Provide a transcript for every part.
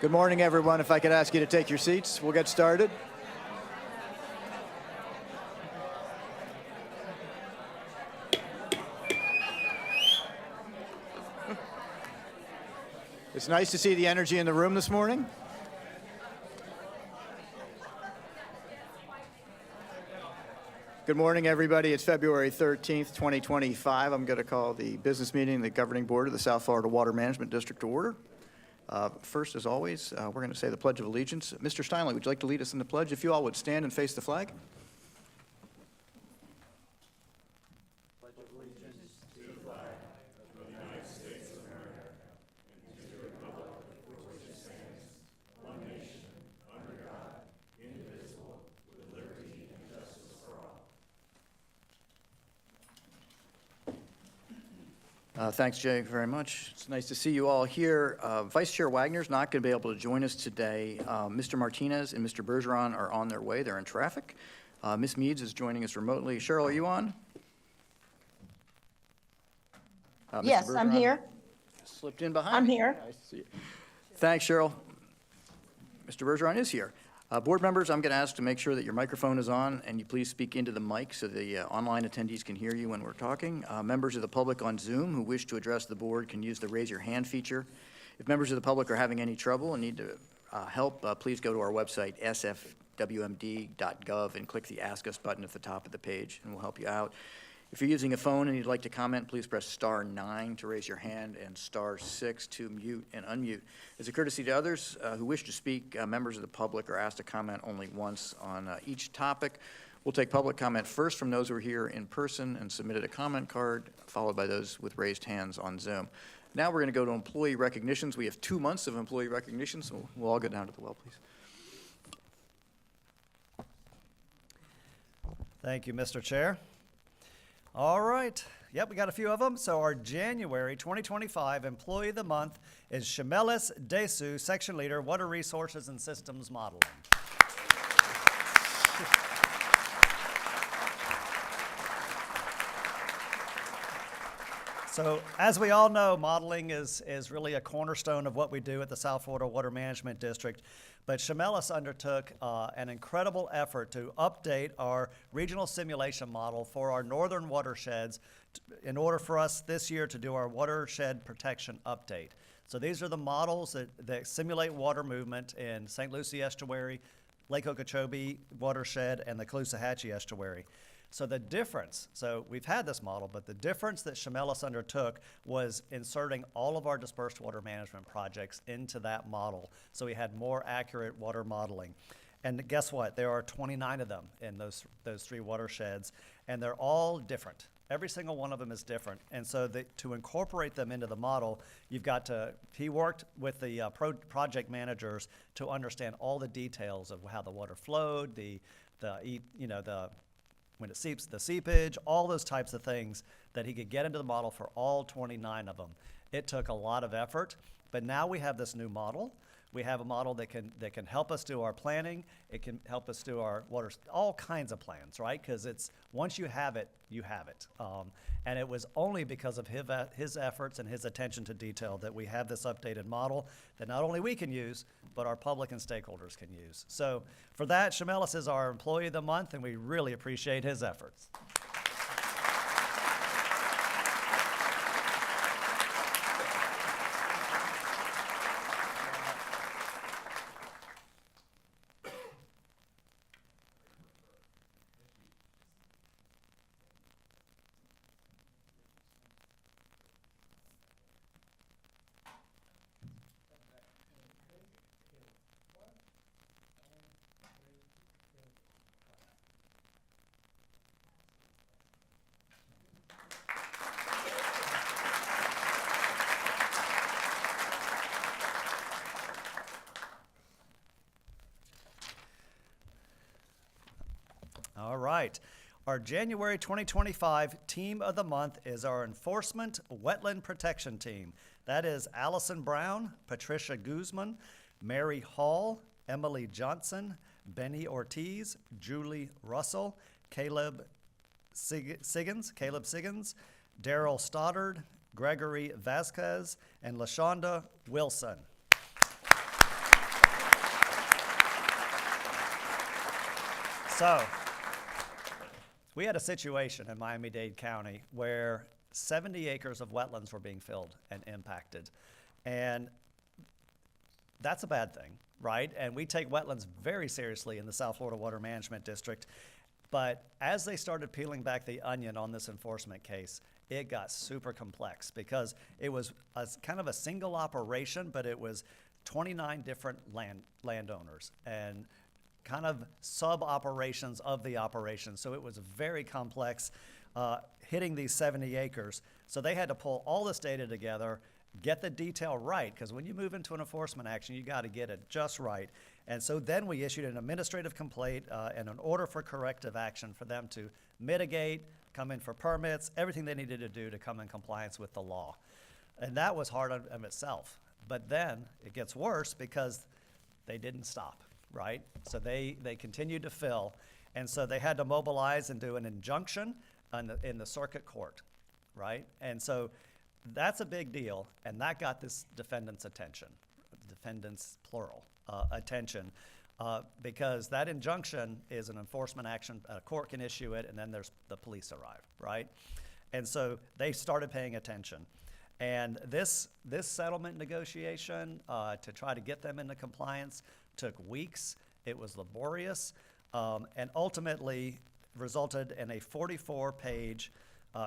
Good morning, everyone. If I could ask you to take your seats, we'll get started. It's nice to see the energy in the room this morning. Good morning, everybody. It's February 13th, 2025. I'm going to call the business meeting of the Governing Board of the South Florida Water Management District to order. First, as always, we're going to say the Pledge of Allegiance. Mr. Steinle, would you like to lead us in the pledge? If you all would stand and face the flag. Pledge of allegiance to the flag of the United States of America and to the republic for which it stands, one nation, under God, indivisible, with liberty and justice for all. Thanks, Jay, very much. It's nice to see you all here. Vice Chair Wagner's not going to be able to join us today. Mr. Martinez and Mr. Bergeron are on their way. They're in traffic. Ms. Meads is joining us remotely. Cheryl, are you on? Yes, I'm here. Slipped in behind. I'm me. here. Nice to see you. Thanks, Cheryl. Mr. Bergeron is here. Board members, I'm going to ask to make sure that your microphone is on and you please speak into the mic so the online attendees can hear you when we're talking. Members of the public on Zoom who wish to address the board can use the raise your hand feature. If members of the public are having any trouble and need to help, please go to our website, sfwmd.gov, and click the Ask Us button at the top of the page, and we'll help you out. If you're using a phone and you'd like to comment, please press *9 to raise your hand and *6 to mute and unmute. As a courtesy to others who wish to speak, members of the public are asked to comment only once on each topic. We'll take public comment first from those who are here in person and submitted a comment card, followed by those with raised hands on Zoom. Now we're going to go to employee recognitions. We have 2 months of employee recognition, so we'll all go down to the well, please. Thank you, Mr. Chair. All right. Yep, we got a few of them. So our January 2025 Employee of the Month is Shamelis Desu, Section Leader, Water Resources and Systems Modeling. So as we all know, modeling is really a cornerstone of what we do at the South Florida Water Management District. But Shamelis undertook an incredible effort to update our regional simulation model for our northern watersheds in order for us this year to do our watershed protection update. So these are the models that simulate water movement in St. Lucie Estuary, Lake Okeechobee watershed, and the Caloosahatchee Estuary. So the difference, so we've had this model, but the difference that Shamelis undertook was inserting all of our dispersed water management projects into that model. So we had more accurate water modeling. And guess what? There are 29 of them in those 3 watersheds, and they're all different. Every single one of them is different. And so to incorporate them into the model, he worked with the project managers to understand all the details of how the water flowed, when it seeps, the seepage, all those types of things that he could get into the model for all 29 of them. It took a lot of effort, but now we have this new model. We have a model that can help us do our planning. It can help us do our water, all kinds of plans, right? Because it's once you have it, you have it. And it was only because of his efforts and his attention to detail that we have this updated model that not only we can use, but our public and stakeholders can use. So for that, Shamelis is our Employee of the Month, and we really appreciate his efforts. All right. Our January 2025 Team of the Month is our Enforcement Wetland Protection Team. That is Allison Brown, Patricia Guzman, Mary Hall, Emily Johnson, Benny Ortiz, Julie Russell, Caleb Siggins, Daryl Stoddard, Gregory Vasquez, and LaShonda Wilson. So, we had a situation in Miami-Dade County where 70 acres of wetlands were being filled and impacted. And that's a bad thing, right? And we take wetlands very seriously in the South Florida Water Management District. But as they started peeling back the onion on this enforcement case, it got super complex because it was kind of a single operation, but it was 29 different landowners and kind of sub-operations of the operation. So it was very complex, hitting these 70 acres. So they had to pull all this data together, get the detail right, because when you move into an enforcement action, you got to get it just right. And so then we issued an administrative complaint and an order for corrective action for them to mitigate, come in for permits, everything they needed to do to come in compliance with the law. And that was hard of itself. But then it gets worse because they didn't stop, right? So they continued to fill. And so they had to mobilize and do an injunction in the circuit court, right? And so that's a big deal, and that got this defendant's attention, defendants plural, attention, because that injunction is an enforcement action. A court can issue it, and then the police arrive, right? And so they started paying attention. And this settlement negotiation to try to get them into compliance took weeks. It was laborious, and ultimately resulted in a 44-page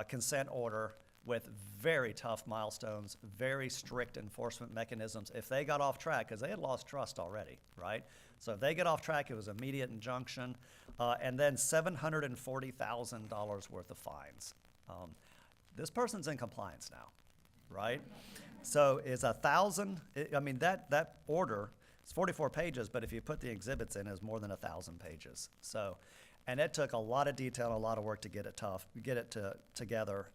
consent order with very tough milestones, very strict enforcement mechanisms. If they got off track, because they had lost trust already, right? So if they get off track, it was immediate injunction, and then $740,000 worth of fines. This person's in compliance now, right? So it's 1,000, I mean, that order, it's 44 pages, but if you put the exhibits in, it's more than 1,000 pages. So, and it took a lot of detail and a lot of work to get it together,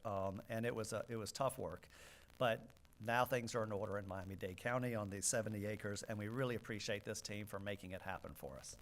and it was tough work. But now things are in order in Miami-Dade County on these 70 acres, and we really appreciate this team for making it happen for us.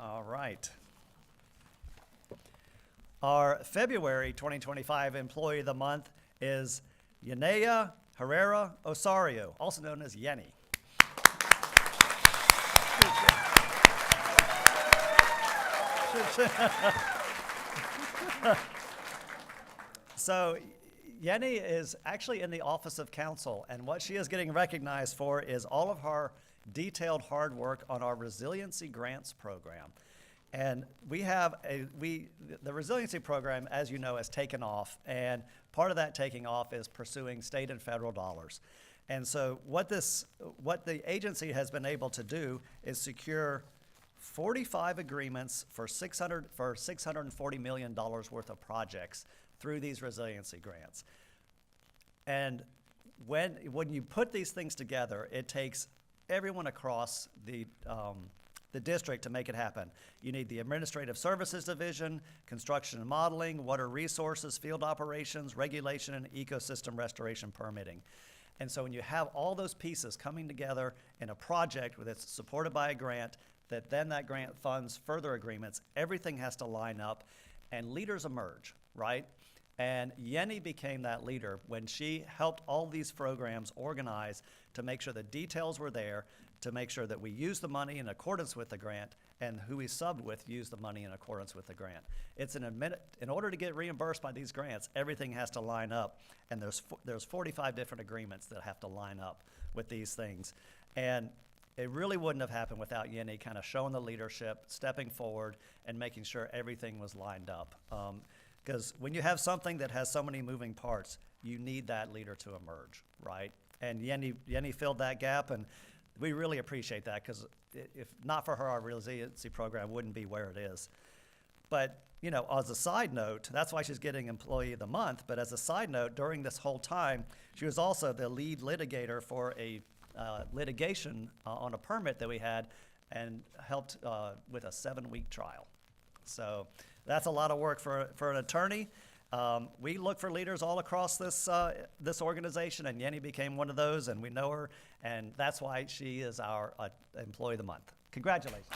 All right. Our February 2025 Employee of the Month is Yanea Herrera Osario, also known as Yenny. So Yenny is actually in the Office of Counsel, and what she is getting recognized for is all of her detailed hard work on our Resiliency Grants program. And the Resiliency program, as you know, has taken off, and part of that taking off is pursuing state and federal dollars. And so what the agency has been able to do is secure 45 agreements for $640 million worth of projects through these resiliency grants. And when you put these things together, it takes everyone across the district to make it happen. You need the Administrative Services Division, Construction and Modeling, Water Resources, Field Operations, Regulation, and Ecosystem Restoration Permitting. And so when you have all those pieces coming together in a project that's supported by a grant, that grant funds further agreements, everything has to line up, and leaders emerge, right? And Yenny became that leader when she helped all these programs organize to make sure the details were there, to make sure that we used the money in accordance with the grant, and who we subbed with used the money in accordance with the grant. In order to get reimbursed by these grants, everything has to line up, and there's 45 different agreements that have to line up with these things. And it really wouldn't have happened without Yenny kind of showing the leadership, stepping forward, and making sure everything was lined up. Because when you have something that has so many moving parts, you need that leader to emerge, right? And Yenny filled that gap, and we really appreciate that, because if not for her, our resiliency program wouldn't be where it is. But, you know, as a side note, that's why she's getting Employee of the Month, but as a side note, during this whole time, she was also the lead litigator for a litigation on a permit that we had, and helped with a 7-week trial. So that's a lot of work for an attorney. We look for leaders all across this organization, and Yenny became one of those, and we know her, and that's why she is our Employee of the Month. Congratulations.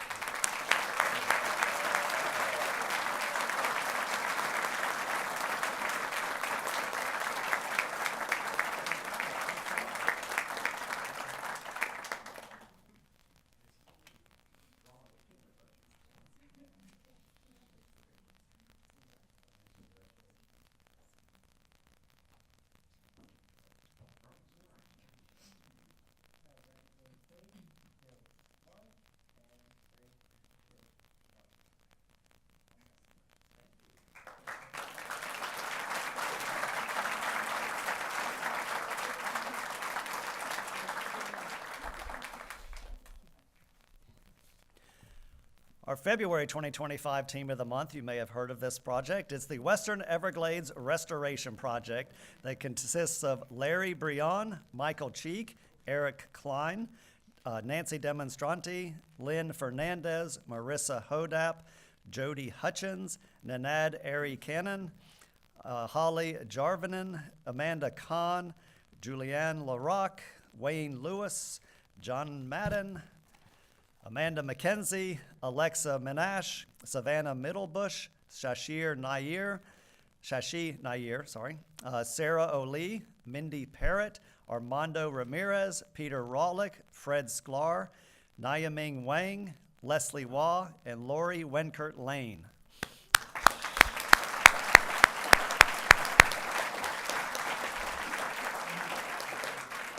Our February 2025 Team of the Month, you may have heard of this project. It's the Western Everglades Restoration Project that consists of Larry Brion, Michael Cheek, Eric Klein, Nancy Demonstranti, Lynn Fernandez, Marissa Hodap, Jody Hutchins, Nanad Ari Cannon, Holly Jarvinen, Amanda Kahn, Julianne LaRock, Wayne Lewis, John Madden, Amanda McKenzie, Alexa Minash, Savannah Middlebush, Shashi Nair, Sarah O'Lee, Mindy Parrott, Armando Ramirez, Peter Rawlick, Fred Sklar, Nyaming Wang, Leslie Waugh, and Lori Wenkert Lane.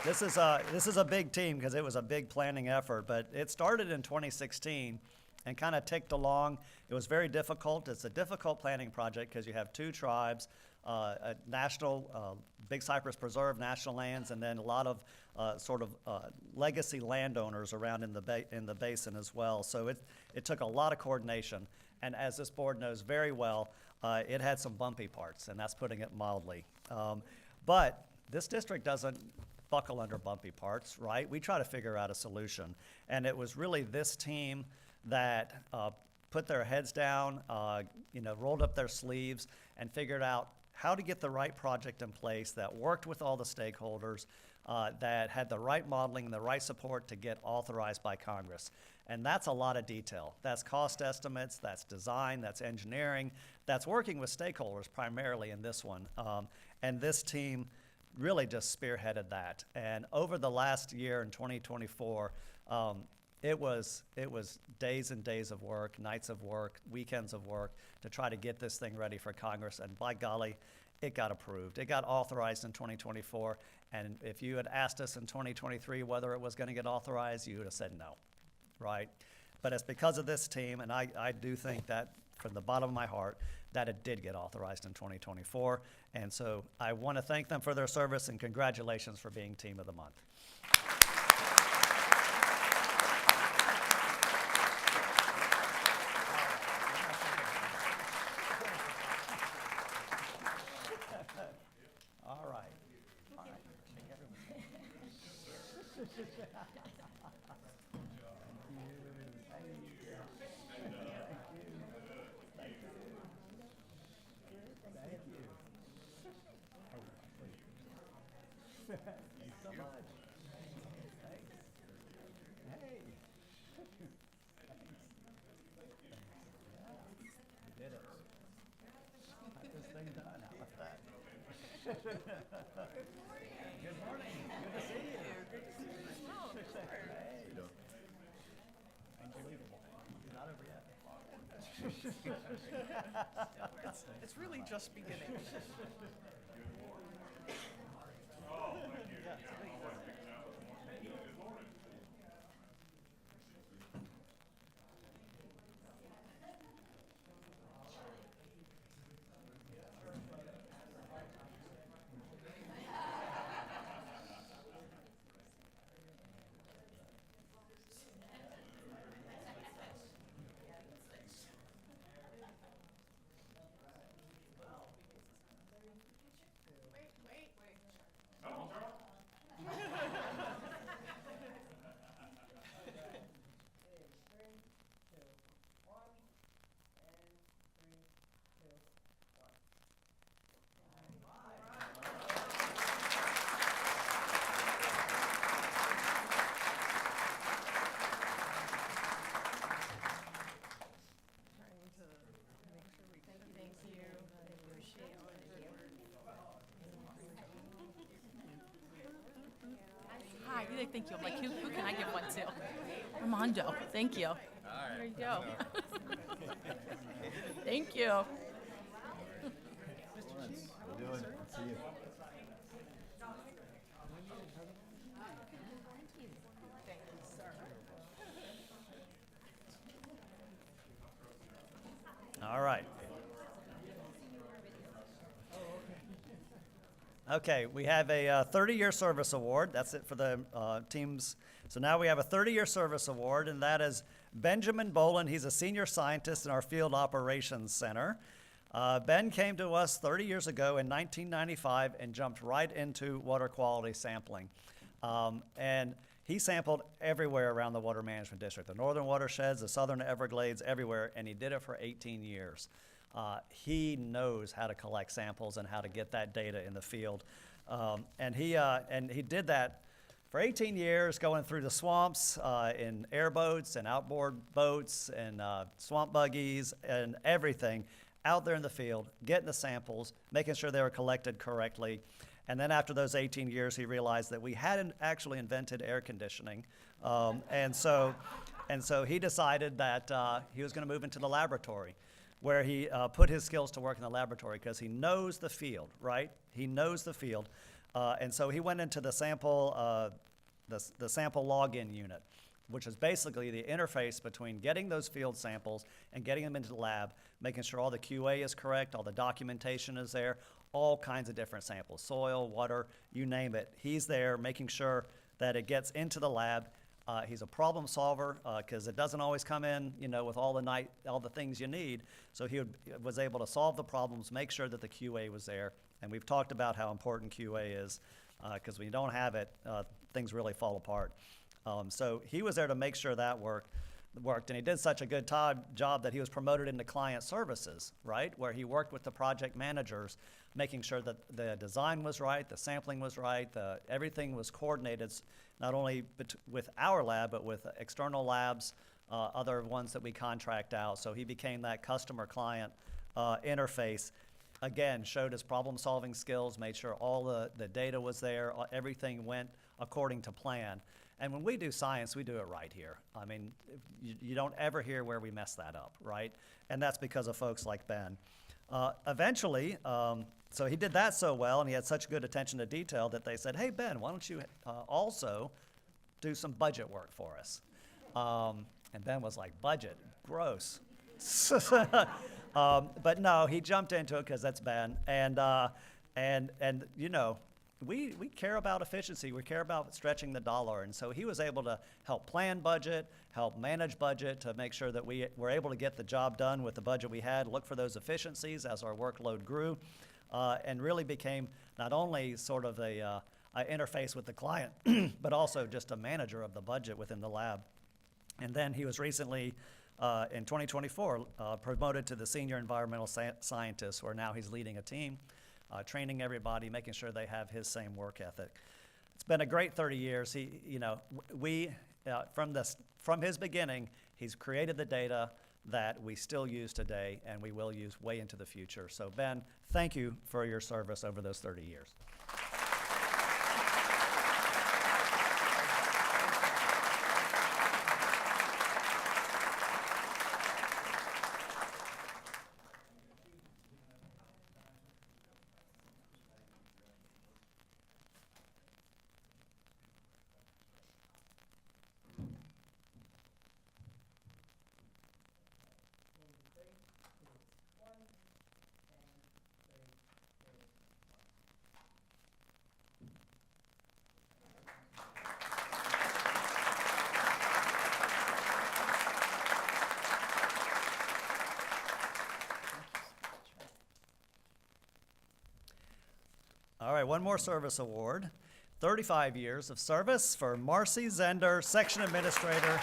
This is a big team, because it was a big planning effort, but it started in 2016 and kind of ticked along. It was very difficult. It's a difficult planning project because you have 2 tribes, a national, Big Cypress Preserve, national lands, and then a lot of legacy landowners around in the basin as well. So it took a lot of coordination, and as this board knows very well, it had some bumpy parts, and that's putting it mildly. But this district doesn't buckle under bumpy parts, right? We try to figure out a solution. And it was really this team that put their heads down, rolled up their sleeves, and figured out how to get the right project in place that worked with all the stakeholders, that had the right modeling and the right support to get authorized by Congress. And that's a lot of detail. That's cost estimates, that's design, that's engineering, that's working with stakeholders primarily in this one. And this team really just spearheaded that. And over the last year in 2024, it was days and days of work, nights of work, weekends of work to try to get this thing ready for Congress. And by golly, it got approved. It got authorized in 2024. And if you had asked us in 2023 whether it was going to get authorized, you would have said no, right? But it's because of this team, and I do think that from the bottom of my heart, that it did get authorized in 2024. And so I want to thank them for their service, and congratulations for being Team of the Month. All right. All right. Thanks so much. Thanks. Hey. Thanks. Yeah, you did it. Got this thing done. How about that? morning. Good to see you. Unbelievable. Not over yet. It's really just beginning. Hi, thank you. I'm like, who can I give one to? Armando, thank you. There you go. Thank you. All right. Okay, we have a 30-year service award. That's it for the teams. So now we have a 30-year service award, and that is Benjamin Boland. He's a senior scientist in our Field Operations Center. Ben came to us 30 years ago in 1995 and jumped right into water quality sampling. And he sampled everywhere around the Water Management District, the northern watersheds, the southern Everglades, everywhere, and he did it for 18 years. He knows how to collect samples and how to get that data in the field. And he did that for 18 years, going through the swamps in airboats and outboard boats and swamp buggies and everything out there in the field, getting the samples, making sure they were collected correctly. And then after those 18 years, he realized that we hadn't actually invented air conditioning. And so he decided that he was going to move into the laboratory, where he put his skills to work in the laboratory because he knows the field, right? He knows the field. And so he went into the sample login unit, which is basically the interface between getting those field samples and getting them into the lab, making sure all the QA is correct, all the documentation is there, all kinds of different samples, soil, water, you name it. He's there making sure that it gets into the lab. He's a problem solver because it doesn't always come in, with all the things you need. So he was able to solve the problems, make sure that the QA was there. And we've talked about how important QA is because when you don't have it, things really fall apart. So he was there to make sure that worked, and he did such a good job that he was promoted into client services, right, where he worked with the project managers, making sure that the design was right, the sampling was right, everything was coordinated, not only with our lab, but with external labs, other ones that we contract out. So he became that customer-client interface. Again, showed his problem-solving skills, made sure all the data was there, everything went according to plan. And when we do science, we do it right here. I mean, you don't ever hear where we mess that up, right? And that's because of folks like Ben. Eventually, so he did that so well, and he had such good attention to detail that they said, hey, Ben, why don't you also do some budget work for us? And Ben was like, budget? Gross. But no, he jumped into it because that's Ben. And we care about efficiency. We care about stretching the dollar. And so he was able to help plan budget, help manage budget to make sure that we were able to get the job done with the budget we had, look for those efficiencies as our workload grew, and really became not only sort of a interface with the client, but also just a manager of the budget within the lab. And then he was recently, in 2024, promoted to the senior environmental scientist, where now he's leading a team, training everybody, making sure they have his same work ethic. It's been a great 30 years. From his beginning, he's created the data, that we still use today and we will use way into the future. So Ben, thank you for your service over those 30 years. All right, one more service award. 35 years of service for Marcy Zender, Section Administrator,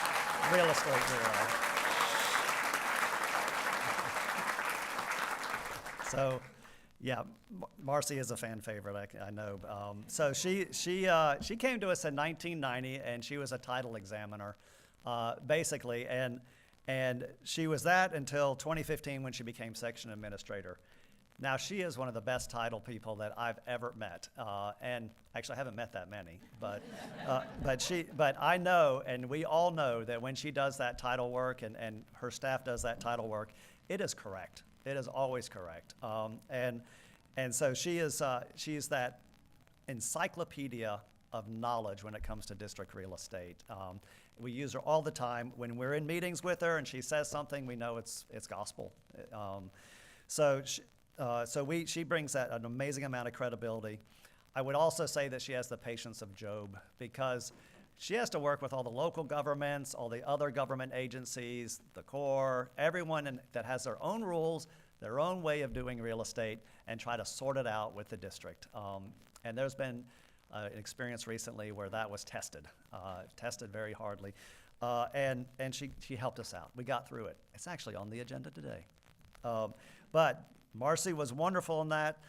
Real Estate Bureau. So, yeah, Marcy is a fan favorite, I know. So she came to us in 1990, and she was a title examiner, basically, and she was that until 2015 when she became Section Administrator. Now, she is one of the best title people that I've ever met, and actually I haven't met that many, but I know, and we all know, that when she does that title work and her staff does that title work, it is correct. It is always correct. And so she's that encyclopedia of knowledge when it comes to district real estate. We use her all the time. When we're in meetings with her and she says something, we know it's gospel. She brings that an amazing amount of credibility. I would also say that she has the patience of Job, because she has to work with all the local governments, all the other government agencies, the Corps, everyone that has their own rules, their own way of doing real estate, and try to sort it out with the district. And there's been an experience recently where that was tested very hardly. And she helped us out. We got through it. It's actually on the agenda today. But Marcy was wonderful in that.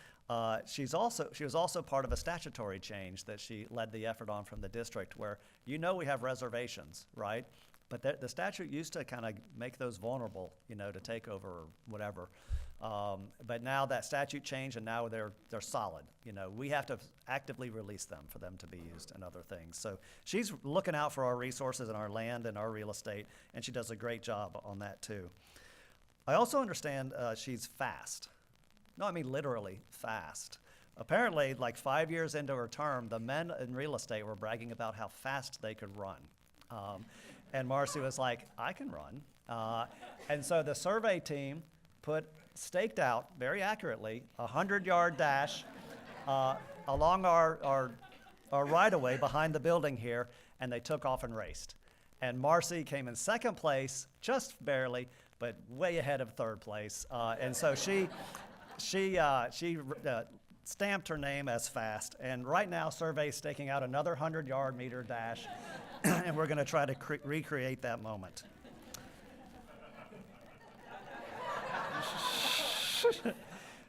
She was also part of a statutory change that she led the effort on from the district, where we have reservations, right? But the statute used to kind of make those vulnerable, to take over or whatever. But now that statute changed, and now they're solid. We have to actively release them for them to be used and other things. So she's looking out for our resources and our land and our real estate, and she does a great job on that too. I also understand she's fast. No, I mean literally fast. Apparently, like 5 years into her term, the men in real estate were bragging about how fast they could run. And Marcy was like, I can run. And so the survey team staked out very accurately a 100-yard dash along our right-of-way behind the building here, and they took off and raced. And Marcy came in second place, just barely, but way ahead of third place. And so she stamped her name as fast. And right now, Survey's staking out another 100-yard meter dash, and we're going to try to recreate that moment.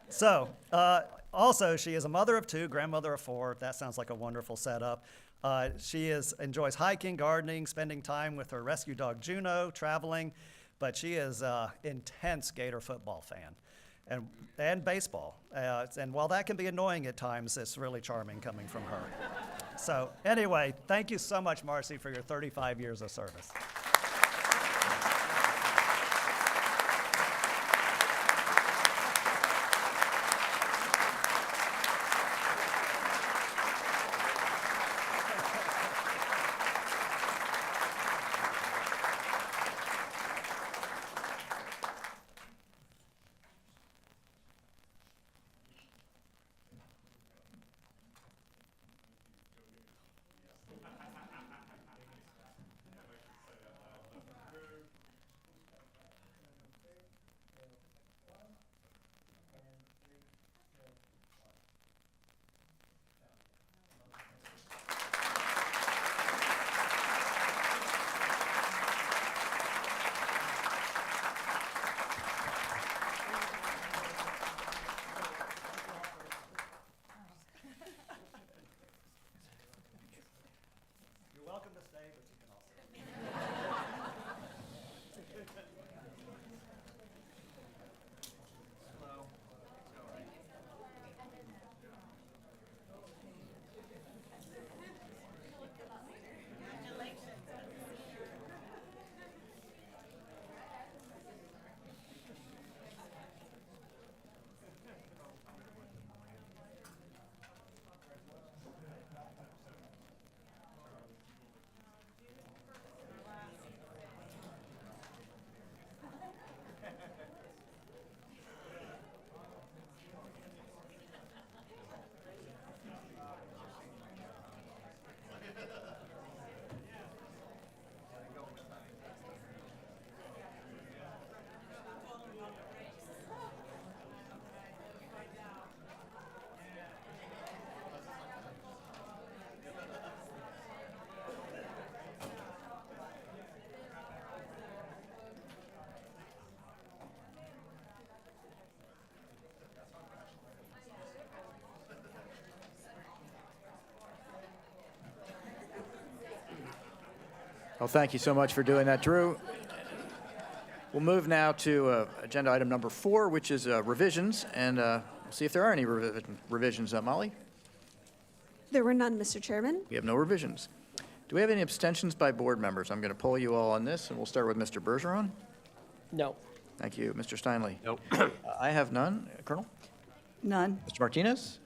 So, also, she is a mother of 2, grandmother of 4. That sounds like a wonderful setup. She enjoys hiking, gardening, spending time with her rescue dog Juno, traveling, but she is an intense Gator football fan and baseball. And while that can be annoying at times, it's really charming coming from her. So anyway, thank you so much, Marcy, for your 35 years of service. Well, thank you so much for doing that, Drew. We'll move now to agenda item number 4, which is revisions, and we'll see if there are any revisions. Molly? There were none, Mr. Chairman. We have no revisions. Do we have any abstentions by board members? I'm going to poll you all on this, and we'll start with Mr. Bergeron. No. Thank you. Mr. Steinle? Nope. I have none. Colonel? None. Mr. Martinez?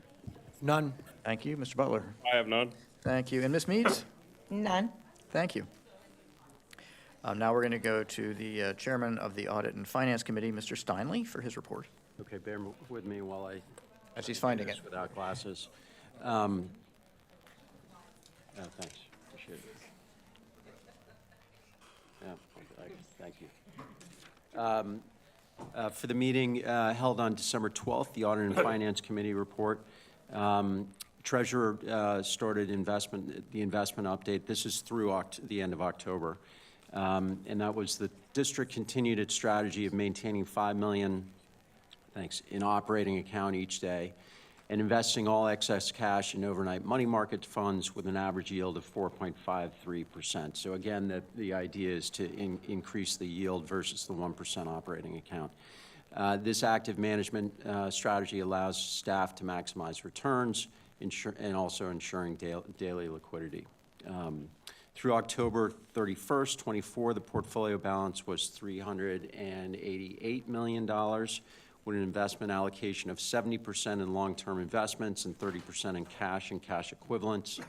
None. Thank you. Mr. Butler? I have none. Thank you. And Ms. Meads? None. Thank you. Now we're going to go to the chairman of the Audit and Finance Committee, Mr. Steinle, for his report, Okay, bear with me while I as he's finding do it. this without glasses. Thanks, appreciate it. Yeah, thank you. For the meeting held on December 12th, the Audit and Finance Committee report. Treasurer started the investment update. This is through the end of October. And that was the district continued its strategy of maintaining $5 million, in operating account each day, and investing all excess cash in overnight money market funds with an average yield of 4.53%. So again, the idea is to increase the yield versus the 1% operating account. This active management strategy allows staff to maximize returns and also ensuring daily liquidity. Through October 31st, 24, the portfolio balance was $388 million, with an investment allocation of 70% in long-term investments and 30% in cash and cash equivalents.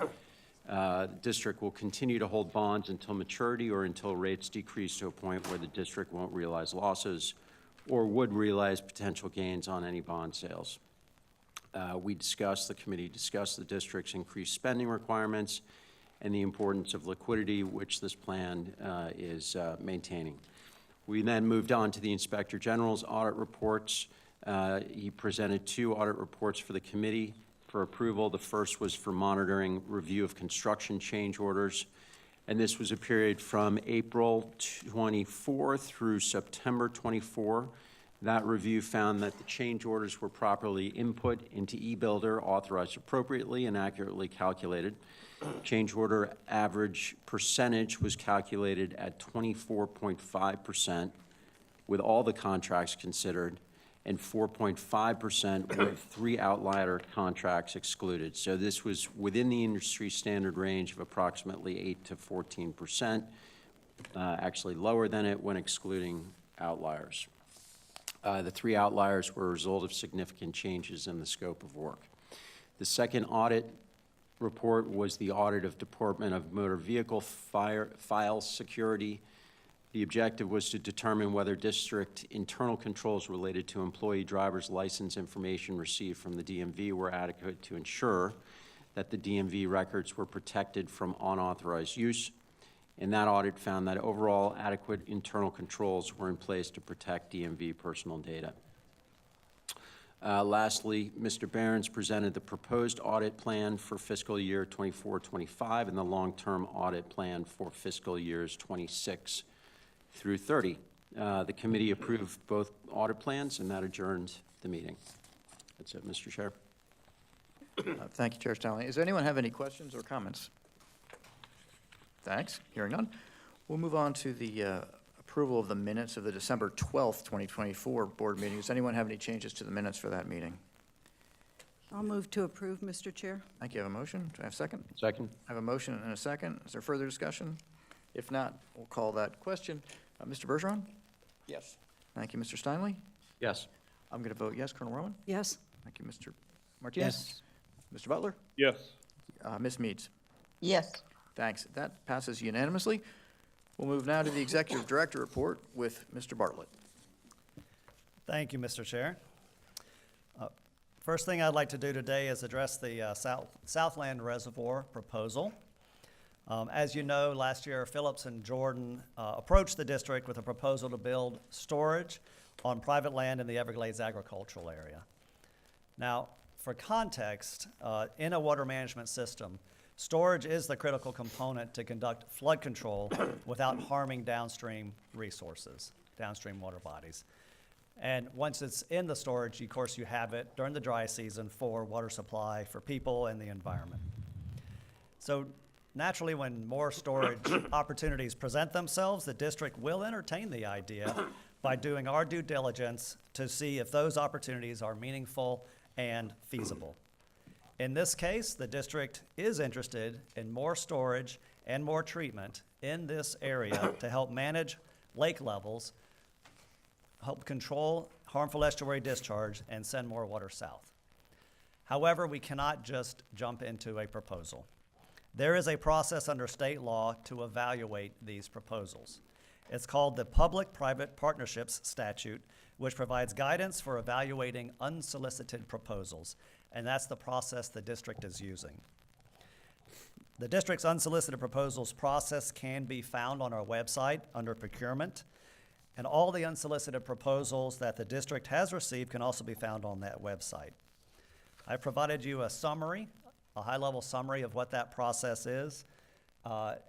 The district will continue to hold bonds until maturity or until rates decrease to a point where the district won't realize losses or would realize potential gains on any bond sales. The committee discussed the district's increased spending requirements and the importance of liquidity, which this plan is maintaining. We then moved on to the Inspector General's audit reports. He presented 2 audit reports for the committee for approval. The first was for monitoring review of construction change orders, and this was a period from April 24 through September 24. That review found that the change orders were properly input into eBuilder, authorized appropriately and accurately calculated. Change order average percentage was calculated at 24.5% with all the contracts considered, and 4.5% with 3 outlier contracts excluded. So this was within the industry standard range of approximately 8 to 14%, actually lower than it when excluding outliers. The 3 outliers were a result of significant changes in the scope of work. The second audit report was the audit of Department of Motor Vehicle file security. The objective was to determine whether district internal controls related to employee driver's license information received from the DMV were adequate to ensure that the DMV records were protected from unauthorized use. And that audit found that overall adequate internal controls were in place to protect DMV personal data. Lastly, Mr. Behrens presented the proposed audit plan for fiscal year 24-25 and the long-term audit plan for fiscal years 26 through 30. The committee approved both audit plans, and that adjourned the meeting. That's it, Mr. Chair. Thank you, Chair Stanley. Does anyone have any questions or comments? Thanks. Hearing none. We'll move on to the approval of the minutes of the December 12th, 2024 board meeting. Does anyone have any changes to the minutes for that meeting? I'll move to approve, Mr. Chair. Thank you. I have a motion. Do I have a second? Second. I have a motion and a second. Is there further discussion? If not, we'll call that question. Mr. Bergeron? Yes. Thank you, Mr. Steinle. Yes. I'm going to vote yes. Colonel Roman? Yes. Thank you, Mr. Martinez? Mr. Butler? Yes. Ms. Meads? Yes. Thanks. That passes unanimously. We'll move now to the Executive Director report with Mr. Bartlett. Thank you, Mr. Chair. First thing I'd like to do today is address the Southland Reservoir proposal. As you know, last year, Phillips and Jordan approached the district with a proposal to build storage on private land in the Everglades agricultural area. Now, for context, in a water management system, storage is the critical component to conduct flood control without harming downstream resources, downstream water bodies. And once it's in the storage, of course, you have it during the dry season for water supply for people and the environment. So Naturally, when more storage opportunities present themselves, the district will entertain the idea by doing our due diligence to see if those opportunities are meaningful and feasible. In this case, the district is interested in more storage and more treatment in this area to help manage lake levels, help control harmful estuary discharge, and send more water south. However, we cannot just jump into a proposal. There is a process under state law to evaluate these proposals. It's called the Public-Private Partnerships Statute, which provides guidance for evaluating unsolicited proposals, and that's the process the district is using. The district's unsolicited proposals process can be found on our website under procurement, and all the unsolicited proposals that the district has received can also be found on that website. I provided you a summary, a high-level summary of what that process is,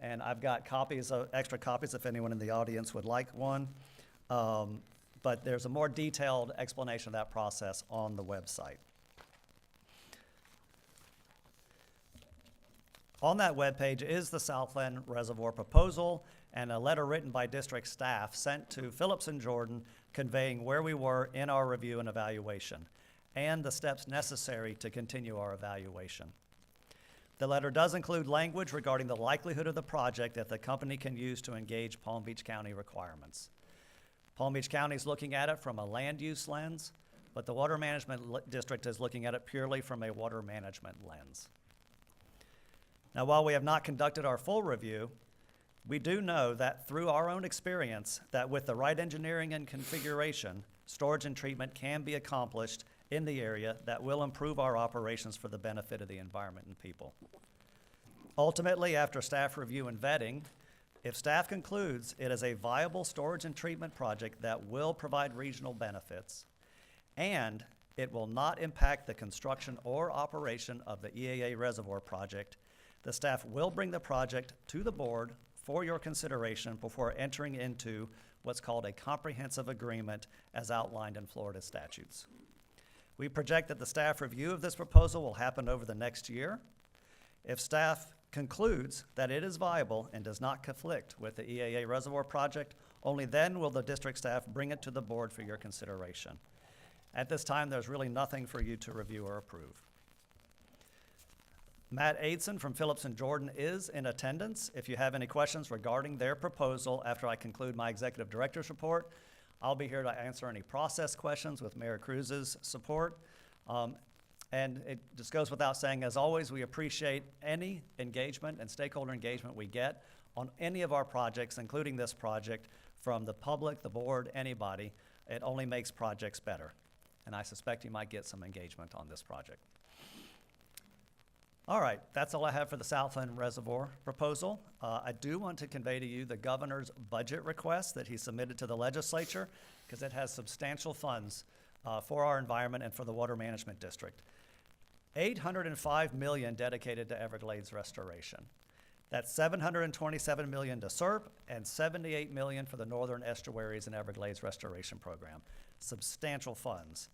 and I've got extra copies if anyone in the audience would like one. But there's a more detailed explanation of that process on the website. On that webpage is the Southland Reservoir proposal and a letter written by district staff sent to Phillips and Jordan conveying where we were in our review and evaluation and the steps necessary to continue our evaluation. The letter does include language regarding the likelihood of the project that the company can use to engage Palm Beach County requirements. Palm Beach County is looking at it from a land use lens, but the Water Management District is looking at it purely from a water management lens. Now, while we have not conducted our full review, we do know that through our own experience that with the right engineering and configuration, storage and treatment can be accomplished in the area that will improve our operations for the benefit of the environment and people. Ultimately, after staff review and vetting, if staff concludes it is a viable storage and treatment project that will provide regional benefits, and it will not impact the construction or operation of the EAA Reservoir project, the staff will bring the project to the board for your consideration before entering into what's called a comprehensive agreement as outlined in Florida statutes. We project that the staff review of this proposal will happen over the next year. If staff concludes that it is viable and does not conflict with the EAA Reservoir project, only then will the district staff bring it to the board for your consideration. At this time, there's really nothing for you to review or approve. Matt Aidson from Phillips and Jordan is in attendance. If you have any questions regarding their proposal after I conclude my executive director's report, I'll be here to answer any process questions with Mayor Cruz's support. And it just goes without saying, as always, we appreciate any engagement and stakeholder engagement we get on any of our projects, including this project, from the public, the board, anybody. It only makes projects better. And I suspect you might get some engagement on this project. All right, that's all I have for the Southland Reservoir proposal. I do want to convey to you the governor's budget request that he submitted to the legislature because it has substantial funds for our environment and for the Water Management District. $805 million dedicated to Everglades restoration. That's $727 million to SERP and $78 million for the Northern Estuaries and Everglades Restoration Program. Substantial funds.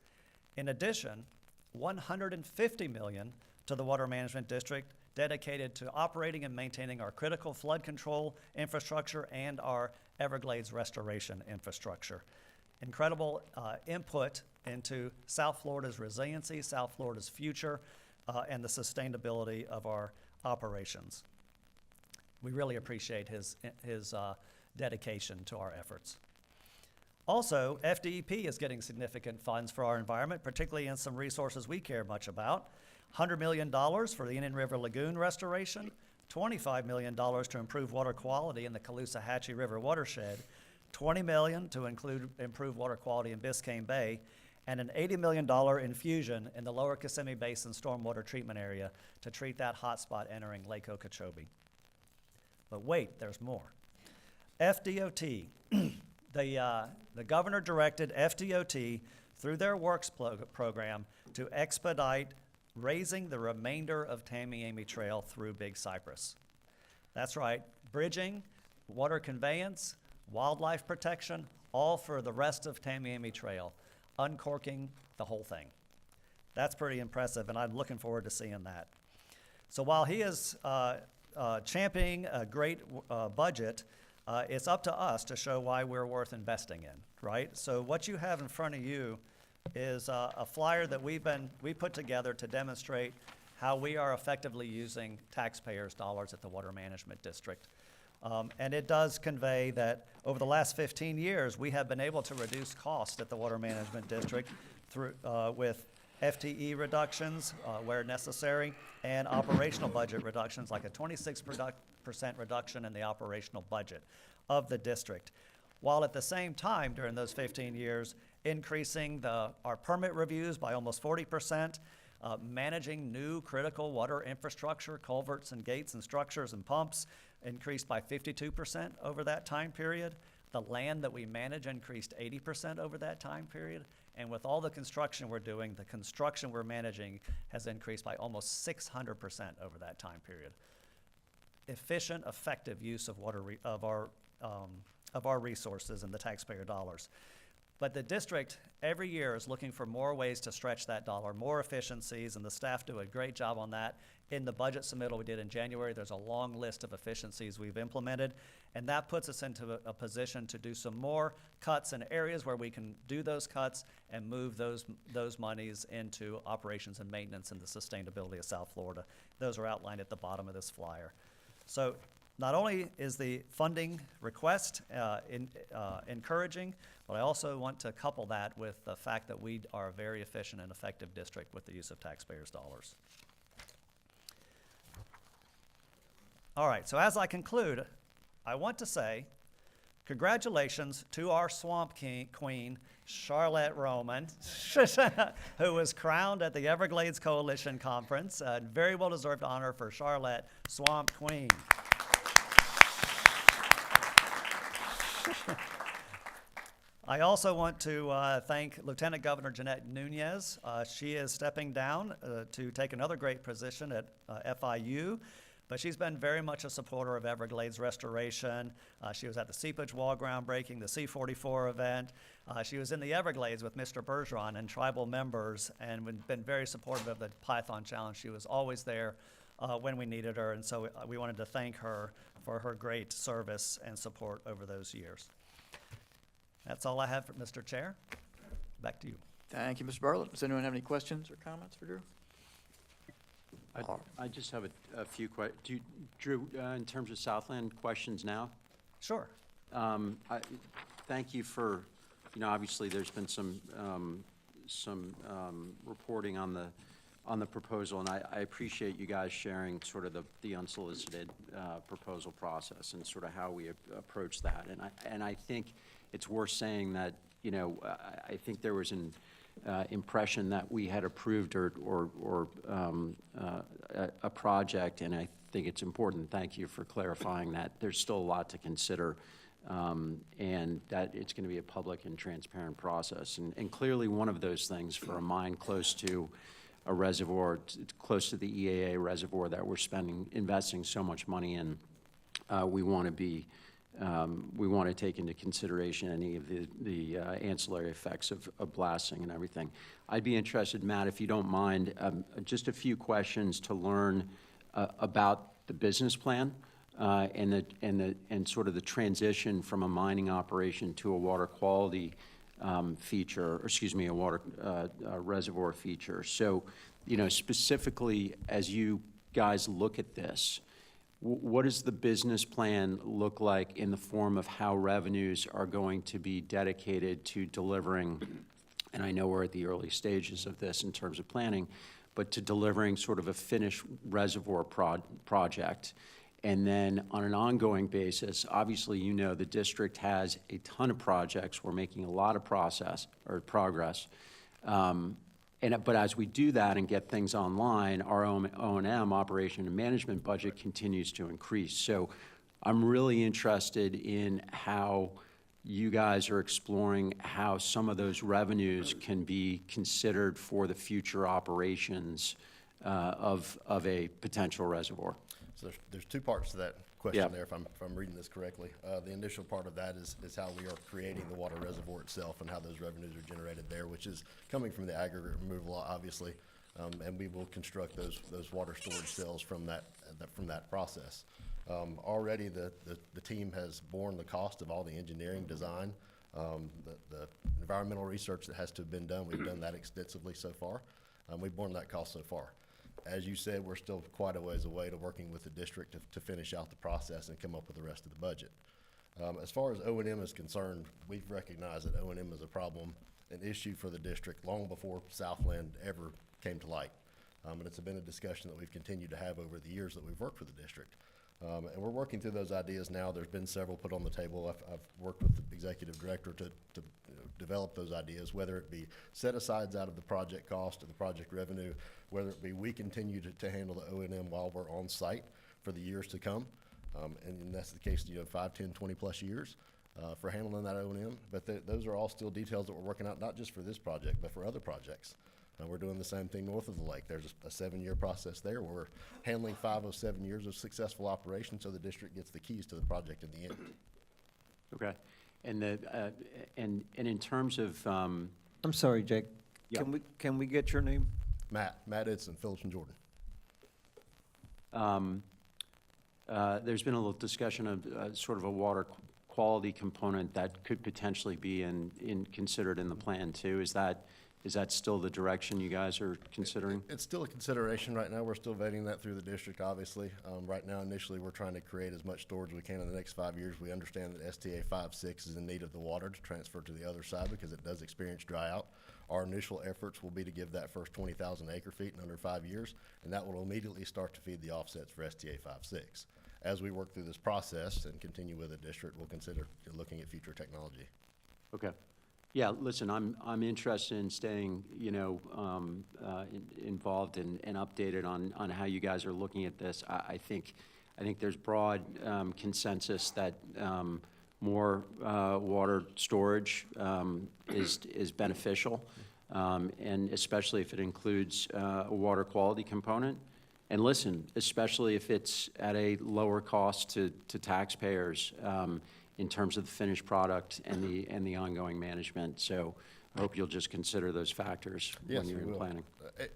In addition, $150 million to the Water Management District dedicated to operating and maintaining our critical flood control infrastructure and our Everglades restoration infrastructure. Incredible input into South Florida's resiliency, South Florida's future, and the sustainability of our operations. We really appreciate his dedication to our efforts. Also, FDEP is getting significant funds for our environment, particularly in some resources we care much about. $100 million for the Indian River Lagoon restoration, $25 million to improve water quality in the Caloosahatchee River watershed, $20 million to improve water quality in Biscayne Bay, and an $80 million infusion in the Lower Kissimmee Basin stormwater treatment area to treat that hotspot entering Lake Okeechobee. But wait, there's more. FDOT, the governor directed FDOT through their works program to expedite raising the remainder of Tamiami Trail through Big Cypress. That's right, bridging, water conveyance, wildlife protection, all for the rest of Tamiami Trail, uncorking the whole thing. That's pretty impressive, and I'm looking forward to seeing that. So while he is championing a great budget, it's up to us to show why we're worth investing in, right? So what you have in front of you is a flyer that we put together to demonstrate how we are effectively using taxpayers' dollars at the Water Management District. And it does convey that over the last 15 years, we have been able to reduce costs at the Water Management District through, with FTE reductions where necessary and operational budget reductions, like a 26% reduction in the operational budget of the district. While at the same time, during those 15 years, increasing our permit reviews by almost 40%, managing new critical water infrastructure, culverts and gates and structures and pumps increased by 52% over that time period. The land that we manage increased 80% over that time period. And with all the construction we're doing, the construction we're managing has increased by almost 600% over that time period. Efficient, effective use of of our resources and the taxpayer dollars. But the district every year is looking for more ways to stretch that dollar, more efficiencies, and the staff do a great job on that. In the budget submittal we did in January, there's a long list of efficiencies we've implemented, and that puts us into a position to do some more cuts in areas where we can do those cuts and move those monies into operations and maintenance and the sustainability of South Florida. Those are outlined at the bottom of this flyer. So not only is the funding request encouraging, but I also want to couple that with the fact that we are a very efficient and effective district with the use of taxpayers' dollars. All right, so as I conclude, I want to say congratulations to our Swamp Queen, Charlotte Roman, who was crowned at the Everglades Coalition Conference. A very well-deserved honor for Charlotte, Swamp Queen. I also want to thank Lieutenant Governor Jeanette Nunez. She is stepping down to take another great position at FIU, but she's been very much a supporter of Everglades restoration. She was at the Seepage Wall groundbreaking, the C-44 event. She was in the Everglades with Mr. Bergeron and tribal members and been very supportive of the Python Challenge. She was always there when we needed her, and so we wanted to thank her for her great service and support over those years. That's all I have, for Mr. Chair. Back to you. Thank you, Mr. Bartlett. Does anyone have any questions or comments for Drew? I just have a few questions. Drew, in terms of Southland, questions now? Sure. Thank you for, obviously there's been some reporting on the proposal, and I appreciate you guys sharing sort of the unsolicited proposal process and sort of how we approach that. And I think it's worth saying that, I think there was an impression that we had approved or a project, and I think it's important. Thank you for clarifying that. There's still a lot to consider, and that it's going to be a public and transparent process. And clearly one of those things for a mine close to a reservoir, close to the EAA reservoir that we're investing so much money in, we want to take into consideration any of the ancillary effects of blasting and everything. I'd be interested, Matt, if you don't mind, just a few questions to learn about the business plan and sort of the transition from a mining operation to a water quality feature, or excuse me, a water reservoir feature. So, specifically as you guys look at this, what does the business plan look like in the form of how revenues are going to be dedicated to delivering, and I know we're at the early stages of this in terms of planning, but to delivering sort of a finished reservoir project? And then on an ongoing basis, obviously, the district has a ton of projects. We're making a lot of progress. But as we do that and get things online, our O&M, operation and management budget, continues to increase. So I'm really interested in how you guys are exploring how some of those revenues can be considered for the future operations of a potential reservoir. So there's two parts to that question. Yeah. There, if I'm reading this correctly. The initial part of that is how we are creating the water reservoir itself and how those revenues are generated there, which is coming from the aggregate removal, obviously. And we will construct those water storage cells from that process. Already, the team has borne the cost of all the engineering design, the environmental research that has to have been done. We've done that extensively so far. We've borne that cost so far. As you said, we're still quite a ways away to working with the district to finish out the process and come up with the rest of the budget. As far as O&M is concerned, we've recognized that O&M is a problem, an issue for the district long before Southland ever came to light. And it's been a discussion that we've continued to have over the years that we've worked for the district. And we're working through those ideas now. There's been several put on the table. I've worked with the executive director to develop those ideas, whether it be set-asides out of the project cost or the project revenue, whether it be we continue to handle the O&M while we're on site for the years to come. And that's the case, 5, 10, 20-plus years for handling that O&M. But those are all still details that we're working out, not just for this project, but for other projects. We're doing the same thing north of the lake. There's a 7-year process there. We're handling 5 of 7 years of successful operation, so the district gets the keys to the project in the end. Okay. And in terms of, I'm sorry, Jake. Yeah. Can we get your name? Matt Edson, Phillips and Jordan. there's been a little discussion of sort of a water quality component that could potentially be considered in the plan too. Is that still the direction you guys are considering? It's still a consideration right now. We're still vetting that through the district, obviously. Right now, initially, we're trying to create as much storage as we can in the next 5 years. We understand that STA 5.6 is in need of the water to transfer to the other side because it does experience dry out. Our initial efforts will be to give that first 20,000 acre feet in under 5 years, and that will immediately start to feed the offsets for STA 5.6. As we work through this process and continue with the district, we'll consider looking at future technology. Okay. Yeah, listen, I'm interested in staying, involved and updated on how you guys are looking at this. I think there's broad consensus that more water storage is beneficial, and especially if it includes a water quality component. And listen, especially if it's at a lower cost to taxpayers, in terms of the finished product and the ongoing management. So I hope you'll just consider those factors when you're in planning.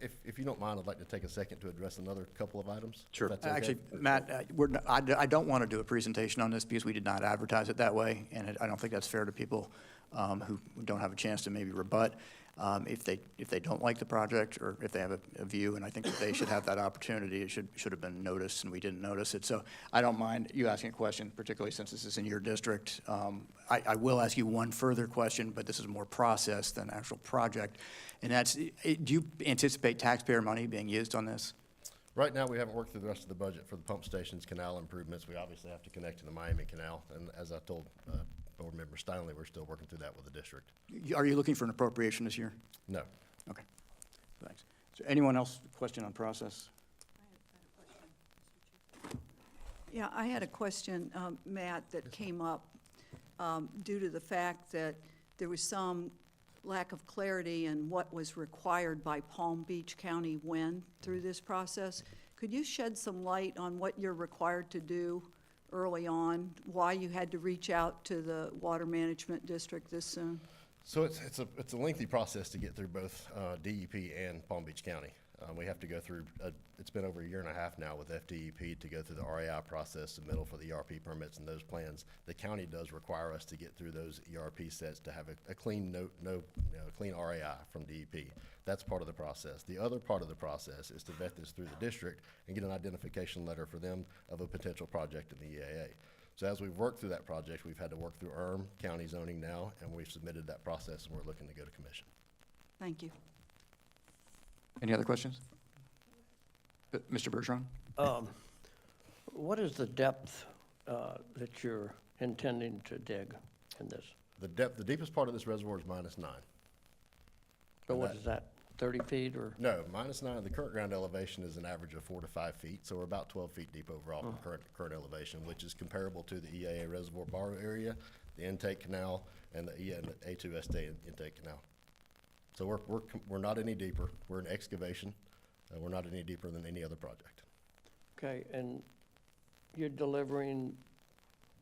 If you don't mind, I'd like to take a second to address another couple of items. Sure. if that's okay. Actually, Matt, I don't want to do a presentation on this because we did not advertise it that way, and I don't think that's fair to people who don't have a chance to maybe rebut if they don't like the project or if they have a view, and I think that they should have that opportunity. It should have been noticed, and we didn't notice it. So I don't mind you asking a question, particularly since this is in your district. I will ask you one further question, but this is more process than actual project, and that's, do you anticipate taxpayer money being used on this? Right now, we haven't worked through the rest of the budget for the pump stations, canal improvements. We obviously have to connect to the Miami Canal, and as I told Board Member Steinle, we're still working through that with the district. Are you looking for an appropriation this year? No. Okay, thanks. So anyone else, question on process? Yeah, I had a question, Matt, that came up due to the fact that there was some lack of clarity in what was required by Palm Beach County when through this process. Could you shed some light on what you're required to do early on, why you had to reach out to the Water Management District this soon? So it's a lengthy process to get through both DEP and Palm Beach County. We have to go through, it's been over a year and a half now with FDEP to go through the RAI process, submittal for the ERP permits and those plans. The county does require us to get through those ERP sets to have a clean clean RAI from DEP. That's part of the process. The other part of the process is to vet this through the district and get an identification letter for them of a potential project in the EAA. So as we've worked through that project, we've had to work through county zoning now, and we've submitted that process, and we're looking to go to commission. Thank you. Any other questions? Mr. Bergeron? What is the depth that you're intending to dig in this? The deepest part of this reservoir is -9. So And what that- is that, 30 feet or? No, -9, the current ground elevation is an average of 4 to 5 feet, so we're about 12 feet deep overall from current elevation, which is comparable to the EAA Reservoir Borrow area, the intake canal, and the A2ST intake canal. So we're not any deeper. We're in excavation. We're not any deeper than any other project. Okay, and you're delivering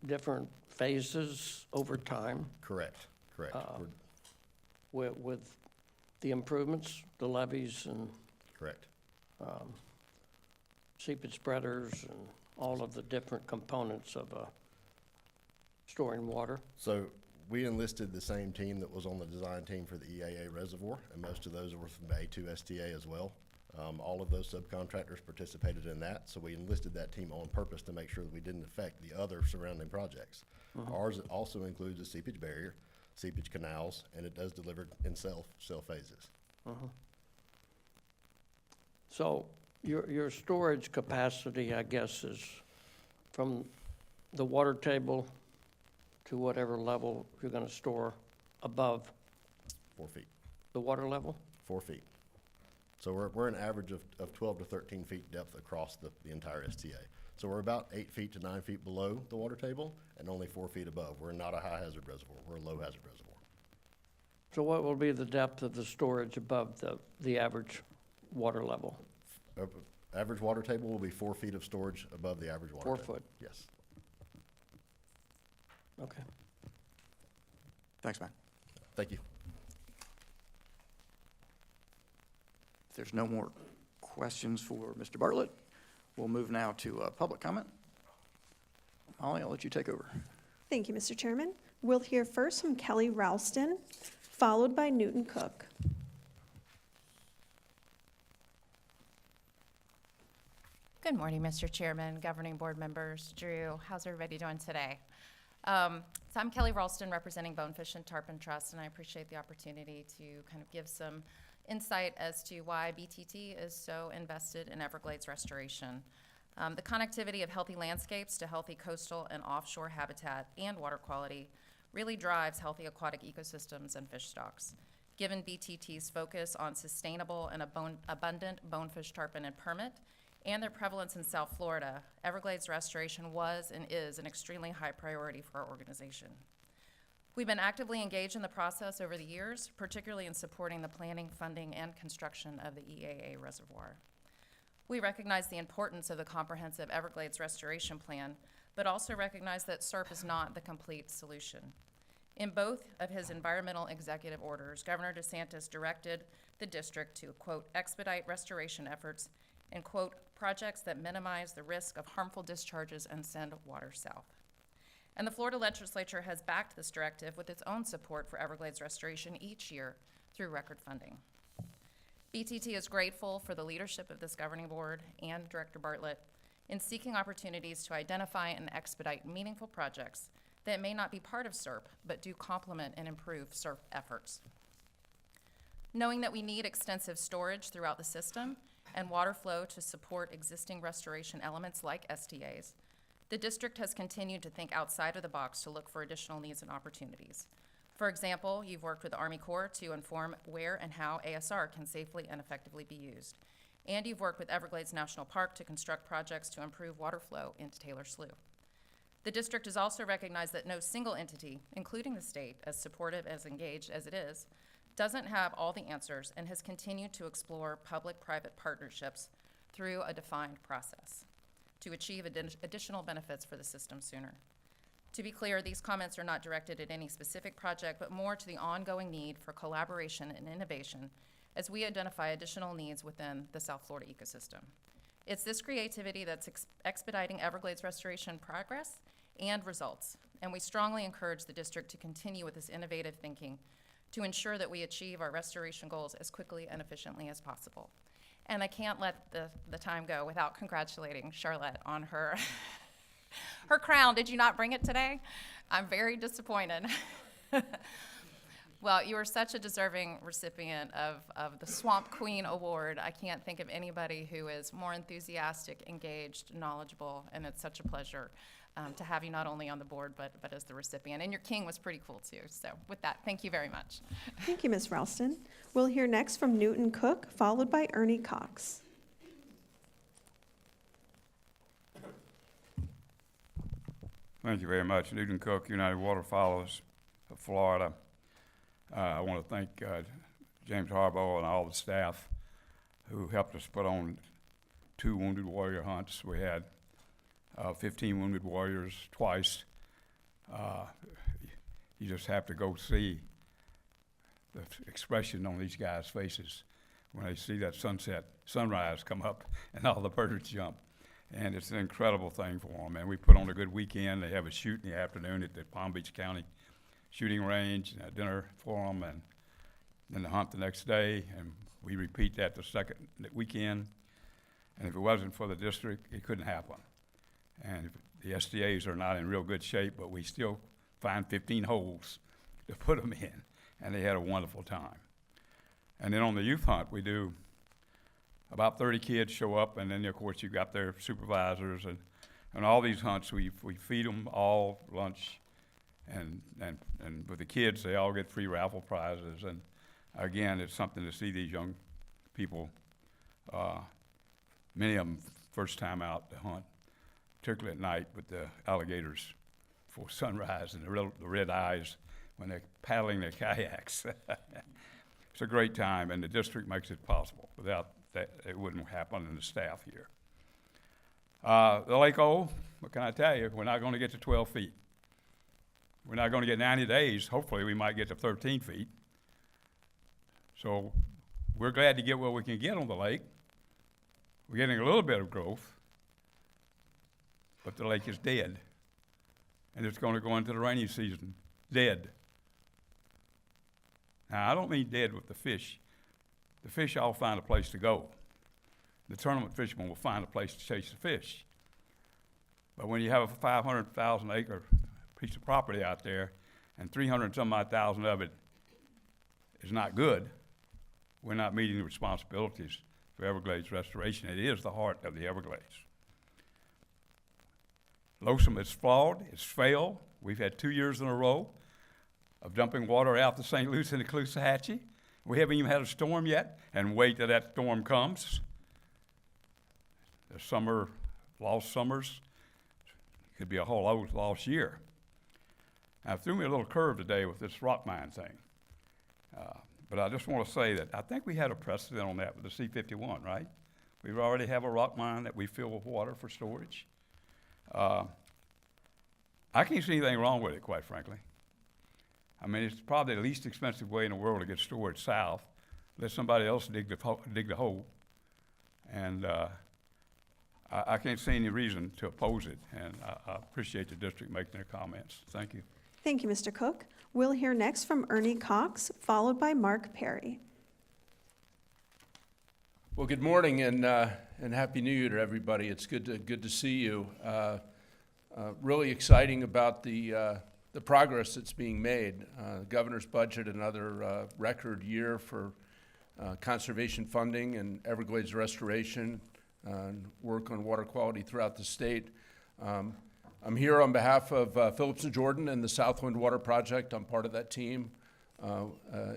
different phases over time Correct. We're- with the improvements, the levees and? Correct. Seepage spreaders and all of the different components of storing water. So we enlisted the same team that was on the design team for the EAA reservoir, and most of those were from the A2 STA as well. All of those subcontractors participated in that, so we enlisted that team on purpose to make sure that we didn't affect the other surrounding projects. Ours also includes a seepage barrier, seepage canals, and it does deliver in cell phases. So your storage capacity, I guess, is from the water table to whatever level you're gonna store above 4 feet, the water level? 4 feet. So we're an average of 12 to 13 feet depth across the entire STA. So we're about 8 feet to 9 feet below the water table and only 4 feet above. We're not a high hazard reservoir, we're a low hazard reservoir. So what will be the depth of the storage above the average water level? Average water table will be 4 feet of storage above the average water 4 table. foot. Yes. Okay. Thanks, Matt. Thank you. If there's no more questions for Mr. Bartlett, we'll move now to public comment. Molly, I'll let you take over. Thank you, Mr. Chairman. We'll hear first from Kelly Ralston, followed by Newton Cook. Good morning, Mr. Chairman, governing board members. Drew, how's everybody doing today? So I'm Kelly Ralston, representing Bonefish and Tarpon Trust, and I appreciate the opportunity to kind of give some insight as to why BTT is so invested in Everglades restoration. The connectivity of healthy landscapes to healthy coastal and offshore habitat and water quality really drives healthy aquatic ecosystems and fish stocks. Given BTT's focus on sustainable and abundant bonefish, tarpon, and permit, and their prevalence in South Florida, Everglades restoration was and is an extremely high priority for our organization. We've been actively engaged in the process over the years, particularly in supporting the planning, funding, and construction of the EAA reservoir. We recognize the importance of the comprehensive Everglades restoration plan, but also recognize that SERP is not the complete solution. In both of his environmental executive orders, Governor DeSantis directed the district to, quote, expedite restoration efforts and, quote, projects that minimize the risk of harmful discharges and send water south. And the Florida legislature has backed this directive with its own support for Everglades restoration each year through record funding. BTT is grateful for the leadership of this governing board and Director Bartlett in seeking opportunities to identify and expedite meaningful projects that may not be part of SERP, but do complement and improve SERP efforts. Knowing that we need extensive storage throughout the system and water flow to support existing restoration elements like STAs, the district has continued to think outside of the box to look for additional needs and opportunities. For example, you've worked with the Army Corps to inform where and how ASR can safely and effectively be used. And you've worked with Everglades National Park to construct projects to improve water flow into Taylor Slough. The district has also recognized that no single entity, including the state, as supportive, as engaged as it is, doesn't have all the answers and has continued to explore public-private partnerships through a defined process to achieve additional benefits for the system sooner. To be clear, these comments are not directed at any specific project, but more to the ongoing need for collaboration and innovation as we identify additional needs within the South Florida ecosystem. It's this creativity that's expediting Everglades restoration progress and results, and we strongly encourage the district to continue with this innovative thinking to ensure that we achieve our restoration goals as quickly and efficiently as possible. And I can't let the time go without congratulating Charlotte on her her crown. Did you not bring it today? I'm very disappointed. Well, you are such a deserving recipient of the Swamp Queen Award. I can't think of anybody who is more enthusiastic, engaged, knowledgeable, and it's such a pleasure to have you not only on the board, but as the recipient. And your king was pretty cool, too. So with that, thank you very much. Thank you, Ms. Ralston. We'll hear next from Newton Cook, followed by Ernie Cox. Thank you very much. Newton Cook, United Waterfowlers of Florida. I want to thank James Harbaugh and all the staff who helped us put on 2 Wounded Warrior hunts. We had 15 Wounded Warriors twice. You just have to go see the expression on these guys' faces when they see that sunrise come up and all the birds jump. And it's an incredible thing for them. And we put on a good weekend. They have a shoot in the afternoon at the Palm Beach County shooting range, and a dinner for them, and then the hunt the next day. And we repeat that the second weekend. And if it wasn't for the district, it couldn't happen. And the SDAs are not in real good shape, but we still find 15 holes to put them in. And they had a wonderful time. And then on the youth hunt, we do about 30 kids show up, and then of course you got their supervisors, and all these hunts we feed them all lunch, and with the kids they all get free raffle prizes, and again it's something to see these young people, many of them first time out to hunt, particularly at night with the alligators before sunrise and the red eyes when they're paddling their kayaks. It's a great time, and the district makes it possible. Without that, it wouldn't happen in the staff here. The Lake O, what can I tell you? We're not going to get to 12 feet. We're not going to get 90 days. Hopefully, we might get to 13 feet. So we're glad to get what we can get on the lake. We're getting a little bit of growth, but the lake is dead. And it's going to go into the rainy season dead. Now, I don't mean dead with the fish. The fish all find a place to go. The tournament fishermen will find a place to chase the fish. But when you have a 500,000 acre piece of property out there and 300 some odd thousand of it is not good, we're not meeting the responsibilities for Everglades restoration. It is the heart of the Everglades. Lonesome is flawed, it's failed. We've had 2 years in a row of dumping water out the St. Lucie and the Caloosahatchee. We haven't even had a storm yet, and wait till that storm comes. The lost summers, could be a whole lost year. Now, it threw me a little curve today with this rock mine thing. But I just want to say that I think we had a precedent on that with the C-51, right? We already have a rock mine that we fill with water for storage. I can't see anything wrong with it, quite frankly. I mean, it's probably the least expensive way in the world to get storage south. Let somebody else dig the hole. And I can't see any reason to oppose it. And I appreciate the district making their comments. Thank you. Thank you, Mr. Cook. We'll hear next from Ernie Cox, followed by Mark Perry. Well, good morning and Happy New Year to everybody. It's good to see you. Really exciting about the progress that's being made. Governor's budget, another record year for conservation funding and Everglades restoration and work on water quality throughout the state. I'm here on behalf of Phillips and Jordan and the Southwind Water Project. I'm part of that team.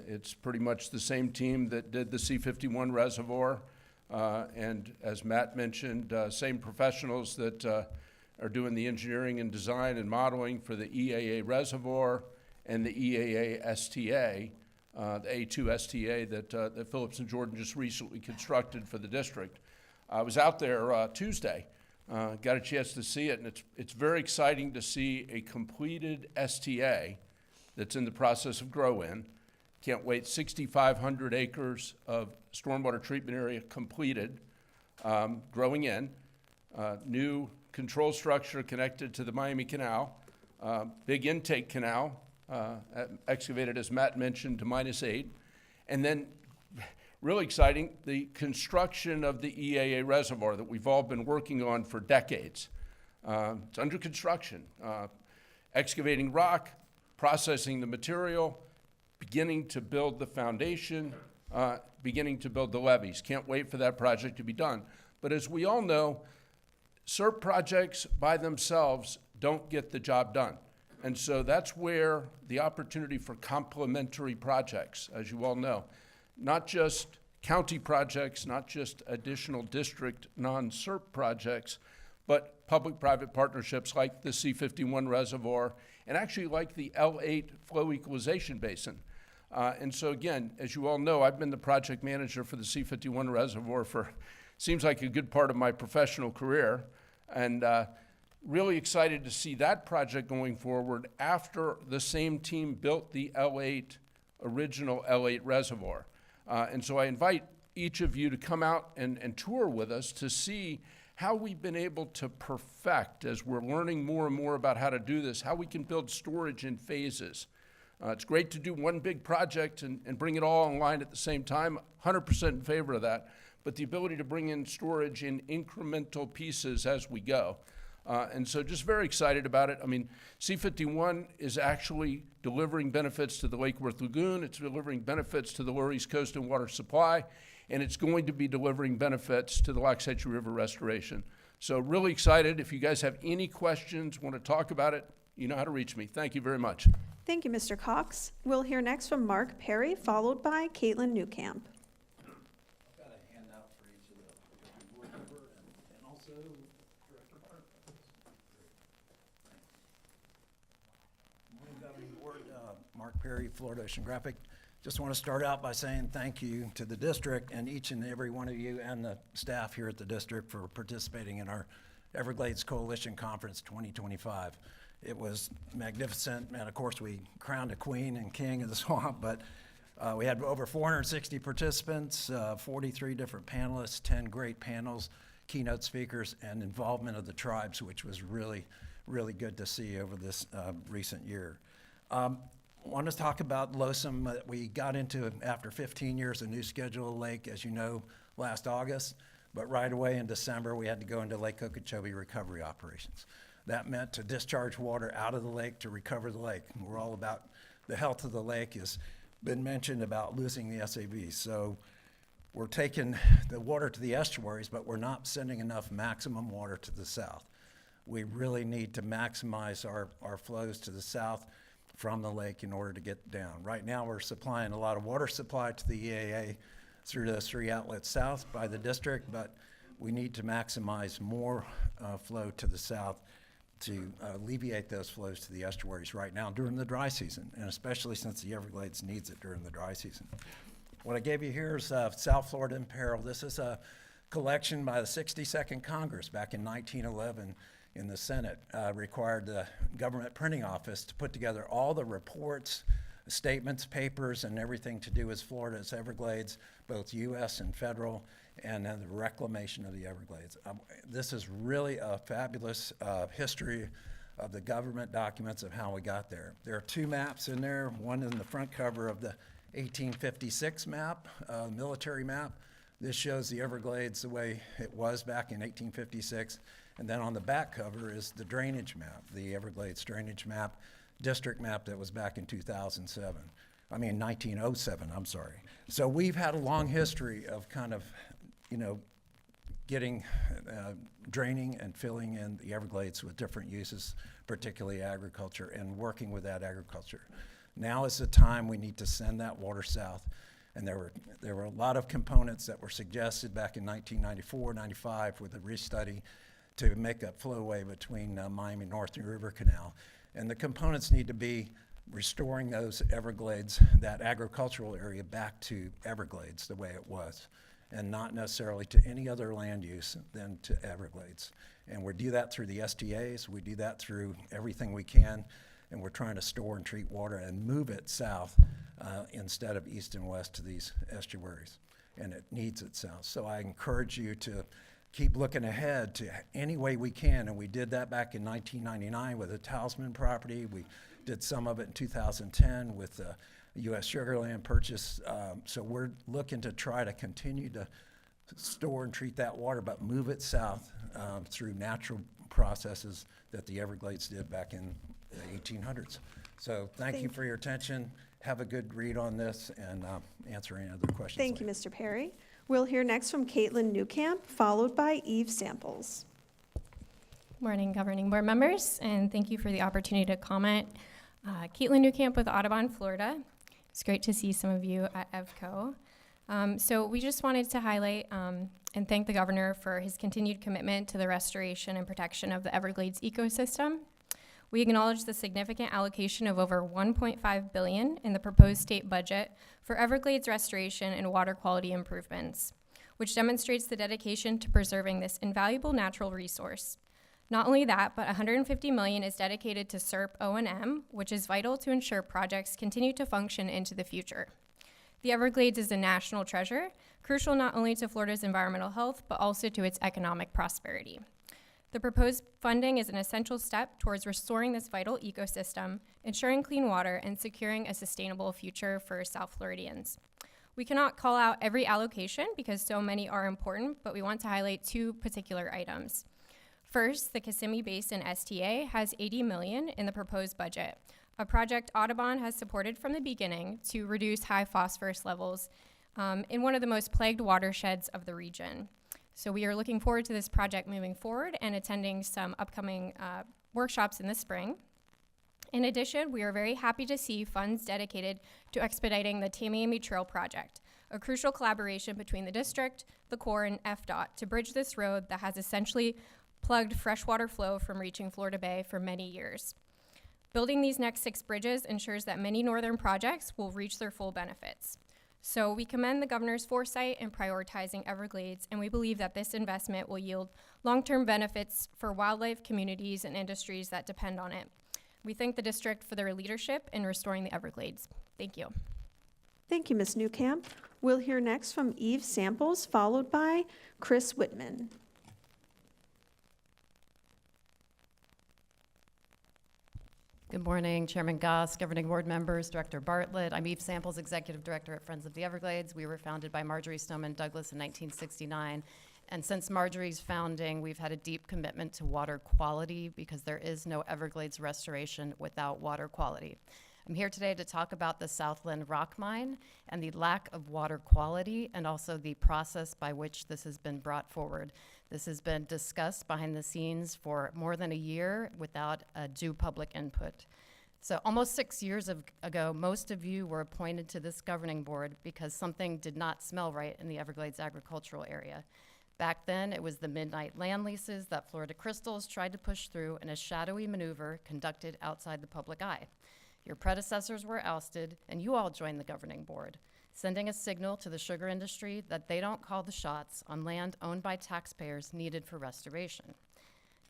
It's pretty much the same team that did the C-51 reservoir. And as Matt mentioned, same professionals that are doing the engineering and design and modeling for the EAA reservoir and the EAA STA, the A2 STA that Phillips and Jordan just recently constructed for the district. I was out there Tuesday, got a chance to see it, and it's very exciting to see a completed STA that's in the process of grow-in. Can't wait, 6,500 acres of stormwater treatment area completed, growing in, new control structure connected to the Miami Canal, big intake canal, excavated, as Matt mentioned, to -8. And then, really exciting, the construction of the EAA reservoir that we've all been working on for decades. It's under construction, excavating rock, processing the material, beginning to build the foundation, beginning to build the levees. Can't wait for that project to be done. But as we all know, SERP projects by themselves don't get the job done. And so that's where the opportunity for complementary projects, as you all know, not just county projects, not just additional district non-SERP projects, but public-private partnerships like the C-51 reservoir and actually like the L8 flow equalization basin. And so again, as you all know, I've been the project manager for the C-51 reservoir for seems like a good part of my professional career, and really excited to see that project going forward after the same team built the original L8 reservoir. And so I invite each of you to come out and tour with us to see how we've been able to perfect, as we're learning more and more about how to do this, how we can build storage in phases. It's great to do one big project and bring it all online at the same time, 100% in favor of that, but the ability to bring in storage in incremental pieces as we go. And so just very excited about it. I mean, C51 is actually delivering benefits to the Lake Worth Lagoon. It's delivering benefits to the Lower East Coast and water supply, and it's going to be delivering benefits to the Waxahachie River restoration. So really excited. If you guys have any questions, want to talk about it, you know how to reach me. Thank you very much. Thank you, Mr. Cox. We'll hear next from Mark Perry, followed by Caitlin Newcamp. Got a handout for each of the board member and also Director Park. Morning, Governing Board. Mark Perry, Florida Oceanographic. Just want to start out by saying thank you to the district and each and every one of you and the staff here at the district for participating in our Everglades Coalition Conference 2025. It was magnificent, and of course we crowned a queen and king of the swamp, but we had over 460 participants, 43 different panelists, 10 great panels, keynote speakers, and involvement of the tribes, which was really, really good to see over this recent year. Want to talk about LOSUM. We got into, after 15 years, a new schedule of lake, as you know, last August, but right away in December, we had to go into Lake Okeechobee recovery operations. That meant to discharge water out of the lake to recover the lake. We're all about the health of the lake. Has been mentioned about losing the SAV. So we're taking the water to the estuaries, but we're not sending enough maximum water to the south. We really need to maximize our flows to the south from the lake in order to get down. Right now, we're supplying a lot of water supply to the EAA through those 3 outlets south by the district, but we need to maximize more flow to the south to alleviate those flows to the estuaries right now during the dry season, and especially since the Everglades needs it during the dry season. What I gave you here is South Florida in Peril. This is a collection by the 62nd Congress back in 1911 in the Senate, required the government printing office to put together all the reports, statements, papers, and everything to do with Florida's Everglades, both U.S. and federal, and then the reclamation of the Everglades. This is really a fabulous history of the government documents of how we got there. There are 2 maps in there, one in the front cover of the 1856 map, military map. This shows the Everglades the way it was back in 1856. And then on the back cover is the drainage map, the Everglades drainage map, district map that was back in 1907, I'm sorry. So we've had a long history of kind of, getting, draining and filling in the Everglades with different uses, particularly agriculture, and working with that agriculture. Now is the time we need to send that water south. And there were a lot of components that were suggested back in 1994, 95 with a restudy to make a flowway between Miami North and River Canal. And the components need to be restoring those Everglades, that agricultural area, back to Everglades the way it was, and not necessarily to any other land use than to Everglades. And we do that through the STAs, we do that through everything we can, and we're trying to store and treat water and move it south instead of east and west to these estuaries. And it needs it south. So I encourage you to keep looking ahead to any way we can, and we did that back in 1999 with the Talisman property. We did some of it in 2010 with the U.S. Sugar Land purchase. So we're looking to try to continue to store and treat that water, but move it south through natural processes that the Everglades did back in the 1800s. So thank you for your attention. Have a good read on this and answer any other questions. Thank you, Mr. Perry. We'll hear next from Caitlin Newcamp, followed by Eve Samples. Morning, Governing Board members, and thank you for the opportunity to comment. Caitlin Newcamp with Audubon, Florida. It's great to see some of you at EVCO. So we just wanted to highlight and thank the governor for his continued commitment to the restoration and protection of the Everglades ecosystem. We acknowledge the significant allocation of over $1.5 billion in the proposed state budget for Everglades restoration and water quality improvements, which demonstrates the dedication to preserving this invaluable natural resource. Not only that, but $150 million is dedicated to SERP O&M, which is vital to ensure projects continue to function into the future. The Everglades is a national treasure, crucial not only to Florida's environmental health, but also to its economic prosperity. The proposed funding is an essential step towards restoring this vital ecosystem, ensuring clean water, and securing a sustainable future for South Floridians. We cannot call out every allocation because so many are important, but we want to highlight two particular items. First, the Kissimmee Basin STA has $80 million in the proposed budget, a project Audubon has supported from the beginning to reduce high phosphorus levels in one of the most plagued watersheds of the region. So we are looking forward to this project moving forward and attending some upcoming workshops in the spring. In addition, we are very happy to see funds dedicated to expediting the Tamiami Trail project, a crucial collaboration between the district, the Corps, and FDOT to bridge this road that has essentially plugged freshwater flow from reaching Florida Bay for many years. Building these next 6 bridges ensures that many northern projects will reach their full benefits. So we commend the governor's foresight in prioritizing Everglades, and we believe that this investment will yield long-term benefits for wildlife, communities, and industries that depend on it. We thank the district for their leadership in restoring the Everglades. Thank you. Thank you, Ms. Newcamp. We'll hear next from Eve Samples, followed by Chris Whitman. Good morning, Chairman Goss, Governing Board members, Director Bartlett. I'm Eve Samples, Executive Director at Friends of the Everglades. We were founded by Marjorie Stoneman Douglas in 1969. And since Marjorie's founding, we've had a deep commitment to water quality because there is no Everglades restoration without water quality. I'm here today to talk about the Southland Rock Mine and the lack of water quality and also the process by which this has been brought forward. This has been discussed behind the scenes for more than a year without due public input. So almost 6 years ago, most of you were appointed to this governing board because something did not smell right in the Everglades agricultural area. Back then, it was the midnight land leases that Florida Crystals tried to push through in a shadowy maneuver conducted outside the public eye. Your predecessors were ousted, and you all joined the governing board, sending a signal to the sugar industry that they don't call the shots on land owned by taxpayers needed for restoration.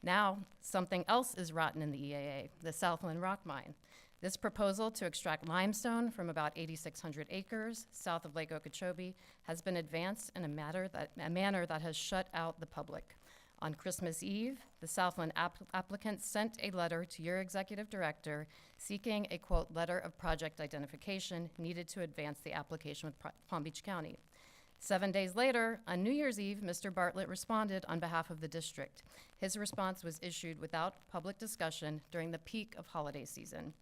Now, something else is rotten in the EAA, the Southland Rock Mine. This proposal to extract limestone from about 8,600 acres south of Lake Okeechobee has been advanced in a manner that has shut out the public. On Christmas Eve, the Southland applicant sent a letter to your executive director seeking a, quote, letter of project identification needed to advance the application with Palm Beach County. 7 days later, on New Year's Eve, Mr. Bartlett responded on behalf of the district. His response was issued without public discussion during the peak of holiday season.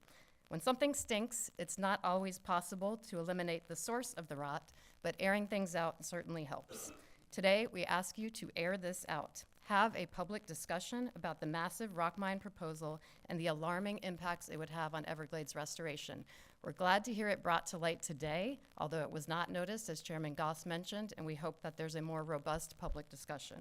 When something stinks, it's not always possible to eliminate the source of the rot, but airing things out certainly helps. Today, we ask you to air this out. Have a public discussion about the massive rock mine proposal and the alarming impacts it would have on Everglades restoration. We're glad to hear it brought to light today, although it was not noticed, as Chairman Goss mentioned, and we hope that there's a more robust public discussion.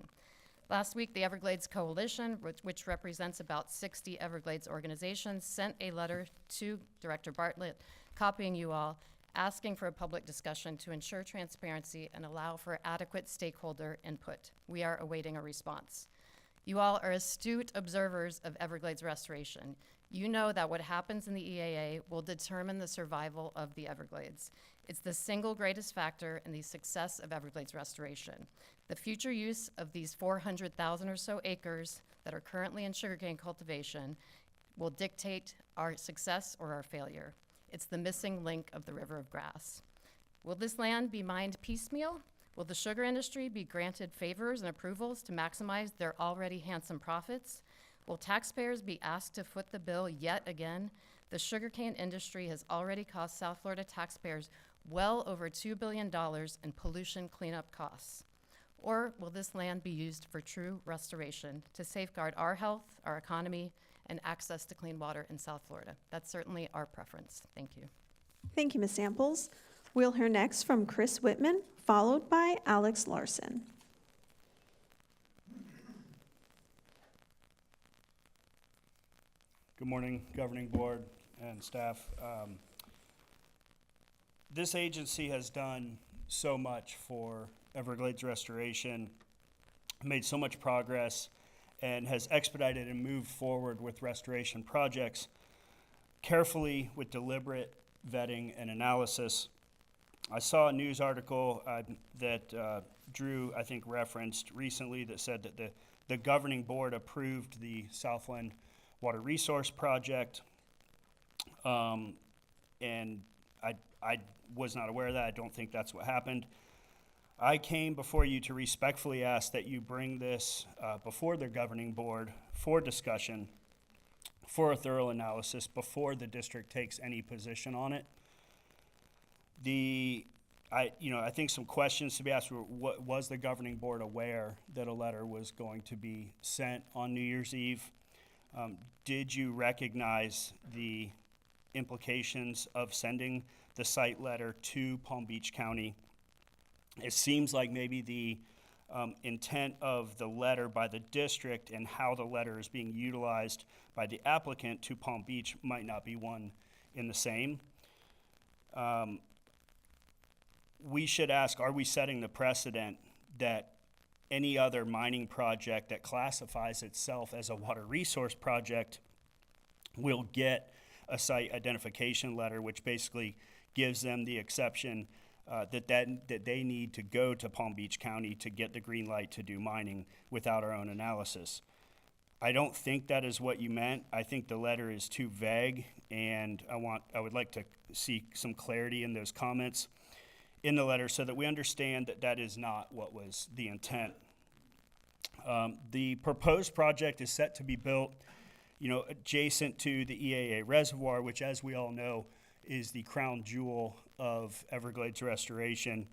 Last week, the Everglades Coalition, which represents about 60 Everglades organizations, sent a letter to Director Bartlett, copying you all, asking for a public discussion to ensure transparency and allow for adequate stakeholder input. We are awaiting a response. You all are astute observers of Everglades restoration. You know that what happens in the EAA will determine the survival of the Everglades. It's the single greatest factor in the success of Everglades restoration. The future use of these 400,000 or so acres that are currently in sugarcane cultivation will dictate our success or our failure. It's the missing link of the river of grass. Will this land be mined piecemeal? Will the sugar industry be granted favors and approvals to maximize their already handsome profits? Will taxpayers be asked to foot the bill yet again? The sugarcane industry has already cost South Florida taxpayers well over $2 billion in pollution cleanup costs. Or will this land be used for true restoration to safeguard our health, our economy, and access to clean water in South Florida? That's certainly our preference. Thank you. Thank you, Ms. Samples. We'll hear next from Chris Whitman, followed by Alex Larson. Good morning, Governing Board and staff. This agency has done so much for Everglades restoration, made so much progress, and has expedited and moved forward with restoration projects carefully with deliberate vetting and analysis. I saw a news article that Drew, I think, referenced recently that said that the governing board approved the Southland Water Resource Project. And I was not aware of that. I don't think that's what happened. I came before you to respectfully ask that you bring this before the governing board for discussion, for a thorough analysis, before the district takes any position on it. I think some questions to be asked were, was the governing board aware that a letter was going to be sent on New Year's Eve? Did you recognize the implications of sending the site letter to Palm Beach County? It seems like maybe the intent of the letter by the district and how the letter is being utilized by the applicant to Palm Beach might not be one in the same. We should ask, are we setting the precedent that any other mining project that classifies itself as a water resource project will get a site identification letter, which basically gives them the exception that they need to go to Palm Beach County to get the green light to do mining without our own analysis. I don't think that is what you meant. I think the letter is too vague, and I would like to see some clarity in those comments in the letter so that we understand that that is not what was the intent. The proposed project is set to be built, adjacent to the EAA reservoir, which, as we all know, is the crown jewel of Everglades restoration,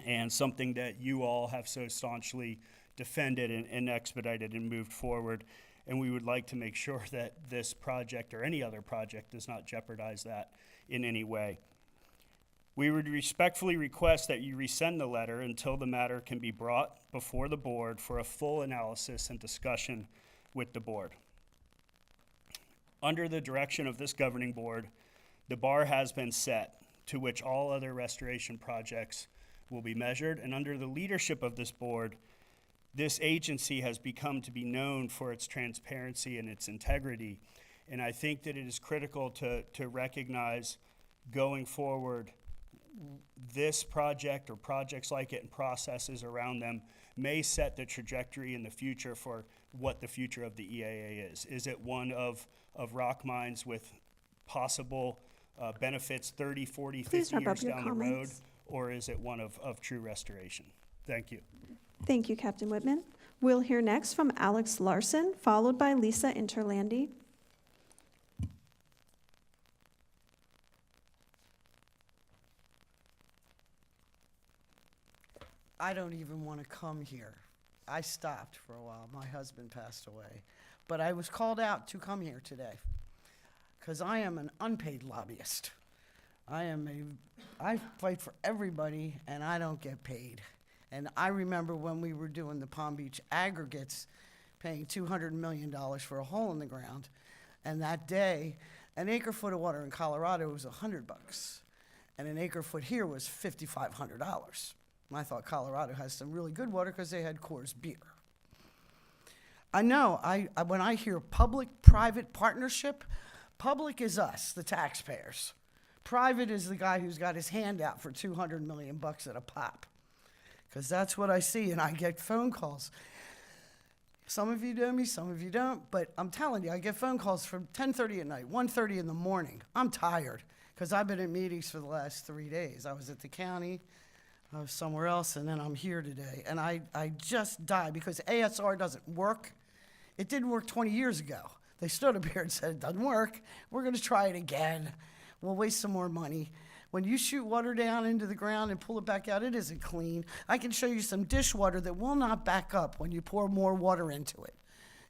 and something that you all have so staunchly defended and expedited and moved forward. And we would like to make sure that this project or any other project does not jeopardize that in any way. We would respectfully request that you resend the letter until the matter can be brought before the board for a full analysis and discussion with the board. Under the direction of this governing board, the bar has been set to which all other restoration projects will be measured, and under the leadership of this board, this agency has become to be known for its transparency and its integrity. And I think that it is critical to recognize going forward this project or projects like it and processes around them may set the trajectory in the future for what the future of the EAA is. Is it one of rock mines with possible benefits 30, 40, 50 years down the road, or is it one of true restoration? Thank you. Thank you, Captain Whitman. We'll hear next from Alex Larson, followed by Lisa Interlandi. I don't even want to come here. I stopped for a while. My husband passed away. But I was called out to come here today because I am an unpaid lobbyist. I fight for everybody, and I don't get paid. And I remember when we were doing the Palm Beach aggregates, paying $200 million for a hole in the ground. And that day, an acre foot of water in Colorado was $100, and an acre foot here was $5,500. I thought Colorado has some really good water because they had Coors beer. I know, when I hear public-private partnership, public is us, the taxpayers. Private is the guy who's got his hand out for $200 million at a pop. Because that's what I see, and I get phone calls. Some of you know me, some of you don't, but I'm telling you, I get phone calls from 10:30 at night, 1:30 in the morning. I'm tired, because I've been in meetings for the last 3 days. I was at the county, I was somewhere else, and then I'm here today. And I just die because ASR doesn't work. It didn't work 20 years ago. They stood up here and said, it doesn't work. We're going to try it again. We'll waste some more money. When you shoot water down into the ground and pull it back out, it isn't clean. I can show you some dishwater that will not back up when you pour more water into it.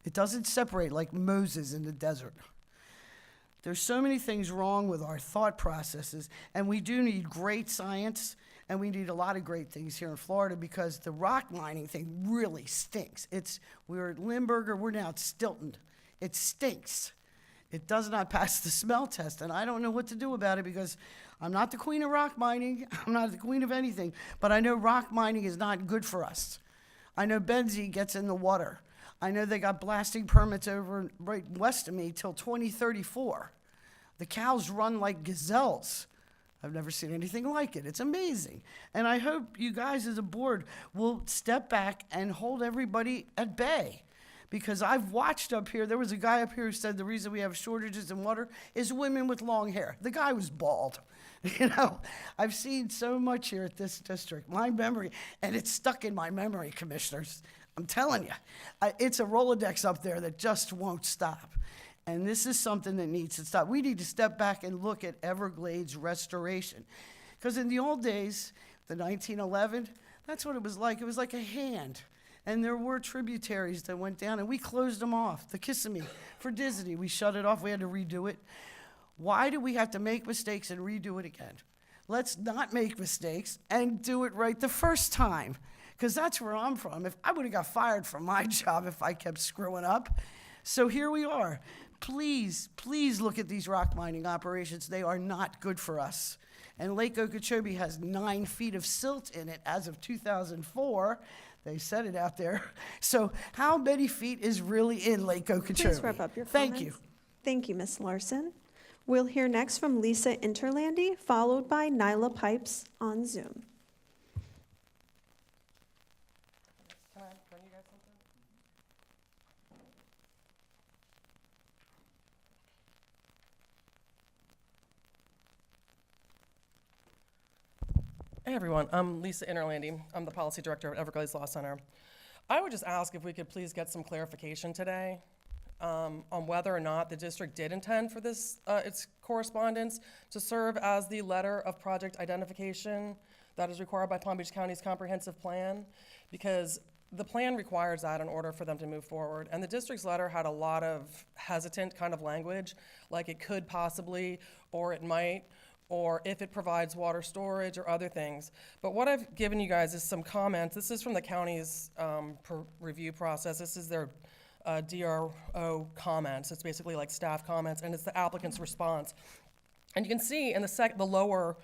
It doesn't separate like Moses in the desert. There's so many things wrong with our thought processes, and we do need great science, and we need a lot of great things here in Florida because the rock mining thing really stinks. We're at Limburger, we're now at Stilton. It stinks. It does not pass the smell test, and I don't know what to do about it because I'm not the queen of rock mining. I'm not the queen of anything, but I know rock mining is not good for us. I know benzene gets in the water. I know they got blasting permits over right west of me till 2034. The cows run like gazelles. I've never seen anything like it. It's amazing. And I hope you guys as a board will step back and hold everybody at bay. Because I've watched up here, there was a guy up here who said the reason we have shortages in water is women with long hair. The guy was bald. You know, I've seen so much here at this district. My memory, and it's stuck in my memory, commissioners. I'm telling you, it's a Rolodex up there that just won't stop. And this is something that needs to stop. We need to step back and look at Everglades restoration. Because in the old days, the 1911, that's what it was like. It was like a hand. And there were tributaries that went down, and we closed them off. The Kissimmee for Disney, we shut it off. We had to redo it. Why do we have to make mistakes and redo it again? Let's not make mistakes and do it right the first time, because that's where I'm from. If I would have got fired from my job if I kept screwing up. So here we are. Please, please look at these rock mining operations. They are not good for us. And Lake Okeechobee has 9 feet of silt in it as of 2004. They said it out there. So how many feet is really in Lake Okeechobee? Please wrap up your Thank comments. you. Thank you, Ms. Larson. We'll hear next from Lisa Interlandi, followed by Nyla Pipes on Zoom. Can I bring you guys something? Hey everyone, I'm Lisa Interlandi. I'm the Policy Director at Everglades Law Center. I would just ask if we could please get some clarification today on whether or not the district did intend for this, its correspondence to serve as the letter of project identification that is required by Palm Beach County's comprehensive plan, because the plan requires that in order for them to move forward. And the district's letter had a lot of hesitant kind of language, like it could possibly, or it might, or if it provides water storage or other things. But what I've given you guys is some comments. This is from the county's review process. This is their DRO comments. It's basically like staff comments, and it's the applicant's response. And you can see in the lower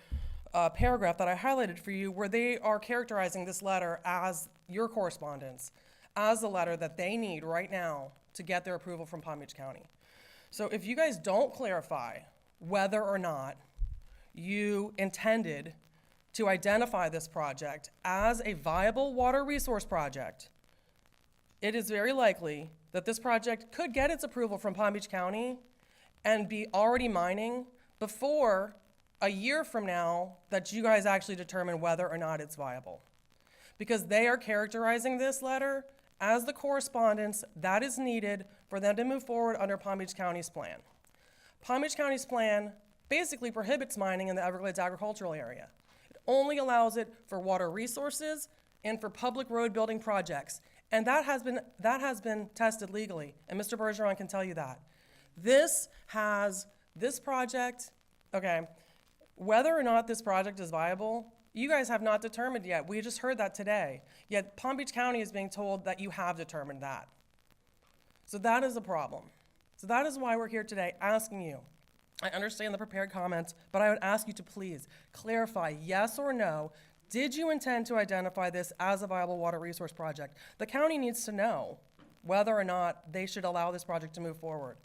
paragraph that I highlighted for you where they are characterizing this letter as your correspondence, as the letter that they need right now to get their approval from Palm Beach County. So if you guys don't clarify whether or not you intended to identify this project as a viable water resource project, it is very likely that this project could get its approval from Palm Beach County and be already mining before a year from now that you guys actually determine whether or not it's viable. Because they are characterizing this letter as the correspondence that is needed for them to move forward under Palm Beach County's plan. Palm Beach County's plan basically prohibits mining in the Everglades agricultural area. It only allows it for water resources and for public road building projects. And that has been tested legally, and Mr. Bergeron can tell you that. This project, okay, whether or not this project is viable, you guys have not determined yet. We just heard that today. Yet Palm Beach County is being told that you have determined that. So that is a problem. So that is why we're here today asking you. I understand the prepared comments, but I would ask you to please clarify yes or no. Did you intend to identify this as a viable water resource project? The county needs to know whether or not they should allow this project to move forward.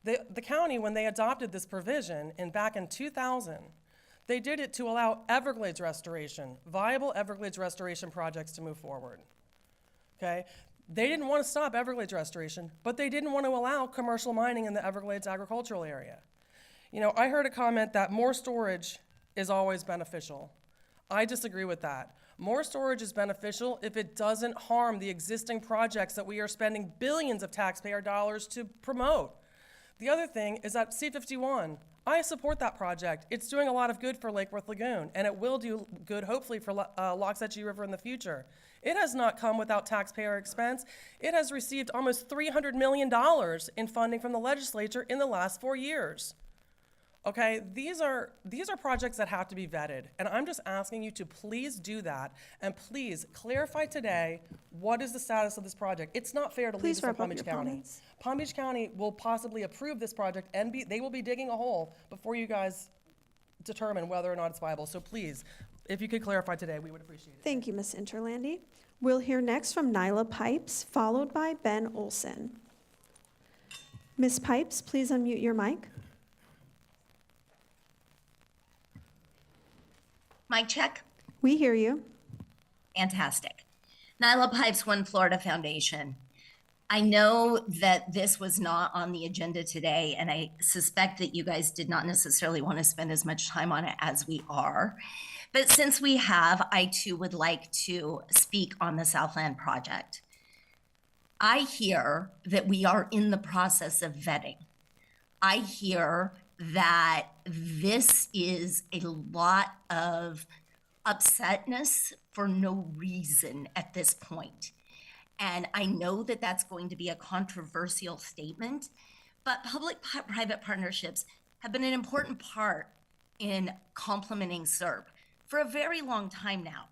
The county, when they adopted this provision back in 2000, they did it to allow Everglades restoration, viable Everglades restoration projects to move forward. Okay? They didn't want to stop Everglades restoration, but they didn't want to allow commercial mining in the Everglades agricultural area. You know, I heard a comment that more storage is always beneficial. I disagree with that. More storage is beneficial if it doesn't harm the existing projects that we are spending billions of taxpayer dollars to promote. The other thing is that C-51, I support that project. It's doing a lot of good for Lake Worth Lagoon, and it will do good, hopefully, for Lox Etchee River in the future. It has not come without taxpayer expense. It has received almost $300 million in funding from the legislature in the last 4 years. Okay, these are projects that have to be vetted, and I'm just asking you to please do that, and please clarify today what is the status of this project. It's not fair to leave Please this in wrap Palm up Beach your County. comments. Palm Beach County will possibly approve this project, and they will be digging a hole before you guys determine whether or not it's viable. So please, if you could clarify today, we would appreciate it. Thank you, Ms. Interlandi. We'll hear next from Nyla Pipes, followed by Ben Olson. Ms. Pipes, please unmute your mic. Mic check. We hear you. Fantastic. Nyla Pipes, One Florida Foundation. I know that this was not on the agenda today, and I suspect that you guys did not necessarily want to spend as much time on it as we are. But since we have, I too would like to speak on the Southland project. I hear that we are in the process of vetting. I hear that this is a lot of upsetness for no reason at this point. And I know that that's going to be a controversial statement, but public-private partnerships have been an important part in complementing SERP for a very long time now.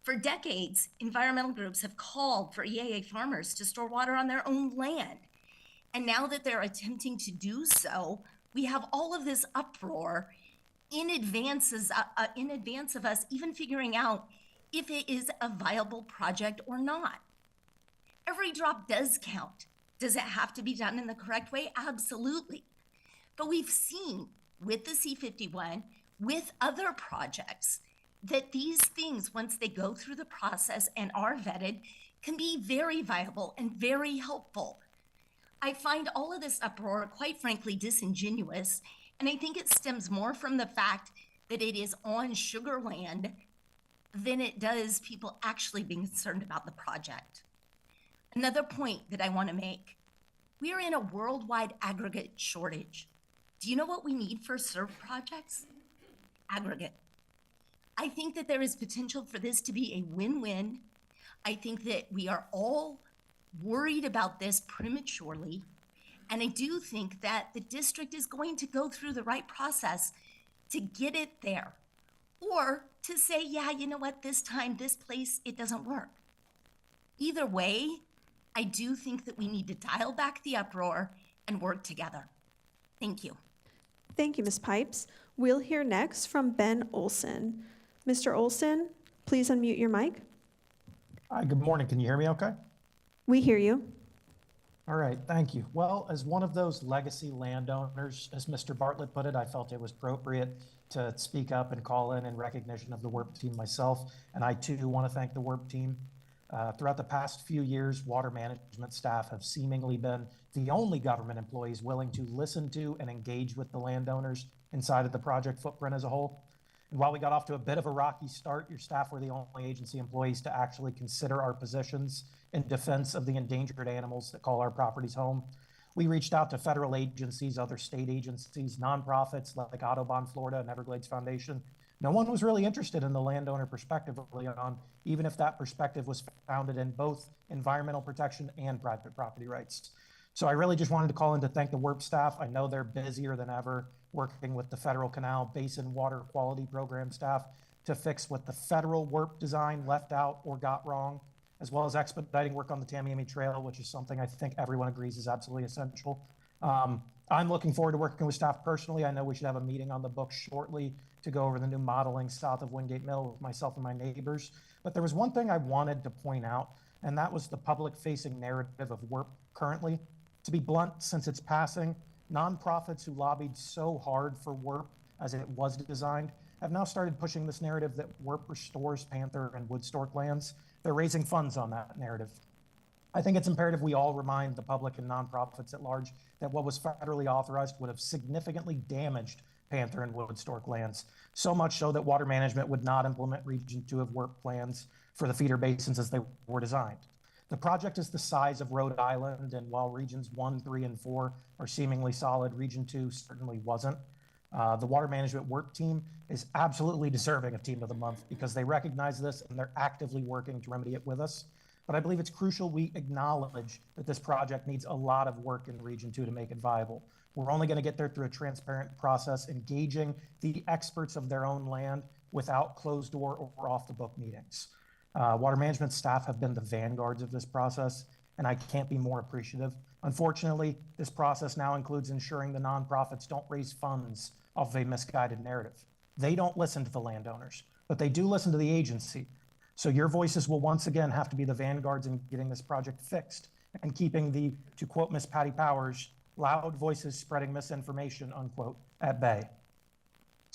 For decades, environmental groups have called for EAA farmers to store water on their own land. And now that they're attempting to do so, we have all of this uproar in advance of us even figuring out if it is a viable project or not. Every drop does count. Does it have to be done in the correct way? Absolutely. But we've seen with the C51, with other projects, that these things, once they go through the process and are vetted, can be very viable and very helpful. I find all of this uproar, quite frankly, disingenuous, and I think it stems more from the fact that it is on sugar land than it does people actually being concerned about the project. Another point that I want to make, we are in a worldwide aggregate shortage. Do you know what we need for SERP projects? Aggregate. I think that there is potential for this to be a win-win. I think that we are all worried about this prematurely. And I do think that the district is going to go through the right process to get it there. Or to say, yeah, you know what, this time, this place, it doesn't work. Either way, I do think that we need to dial back the uproar and work together. Thank you. Thank you, Ms. Pipes. We'll hear next from Ben Olson. Mr. Olson, please unmute your mic. Hi, good morning. Can you hear me okay? We hear you. All right, thank you. Well, as one of those legacy landowners, as Mr. Bartlett put it, I felt it was appropriate to speak up and call in recognition of the WERP team myself. And I too want to thank the WERP team. Throughout the past few years, water management staff have seemingly been the only government employees willing to listen to and engage with the landowners inside of the project footprint as a whole. And while we got off to a bit of a rocky start, your staff were the only agency employees to actually consider our positions in defense of the endangered animals that call our properties home. We reached out to federal agencies, other state agencies, nonprofits like Audubon Florida and Everglades Foundation. No one was really interested in the landowner perspective early on, even if that perspective was founded in both environmental protection and private property rights. So I really just wanted to call in to thank the WERP staff. I know they're busier than ever working with the Federal Canal Basin Water Quality Program staff to fix what the federal WERP design left out or got wrong, as well as expediting work on the Tamiami Trail, which is something I think everyone agrees is absolutely essential. I'm looking forward to working with staff personally. I know we should have a meeting on the books shortly to go over the new modeling south of Wingate Mill with myself and my neighbors. But there was one thing I wanted to point out, and that was the public-facing narrative of WERP currently. To be blunt, since its passing, nonprofits who lobbied so hard for WERP as it was designed have now started pushing this narrative that WERP restores panther and wood stork lands. They're raising funds on that narrative. I think it's imperative we all remind the public and nonprofits at large that what was federally authorized would have significantly damaged panther and wood stork lands, so much so that water management would not implement Region 2 of WERP plans for the feeder basins as they were designed. The project is the size of Rhode Island, and while Regions 1, 3, and 4 are seemingly solid, Region 2 certainly wasn't. The water management work team is absolutely deserving of Team of the Month because they recognize this and they're actively working to remedy it with us. But I believe it's crucial we acknowledge that this project needs a lot of work in Region 2 to make it viable. We're only going to get there through a transparent process, engaging the experts of their own land without closed door or off the book meetings. Water management staff have been the vanguards of this process, and I can't be more appreciative. Unfortunately, this process now includes ensuring the nonprofits don't raise funds off of a misguided narrative. They don't listen to the landowners, but they do listen to the agency. So your voices will once again have to be the vanguards in getting this project fixed and keeping the, to quote Miss Patty Powers, loud voices spreading misinformation, unquote, at bay.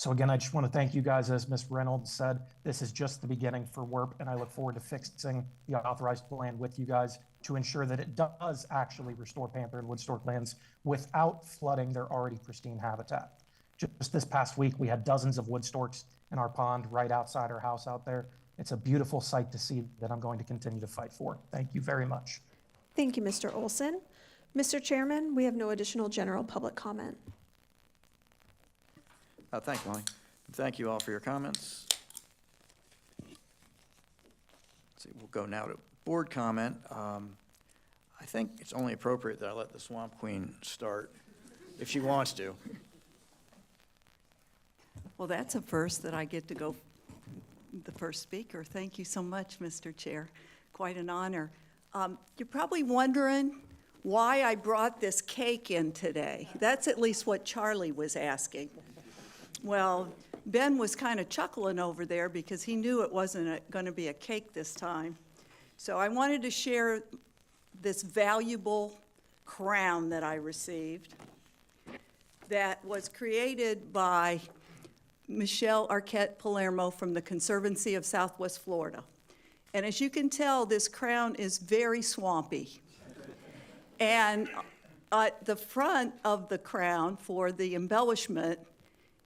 So again, I just want to thank you guys. As Ms. Reynolds said, this is just the beginning for WERP, and I look forward to fixing the authorized plan with you guys to ensure that it does actually restore panther and wood stork lands without flooding their already pristine habitat. Just this past week, we had dozens of wood storks in our pond right outside our house out there. It's a beautiful sight to see that I'm going to continue to fight for. Thank you very much. Thank you, Mr. Olson. Mr. Chairman, we have no additional general public comment. Thank you, Molly. Thank you all for your comments. Let's see, we'll go now to board comment. I think it's only appropriate that I let the Swamp Queen start if she wants to. Well, that's a first that I get to go the first speaker. Thank you so much, Mr. Chair. Quite an honor. You're probably wondering why I brought this cake in today. That's at least what Charlie was asking. Well, Ben was kind of chuckling over there because he knew it wasn't going to be a cake this time. So I wanted to share this valuable crown that I received that was created by Michelle Arquette Palermo from the Conservancy of Southwest Florida. And as you can tell, this crown is very swampy. And at the front of the crown for the embellishment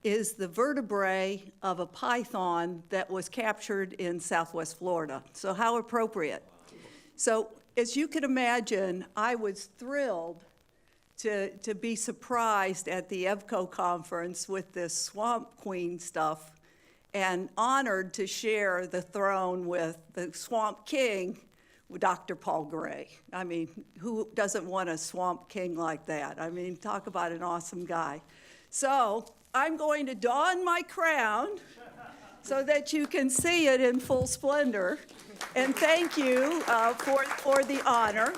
is the vertebrae of a python that was captured in Southwest Florida. So how appropriate. So as you can imagine, I was thrilled to be surprised at the EVCO conference with this Swamp Queen stuff and honored to share the throne with the Swamp King, Dr. Paul Gray. I mean, who doesn't want a Swamp King like that? I mean, talk about an awesome guy. So I'm going to don my crown so that you can see it in full splendor. And thank you for the honor.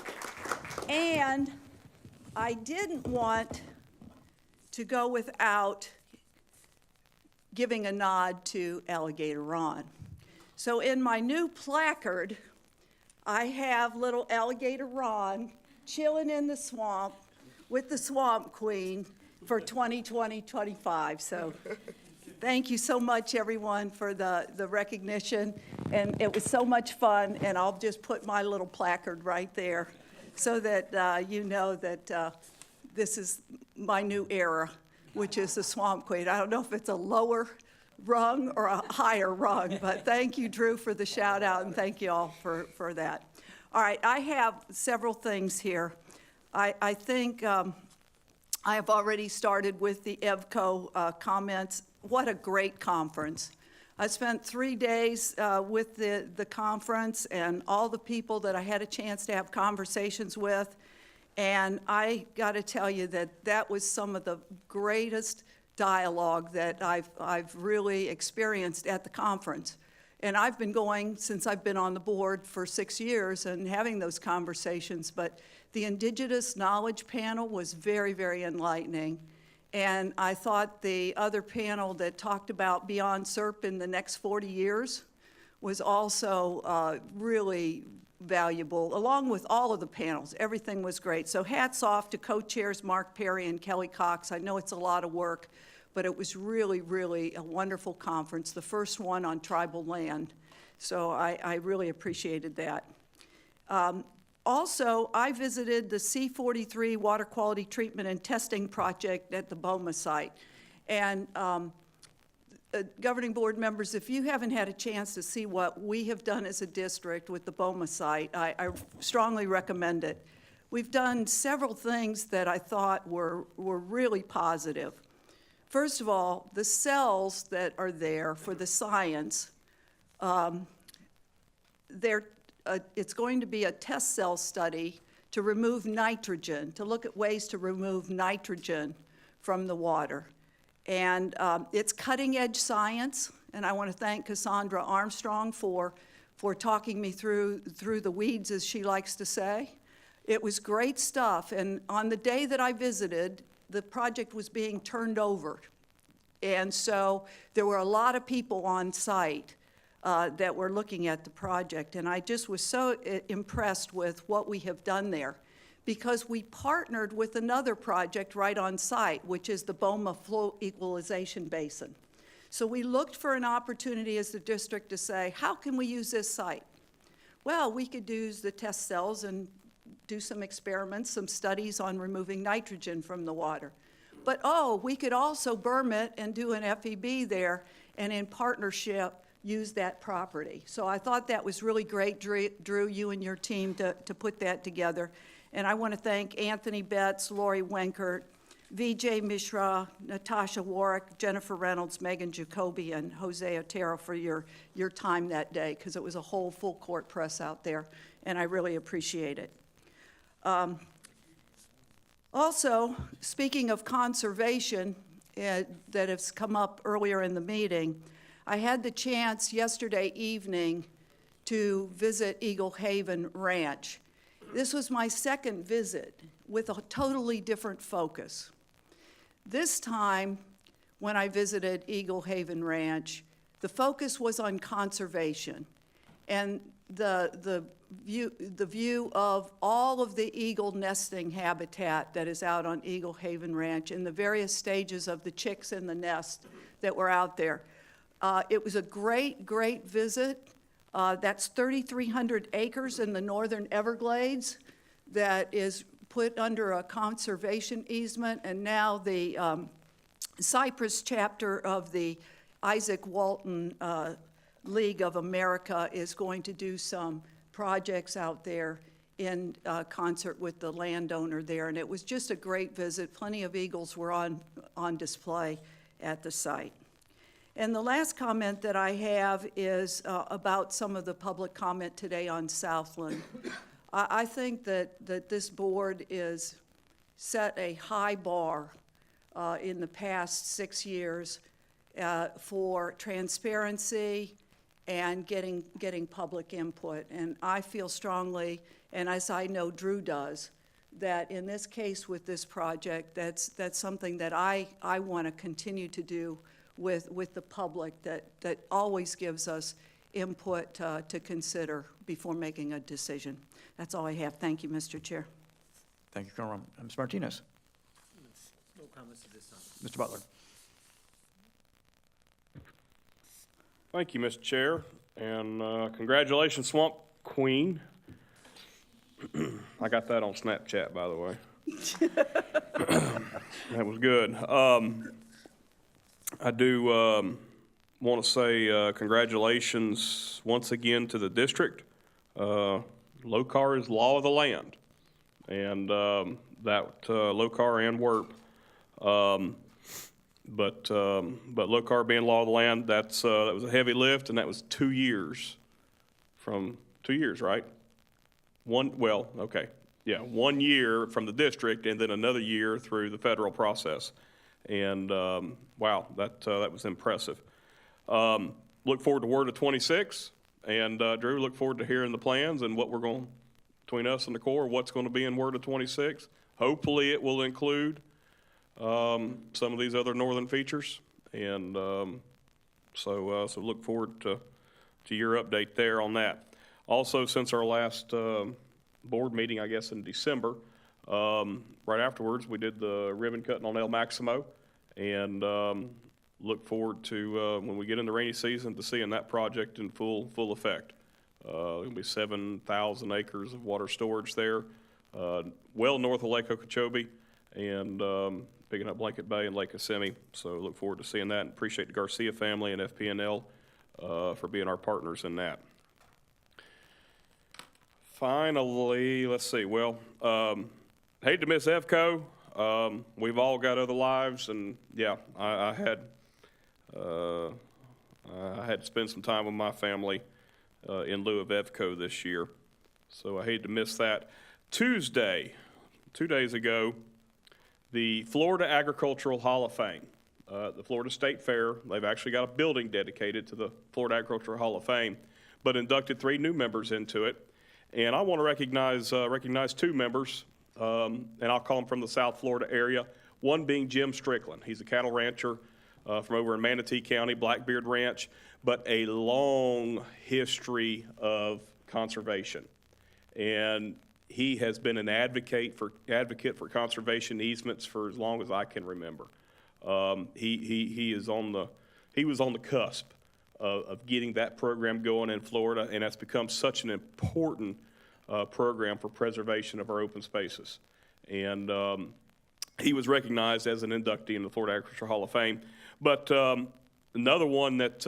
And I didn't want to go without giving a nod to Alligator Ron. So in my new placard, I have little Alligator Ron chilling in the swamp with the Swamp Queen for 2020-25. So thank you so much, everyone, for the recognition. And it was so much fun, and I'll just put my little placard right there so that you know that this is my new era, which is the Swamp Queen. I don't know if it's a lower rung or a higher rung, but thank you, Drew, for the shout out, and thank you all for that. All right, I have several things here. I think I have already started with the EVCO comments. What a great conference. I spent 3 days with the conference and all the people that I had a chance to have conversations with. And I got to tell you that that was some of the greatest dialogue that I've really experienced at the conference. And I've been going since I've been on the board for 6 years and having those conversations. But the Indigenous Knowledge Panel was very, very enlightening. And I thought the other panel that talked about Beyond SERP in the next 40 years was also really valuable, along with all of the panels. Everything was great. So hats off to co-chairs Mark Perry and Kelly Cox. I know it's a lot of work, but it was really, really a wonderful conference, the first one on tribal land. So I really appreciated that. Also, I visited the C-43 Water Quality Treatment and Testing Project at the BOMA site. And governing board members, if you haven't had a chance to see what we have done as a district with the BOMA site, I strongly recommend it. We've done several things that I thought were really positive. First of all, the cells that are there for the science, it's going to be a test cell study to remove nitrogen, to look at ways to remove nitrogen from the water. And it's cutting-edge science, and I want to thank Cassandra Armstrong for talking me through the weeds, as she likes to say. It was great stuff, and on the day that I visited, the project was being turned over. And so there were a lot of people on site that were looking at the project, and I just was so impressed with what we have done there, because we partnered with another project right on site, which is the BOMA Flow Equalization Basin. So we looked for an opportunity as the district to say, how can we use this site? Well, we could use the test cells and do some experiments, some studies on removing nitrogen from the water. But, we could also berm it and do an FEB there, and in partnership, use that property. So I thought that was really great, Drew, you and your team to put that together. And I want to thank Anthony Betts, Lori Wenkert, Vijay Mishra, Natasha Warwick, Jennifer Reynolds, Megan Jacoby, and Jose Otero for your time that day, because it was a whole full court press out there, and I really appreciate it. Also, speaking of conservation that has come up earlier in the meeting, I had the chance yesterday evening to visit Eagle Haven Ranch. This was my second visit with a totally different focus. This time, when I visited Eagle Haven Ranch, the focus was on conservation and the view of all of the eagle nesting habitat that is out on Eagle Haven Ranch and the various stages of the chicks in the nest that were out there. It was a great, great visit. That's 3,300 acres in the northern Everglades that is put under a conservation easement, and now the Cypress chapter of the Isaac Walton League of America is going to do some projects out there in concert with the landowner there, and it was just a great visit. Plenty of eagles were on display at the site. And the last comment that I have is about some of the public comment today on Southland. I think that this board is set a high bar in the past 6 years for transparency and getting public input. And I feel strongly, and as I know Drew does, that in this case with this project, that's something that I want to continue to do with the public, that always gives us input to consider before making a decision. That's all I have. Thank you, Mr. Chair. Thank you, Colonel. Ms. Martinez. No comments at this time. Mr. Butler. Thank you, Mr. Chair, and congratulations, Swamp Queen. I got that on Snapchat, by the way. That was good. I do want to say congratulations once again to the district. LOCAR is law of the land, and that LOCAR and WERP. But LOCAR being law of the land, that was a heavy lift, and that was 2 years from 2 years, right? 1 year from the district, and then another year through the federal process. And wow, that was impressive. Look forward to Word of 26, and Drew, look forward to hearing the plans and what we're going, between us and the Corps, what's going to be in Word of 26. Hopefully it will include some of these other northern features, and so look forward to your update there on that. Also, since our last board meeting, I guess in December, right afterwards, we did the ribbon cutting on El Maximo, and look forward to, when we get in the rainy season, to seeing that project in full effect. There'll be 7,000 acres of water storage there, well north of Lake Okeechobee, and picking up Blanket Bay and Lake Kissimmee. So look forward to seeing that, and appreciate the Garcia family and FP&L for being our partners in that. Finally, let's see, well, hate to miss EVCO. We've all got other lives, and yeah, I had to spend some time with my family in lieu of EVCO this year, so I hate to miss that. Tuesday, 2 days ago, the Florida Agricultural Hall of Fame, the Florida State Fair, they've actually got a building dedicated to the Florida Agricultural Hall of Fame, but inducted 3 new members into it. And I want to recognize 2 members, and I'll call them from the South Florida area. One being Jim Strickland. He's a cattle rancher from over in Manatee County, Blackbeard Ranch, but a long history of conservation. And he has been an advocate for conservation easements for as long as I can remember. He is on the he was on the cusp of getting that program going in Florida, and that's become such an important program for preservation of our open spaces. And he was recognized as an inductee in the Florida Agriculture Hall of Fame. But another one that,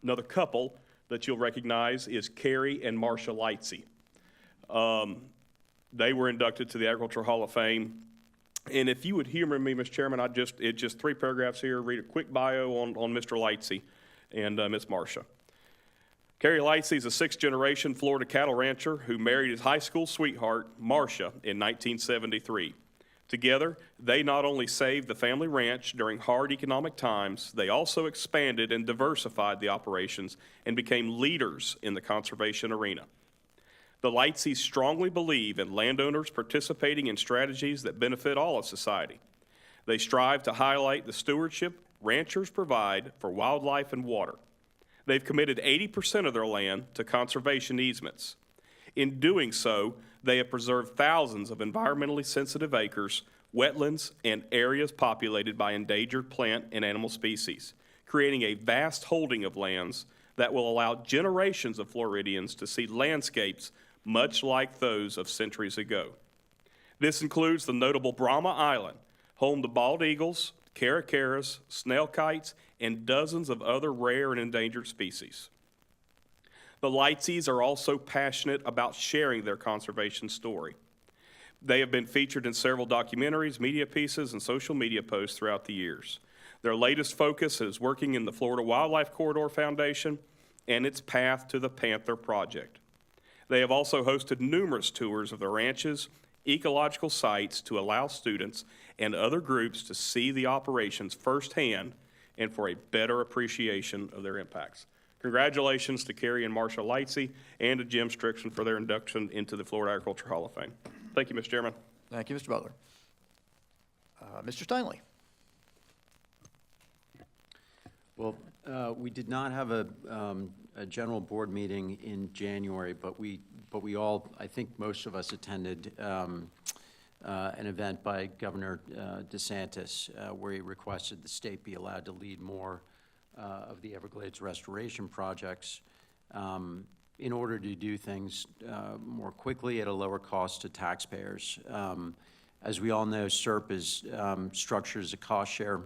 another couple that you'll recognize is Carrie and Marcia Lightsey. They were inducted to the Agriculture Hall of Fame. And if you would humor me, Mr. Chairman, it's just 3 paragraphs here, read a quick bio on Mr. Lightsey and Ms. Marcia. Carrie Lightsey is a 6th-generation Florida cattle rancher who married his high school sweetheart, Marcia, in 1973. Together, they not only saved the family ranch during hard economic times, they also expanded and diversified the operations and became leaders in the conservation arena. The Lightseys strongly believe in landowners participating in strategies that benefit all of society. They strive to highlight the stewardship ranchers provide for wildlife and water. They've committed 80% of their land to conservation easements. In doing so, they have preserved thousands of environmentally sensitive acres, wetlands, and areas populated by endangered plant and animal species, creating a vast holding of lands that will allow generations of Floridians to see landscapes much like those of centuries ago. This includes the notable Brahma Island, home to bald eagles, caracaras, snail kites, and dozens of other rare and endangered species. The Lightseys are also passionate about sharing their conservation story. They have been featured in several documentaries, media pieces, and social media posts throughout the years. Their latest focus is working in the Florida Wildlife Corridor Foundation and its Path to the Panther project. They have also hosted numerous tours of the ranches, ecological sites to allow students and other groups to see the operations firsthand and for a better appreciation of their impacts. Congratulations to Carrie and Marcia Lightsey and to Jim Strickson for their induction into the Florida Agriculture Hall of Fame. Thank you, Mr. Chairman. Thank you, Mr. Butler. Mr. Steinle. Well, we did not have a general board meeting in January, but we all, I think most of us attended an event by Governor DeSantis where he requested the state be allowed to lead more of the Everglades restoration projects in order to do things more quickly at a lower cost to taxpayers. As we all know, SERP is structured as a cost share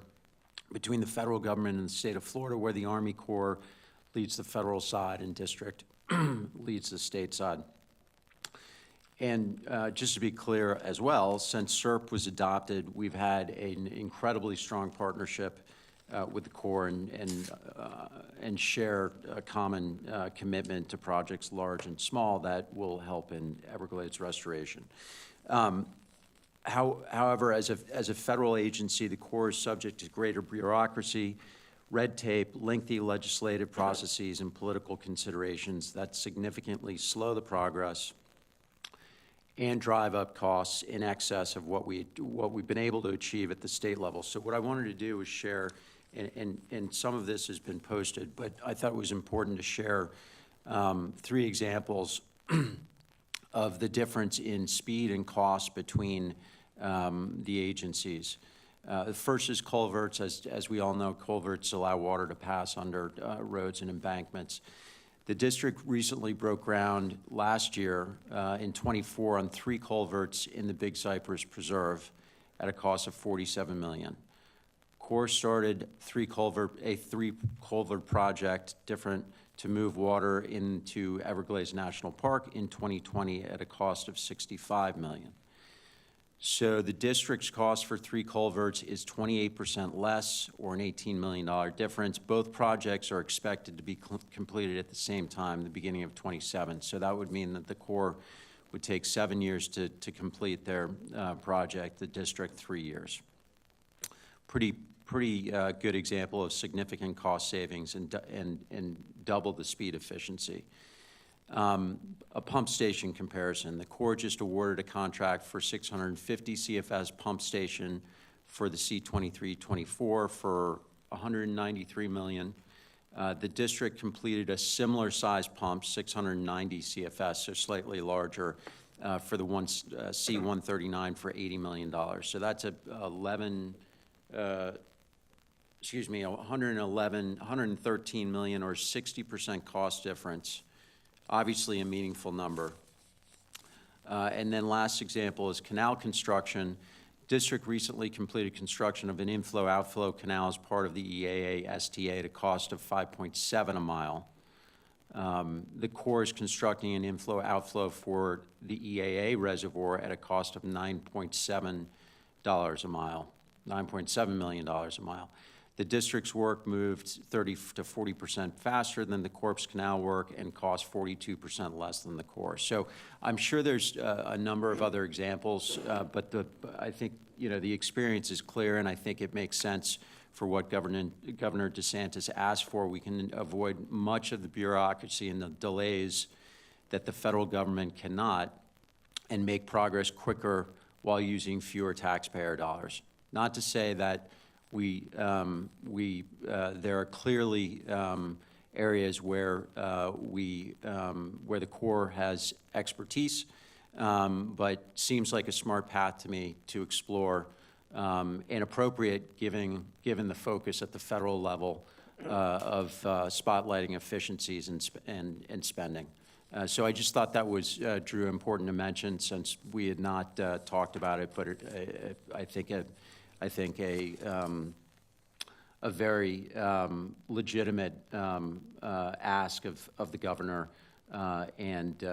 between the federal government and the state of Florida, where the Army Corps leads the federal side and district leads the state side. And just to be clear as well, since SERP was adopted, we've had an incredibly strong partnership with the Corps and share a common commitment to projects large and small that will help in Everglades restoration. However, as a federal agency, the Corps is subject to greater bureaucracy, red tape, lengthy legislative processes, and political considerations that significantly slow the progress and drive up costs in excess of what we've been able to achieve at the state level. So what I wanted to do was share, and some of this has been posted, but I thought it was important to share 3 examples of the difference in speed and cost between the agencies. The first is culverts. As we all know, culverts allow water to pass under roads and embankments. The district recently broke ground last year in '24 on 3 culverts in the Big Cypress Preserve at a cost of $47 million. Corps started a 3-culvert project different to move water into Everglades National Park in 2020 at a cost of $65 million. So the district's cost for 3 culverts is 28% less, or an $18 million difference. Both projects are expected to be completed at the same time, the beginning of ~27. So that would mean that the Corps would take 7 years to complete their project, the district 3 years. Pretty good example of significant cost savings and double the speed efficiency. A pump station comparison. The Corps just awarded a contract for 650 CFS pump station for the C-23-24 for $193 million. The district completed a similar size pump, 690 CFS, so slightly larger, for the C-139 for $80 million. So that's a 11 excuse me, 113 million or 60% cost difference. Obviously a meaningful number. And then last example is canal construction. District recently completed construction of an inflow-outflow canal as part of the EAA STA at a cost of 5.7 a mile. The Corps is constructing an inflow-outflow for the EAA reservoir at a cost of $9.7 a mile, $9.7 million a mile. The district's work moved 30 to 40% faster than the Corps' canal work and cost 42% less than the Corps. So I'm sure there's a number of other examples, but I think, you know, the experience is clear, and I think it makes sense for what Governor DeSantis asked for. We can avoid much of the bureaucracy and the delays that the federal government cannot, and make progress quicker while using fewer taxpayer dollars. Not to say that there are clearly areas where where the Corps has expertise, but seems like a smart path to me to explore, and appropriate given the focus at the federal level of spotlighting efficiencies and spending. So I just thought that was, Drew, important to mention since we had not talked about it, but I think a very legitimate ask of the governor, and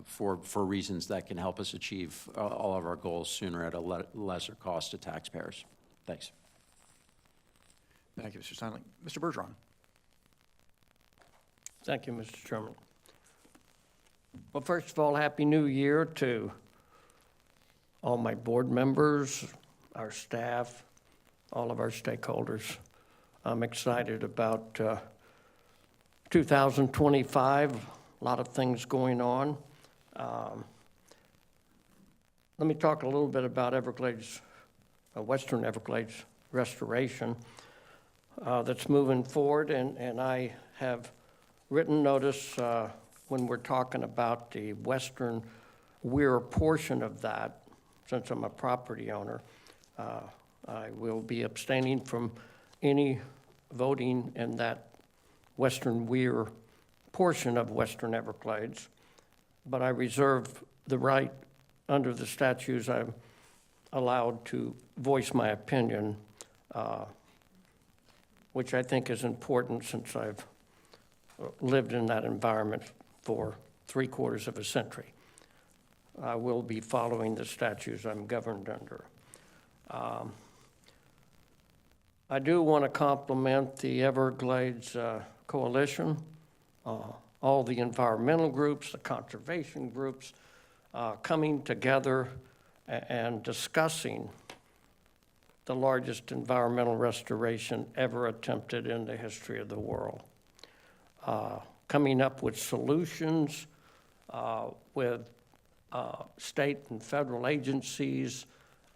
for reasons that can help us achieve all of our goals sooner at a lesser cost to taxpayers. Thanks. Thank you, Mr. Steinle. Mr. Bergeron. Thank you, Mr. Chairman. Well, first of all, Happy New Year to all my board members, our staff, all of our stakeholders. I'm excited about 2025, a lot of things going on. Let me talk a little bit about Everglades, Western Everglades restoration that's moving forward, and I have written notice when we're talking about the Western Weir portion of that, since I'm a property owner. I will be abstaining from any voting in that Western Weir portion of Western Everglades, but I reserve the right under the statutes I'm allowed to voice my opinion, which I think is important since I've lived in that environment for 3/4 of a century. I will be following the statutes I'm governed under. I do want to compliment the Everglades Coalition, all the environmental groups, the conservation groups, coming together and discussing the largest environmental restoration ever attempted in the history of the world. Coming up with solutions with state and federal agencies,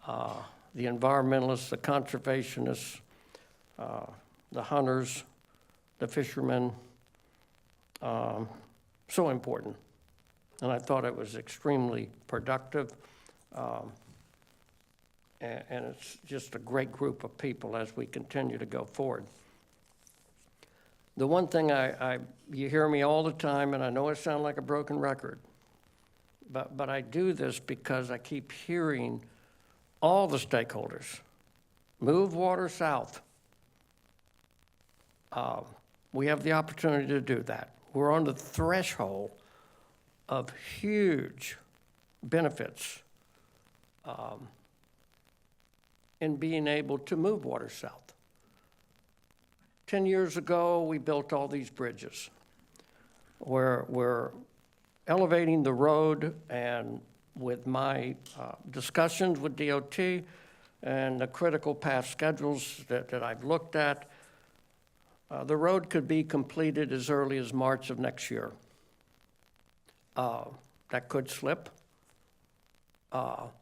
the environmentalists, the conservationists, the hunters, the fishermen, so important. And I thought it was extremely productive. And it's just a great group of people as we continue to go forward. The one thing you hear me all the time, and I know I sound like a broken record, but I do this because I keep hearing all the stakeholders, move water south. We have the opportunity to do that. We're on the threshold of huge benefits in being able to move water south. 10 years ago, we built all these bridges. We're elevating the road, and with my discussions with DOT and the critical path schedules that I've looked at, the road could be completed as early as March of next year. That could slip. But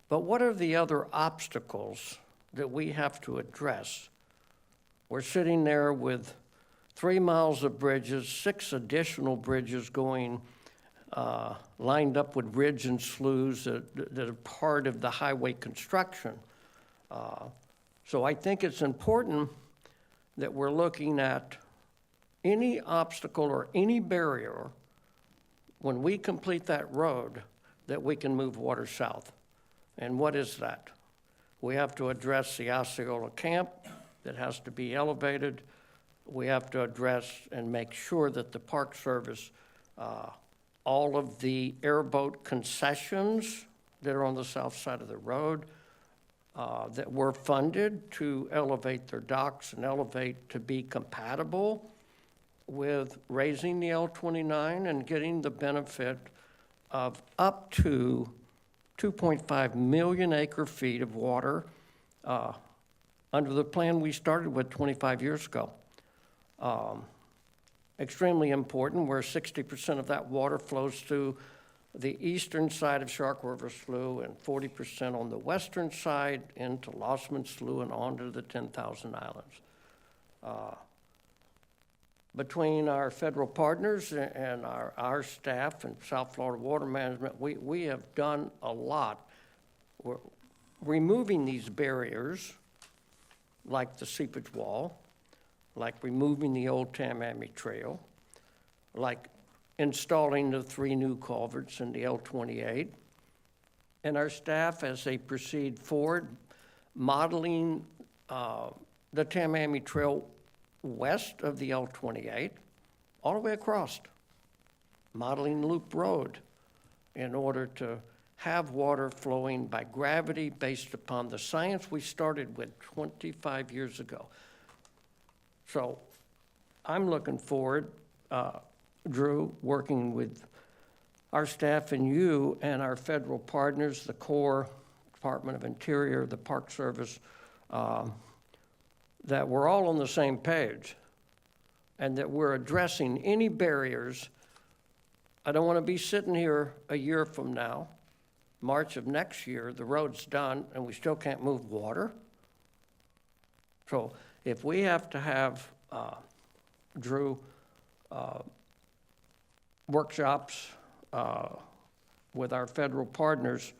what are the other obstacles that we have to address? We're sitting there with 3 miles of bridges, 6 additional bridges going, lined up with ridge and sloughs that are part of the highway construction. So I think it's important that we're looking at any obstacle or any barrier when we complete that road that we can move water south. And what is that? We have to address the Osceola camp that has to be elevated. We have to address and make sure that the Park Service, all of the airboat concessions that are on the south side of the road, that were funded to elevate their docks and elevate to be compatible with raising the L29 and getting the benefit of up to 2.5 million acre feet of water under the plan we started with 25 years ago. Extremely important, where 60% of that water flows through the eastern side of Shark River Slough and 40% on the western side into Lossman Slough and onto the 10,000 Islands. Between our federal partners and our staff and South Florida Water Management, we have done a lot. We're removing these barriers, like the seepage wall, like removing the old Tamiami Trail, like installing the 3 new culverts in the L28. And our staff, as they proceed forward, modeling the Tamiami Trail west of the L28, all the way across, modeling Loop Road in order to have water flowing by gravity based upon the science we started with 25 years ago. So I'm looking forward, Drew, working with our staff and you and our federal partners, the Corps, Department of Interior, the Park Service, that we're all on the same page and that we're addressing any barriers. I don't want to be sitting here a year from now, March of next year, the road's done and we still can't move water. So if we have to have, Drew, workshops with our federal partners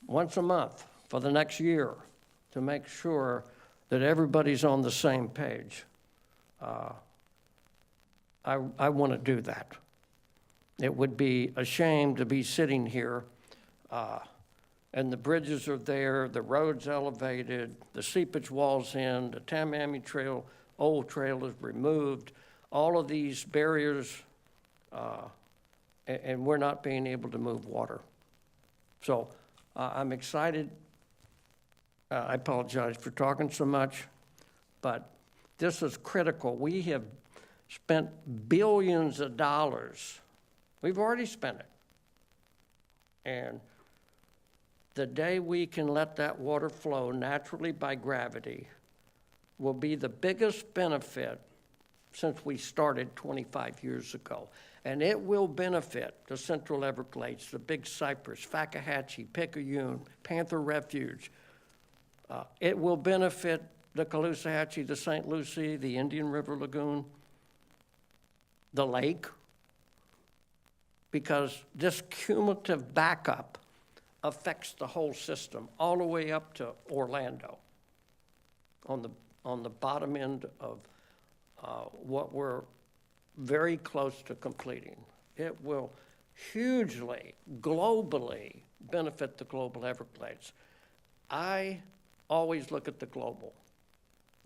once a month for the next year to make sure that everybody's on the same page, I want to do that. It would be a shame to be sitting here and the bridges are there, the road's elevated, the seepage wall's in, the Tamiami Trail, old trail is removed, all of these barriers, and we're not being able to move water. So I'm excited. I apologize for talking so much, but this is critical. We have spent billions of dollars. We've already spent it. And the day we can let that water flow naturally by gravity will be the biggest benefit since we started 25 years ago. And it will benefit the Central Everglades, the Big Cypress, Fakahatchee, Picayune, Panther Refuge. It will benefit the Caloosahatchee, the St. Lucie, the Indian River Lagoon, the lake, because this cumulative backup affects the whole system, all the way up to Orlando, on the bottom end of what we're very close to completing. It will hugely, globally benefit the global Everglades. I always look at the global.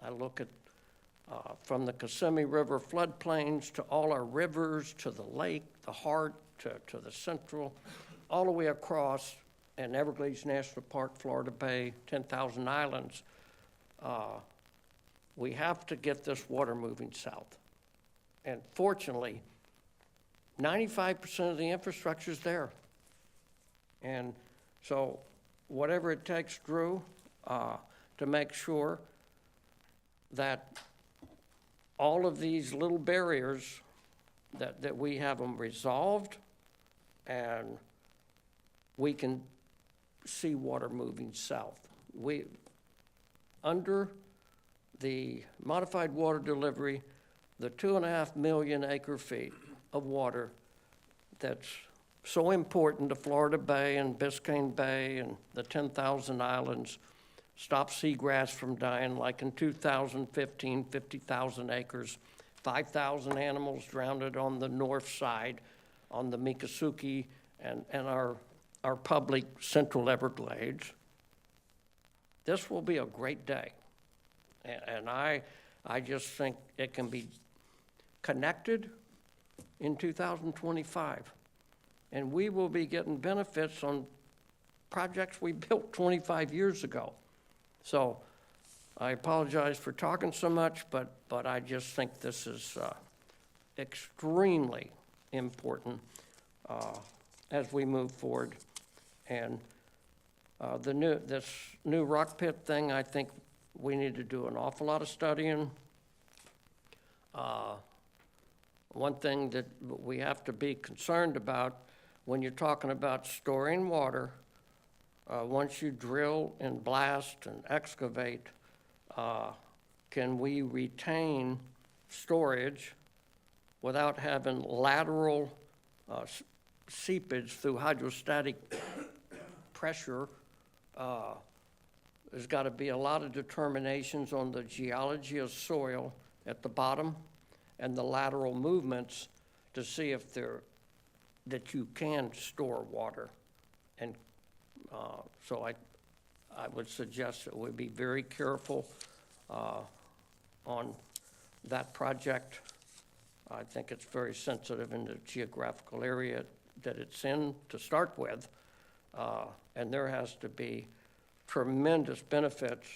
I look at from the Kissimmee River floodplains to all our rivers, to the lake, the heart, to the central, all the way across, and Everglades National Park, Florida Bay, 10,000 Islands. We have to get this water moving south. And fortunately, 95% of the infrastructure is there. And so whatever it takes, Drew, to make sure that all of these little barriers, that we have them resolved and we can see water moving south. Under the modified water delivery, the 2.5 million acre feet of water that's so important to Florida Bay and Biscayne Bay and the 10,000 islands, stop seagrass from dying, like in 2015, 50,000 acres, 5,000 animals drowned on the north side, on the Miccosukee and our public Central Everglades. This will be a great day. And I just think it can be connected in 2025. And we will be getting benefits on projects we built 25 years ago. So I apologize for talking so much, but I just think this is extremely important as we move forward. And this new rock pit thing, I think we need to do an awful lot of studying. One thing that we have to be concerned about when you're talking about storing water, once you drill and blast and excavate, can we retain storage without having lateral seepage through hydrostatic pressure? There's got to be a lot of determinations on the geology of soil at the bottom and the lateral movements to see if that you can store water. And so I would suggest that we be very careful on that project. I think it's very sensitive in the geographical area that it's in to start with. And there has to be tremendous benefits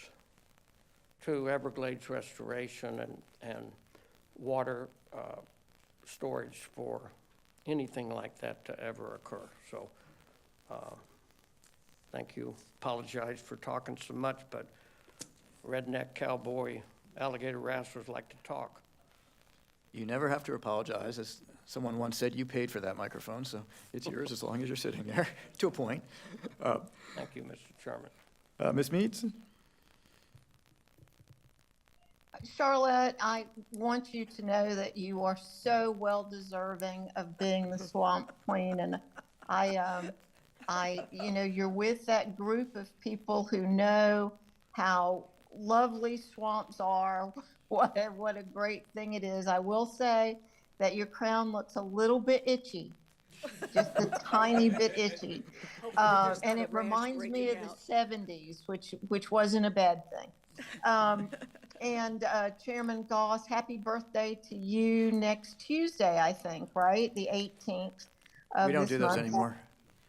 to Everglades restoration and water storage for anything like that to ever occur. So thank you. Apologize for talking so much, but redneck cowboy alligator wrestlers like to talk. You never have to apologize. As someone once said, you paid for that microphone, so it's yours as long as you're sitting there, to a point. Thank you, Mr. Chairman. Ms. Meads? Charlotte, I want you to know that you are so well deserving of being the swamp queen, and you're with that group of people who know how lovely swamps are. What a great thing it is. I will say that your crown looks a little bit itchy, just a tiny bit itchy, and it reminds me of the 70s, which wasn't a bad thing. And Chairman Goss, happy birthday to you next Tuesday, I think, right? The 18th of We don't this do those month. anymore.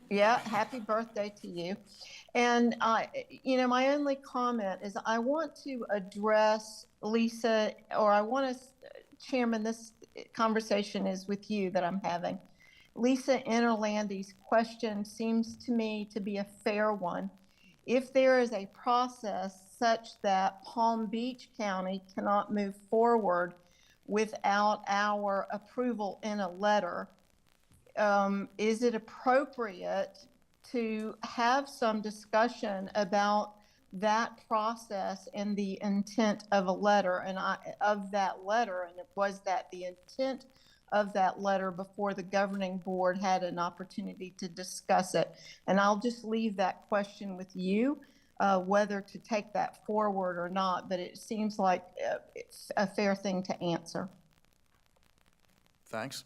Yeah, happy birthday to you. And, my only comment is I want to address Lisa, or I want to, Chairman, this conversation is with you that I'm having. Lisa Interlandy's question seems to me to be a fair one. If there is a process such that Palm Beach County cannot move forward without our approval in a letter, is it appropriate to have some discussion about that process and the intent of a letter and of that letter? And was that the intent of that letter before the governing board had an opportunity to discuss it? And I'll just leave that question with you, whether to take that forward or not, but it seems like it's a fair thing to answer. Thanks.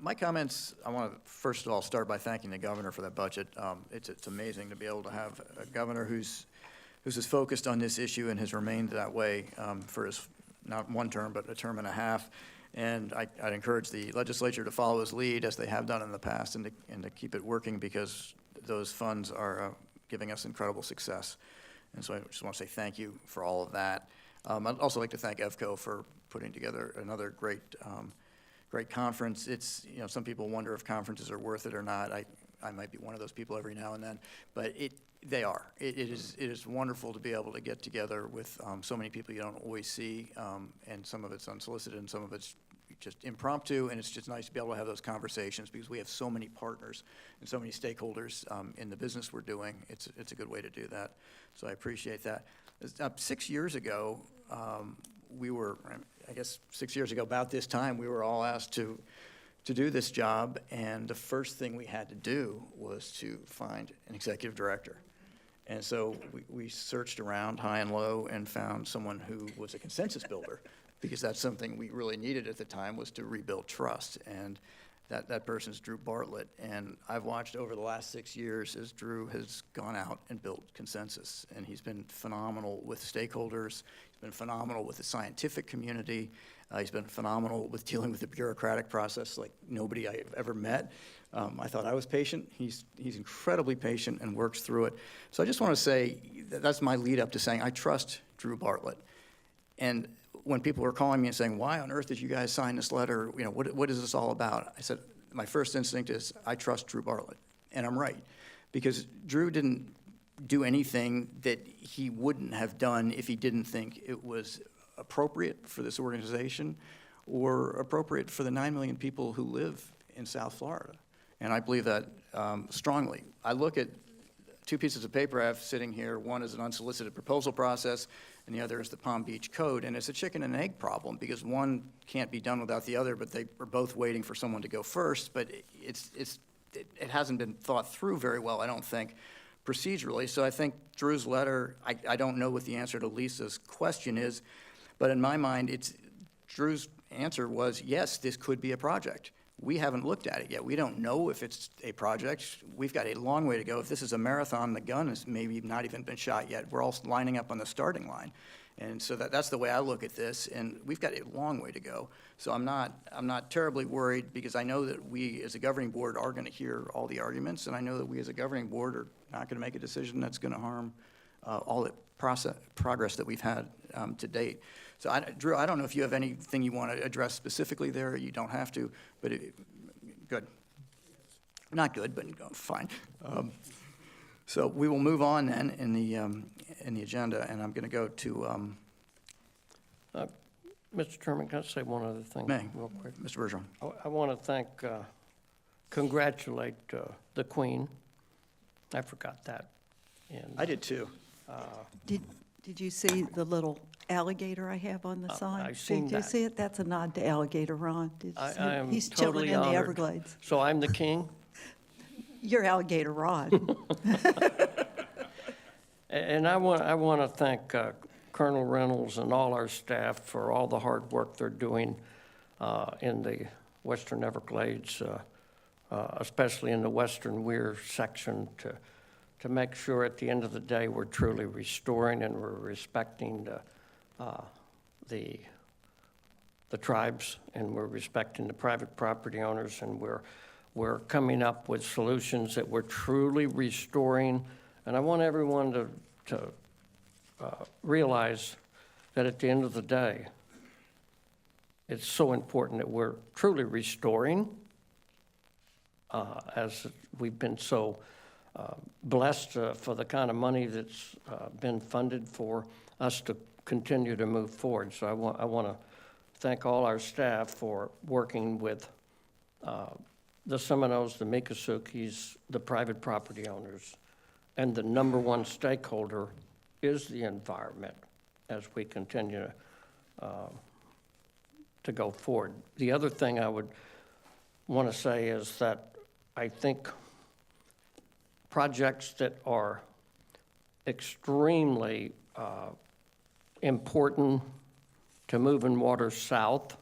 My comments, I want to first of all start by thanking the governor for that budget. It's amazing to be able to have a governor who's as focused on this issue and has remained that way for his, not one term, but a term and a half. And I'd encourage the legislature to follow his lead, as they have done in the past, and to keep it working, because those funds are giving us incredible success. And so I just want to say thank you for all of that. I'd also like to thank EVCO for putting together another great conference. It's, some people wonder if conferences are worth it or not. I might be one of those people every now and then, but they are. It is wonderful to be able to get together with so many people you don't always see, and some of it's unsolicited and some of it's just impromptu, and it's just nice to be able to have those conversations because we have so many partners and so many stakeholders in the business we're doing. It's a good way to do that, so I appreciate that. 6 years ago, we were, I guess 6 years ago, about this time, we were all asked to do this job, and the first thing we had to do was to find an executive director. And so we searched around high and low and found someone who was a consensus builder, because that's something we really needed at the time, was to rebuild trust. And that person's Drew Bartlett. And I've watched over the last 6 years as Drew has gone out and built consensus. And he's been phenomenal with stakeholders. He's been phenomenal with the scientific community. He's been phenomenal with dealing with the bureaucratic process like nobody I've ever met. I thought I was patient. He's incredibly patient and works through it. So I just want to say that's my lead up to saying I trust Drew Bartlett. And when people were calling me and saying, why on earth did you guys sign this letter? You know, what is this all about? I said, my first instinct is I trust Drew Bartlett. And I'm right, because Drew didn't do anything that he wouldn't have done if he didn't think it was appropriate for this organization or appropriate for the 9 million people who live in South Florida. And I believe that strongly. I look at 2 pieces of paper I have sitting here. One is an unsolicited proposal process, and the other is the Palm Beach Code. And it's a chicken and egg problem, because one can't be done without the other, but they are both waiting for someone to go first. But it hasn't been thought through very well, I don't think, procedurally. So I think Drew's letter, I don't know what the answer to Lisa's question is, but in my mind, Drew's answer was, yes, this could be a project. We haven't looked at it yet. We don't know if it's a project. We've got a long way to go. If this is a marathon, the gun has maybe not even been shot yet. We're all lining up on the starting line. And so that's the way I look at this, and we've got a long way to go. So I'm not terribly worried, because I know that we as a governing board are going to hear all the arguments, and I know that we as a governing board are not going to make a decision that's going to harm all the progress that we've had to date. So Drew, I don't know if you have anything you want to address specifically there. You don't have to, but good. Not good, but fine. So we will move on then in the agenda, and I'm going to go to. Mr. Chairman, can I say one other thing real quick? Mr. Bergeron. I want to congratulate the Queen. I forgot that. And, I did too. Did you see the little alligator I have on the sign? I've seen Did you that. see it? That's a nod to Alligator Ron. Did you see I it? am He's totally chilling in the honored. Everglades. So I'm the king? You're Alligator Ron. And I want to thank Colonel Reynolds and all our staff for all the hard work they're doing in the Western Everglades, especially in the Western Weir section, to make sure at the end of the day we're truly restoring and we're respecting the tribes, and we're respecting the private property owners, and we're coming up with solutions that we're truly restoring. And I want everyone to realize that at the end of the day, it's so important that we're truly restoring, as we've been so blessed for the kind of money that's been funded for us to continue to move forward. So I want to thank all our staff for working with the Seminoles, the Miccosukes, the private property owners, and the number one stakeholder is the environment as we continue to go forward. The other thing I would want to say is that I think projects that are extremely important to moving water south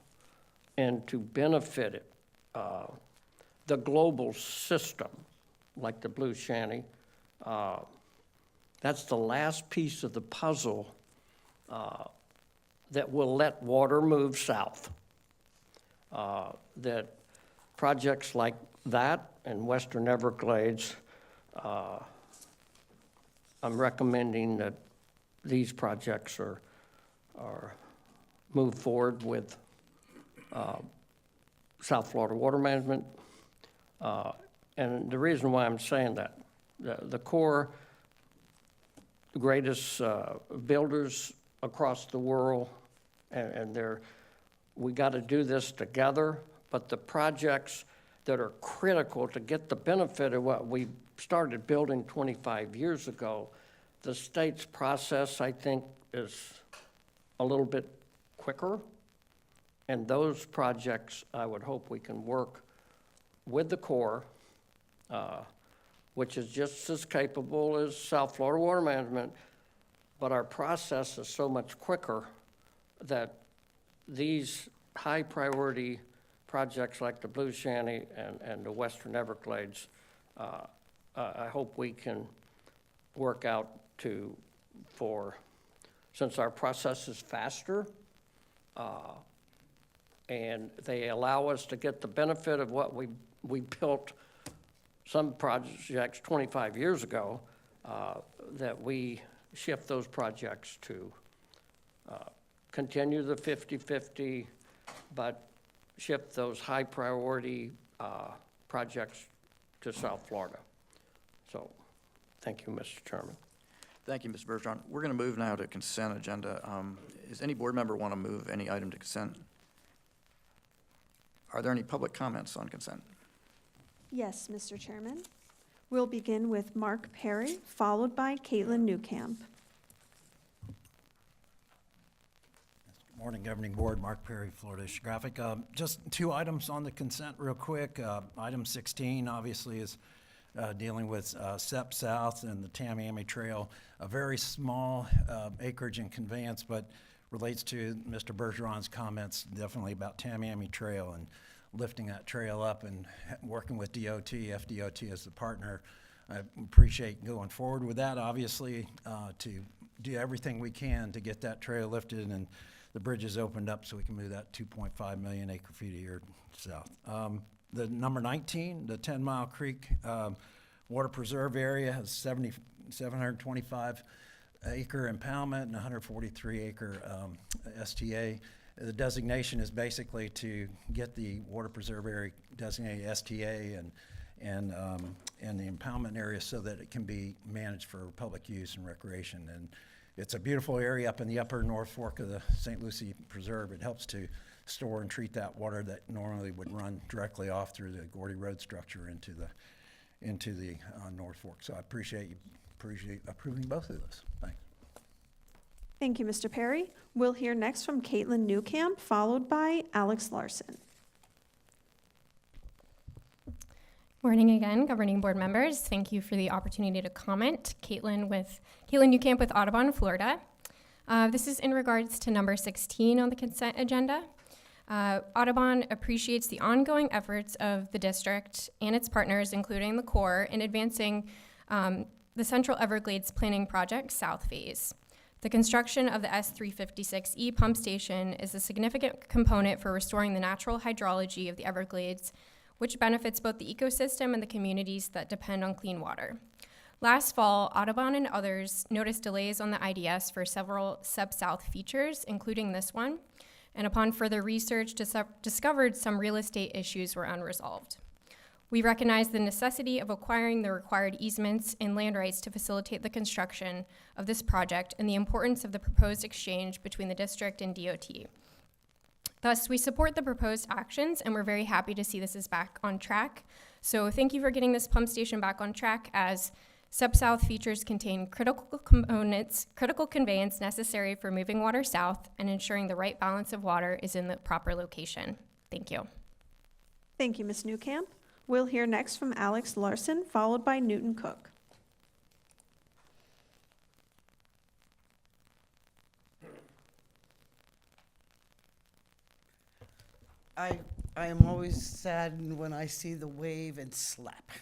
and to benefit it, the global system, like the Blue Shanty, that's the last piece of the puzzle that will let water move south. That projects like that and Western Everglades, I'm recommending that these projects are moved forward with South Florida Water Management. And the reason why I'm saying that, the Corps, the greatest builders across the world, and we got to do this together, but the projects that are critical to get the benefit of what we started building 25 years ago, the state's process, I think, is a little bit quicker. And those projects, I would hope we can work with the Corps, which is just as capable as South Florida Water Management, but our process is so much quicker that these high-priority projects like the Blue Shanty and the Western Everglades, I hope we can work out since our process is faster, and they allow us to get the benefit of what we built some projects 25 years ago, that we shift those projects to continue the 50/50, but shift those high-priority projects to South Florida. So, thank you, Mr. Chairman. Thank you, Mr. Bergeron. We're going to move now to consent agenda. Does any board member want to move any item to consent? Are there any public comments on consent? Yes, Mr. Chairman. We'll begin with Mark Perry, followed by Caitlin Newcamp. Good morning, Governing Board. Mark Perry, Florida Oceanographic. Just 2 items on the consent real quick. Item 16, obviously, is dealing with SEP South and the Tamiami Trail. A very small acreage and conveyance, but relates to Mr. Bergeron's comments definitely about Tamiami Trail and lifting that trail up and working with DOT, FDOT as the partner. I appreciate going forward with that, obviously, to do everything we can to get that trail lifted and the bridges opened up so we can move that 2.5 million acre feet a year south. The number 19, the 10 Mile Creek Water Preserve Area has 725 acre impoundment and 143 acre STA. The designation is basically to get the water preserve area designated STA and the impoundment area so that it can be managed for public use and recreation. And it's a beautiful area up in the upper North Fork of the St. Lucie Preserve. It helps to store and treat that water that normally would run directly off through the Gordy Road structure into the North Fork. So I appreciate approving both of those. Thanks. Thank you, Mr. Perry. We'll hear next from Caitlin Newcamp, followed by Alex Larson. Morning again, Governing Board members. Thank you for the opportunity to comment. Caitlin Newcamp with Audubon, Florida. This is in regards to number 16 on the consent agenda. Audubon appreciates the ongoing efforts of the district and its partners, including the Corps, in advancing the Central Everglades Planning Project South Phase. The construction of the S356E pump station is a significant component for restoring the natural hydrology of the Everglades, which benefits both the ecosystem and the communities that depend on clean water. Last fall, Audubon and others noticed delays on the IDS for several SEP South features, including this one, and upon further research, discovered some real estate issues were unresolved. We recognize the necessity of acquiring the required easements and land rights to facilitate the construction of this project and the importance of the proposed exchange between the district and DOT. Thus, we support the proposed actions, and we're very happy to see this is back on track. So thank you for getting this pump station back on track, as SEP South features contain critical components, critical conveyance necessary for moving water south and ensuring the right balance of water is in the proper location. Thank you. Thank you, Ms. Newcamp. We'll hear next from Alex Larson, followed by Newton Cook. I am always saddened when I see the wave and slap,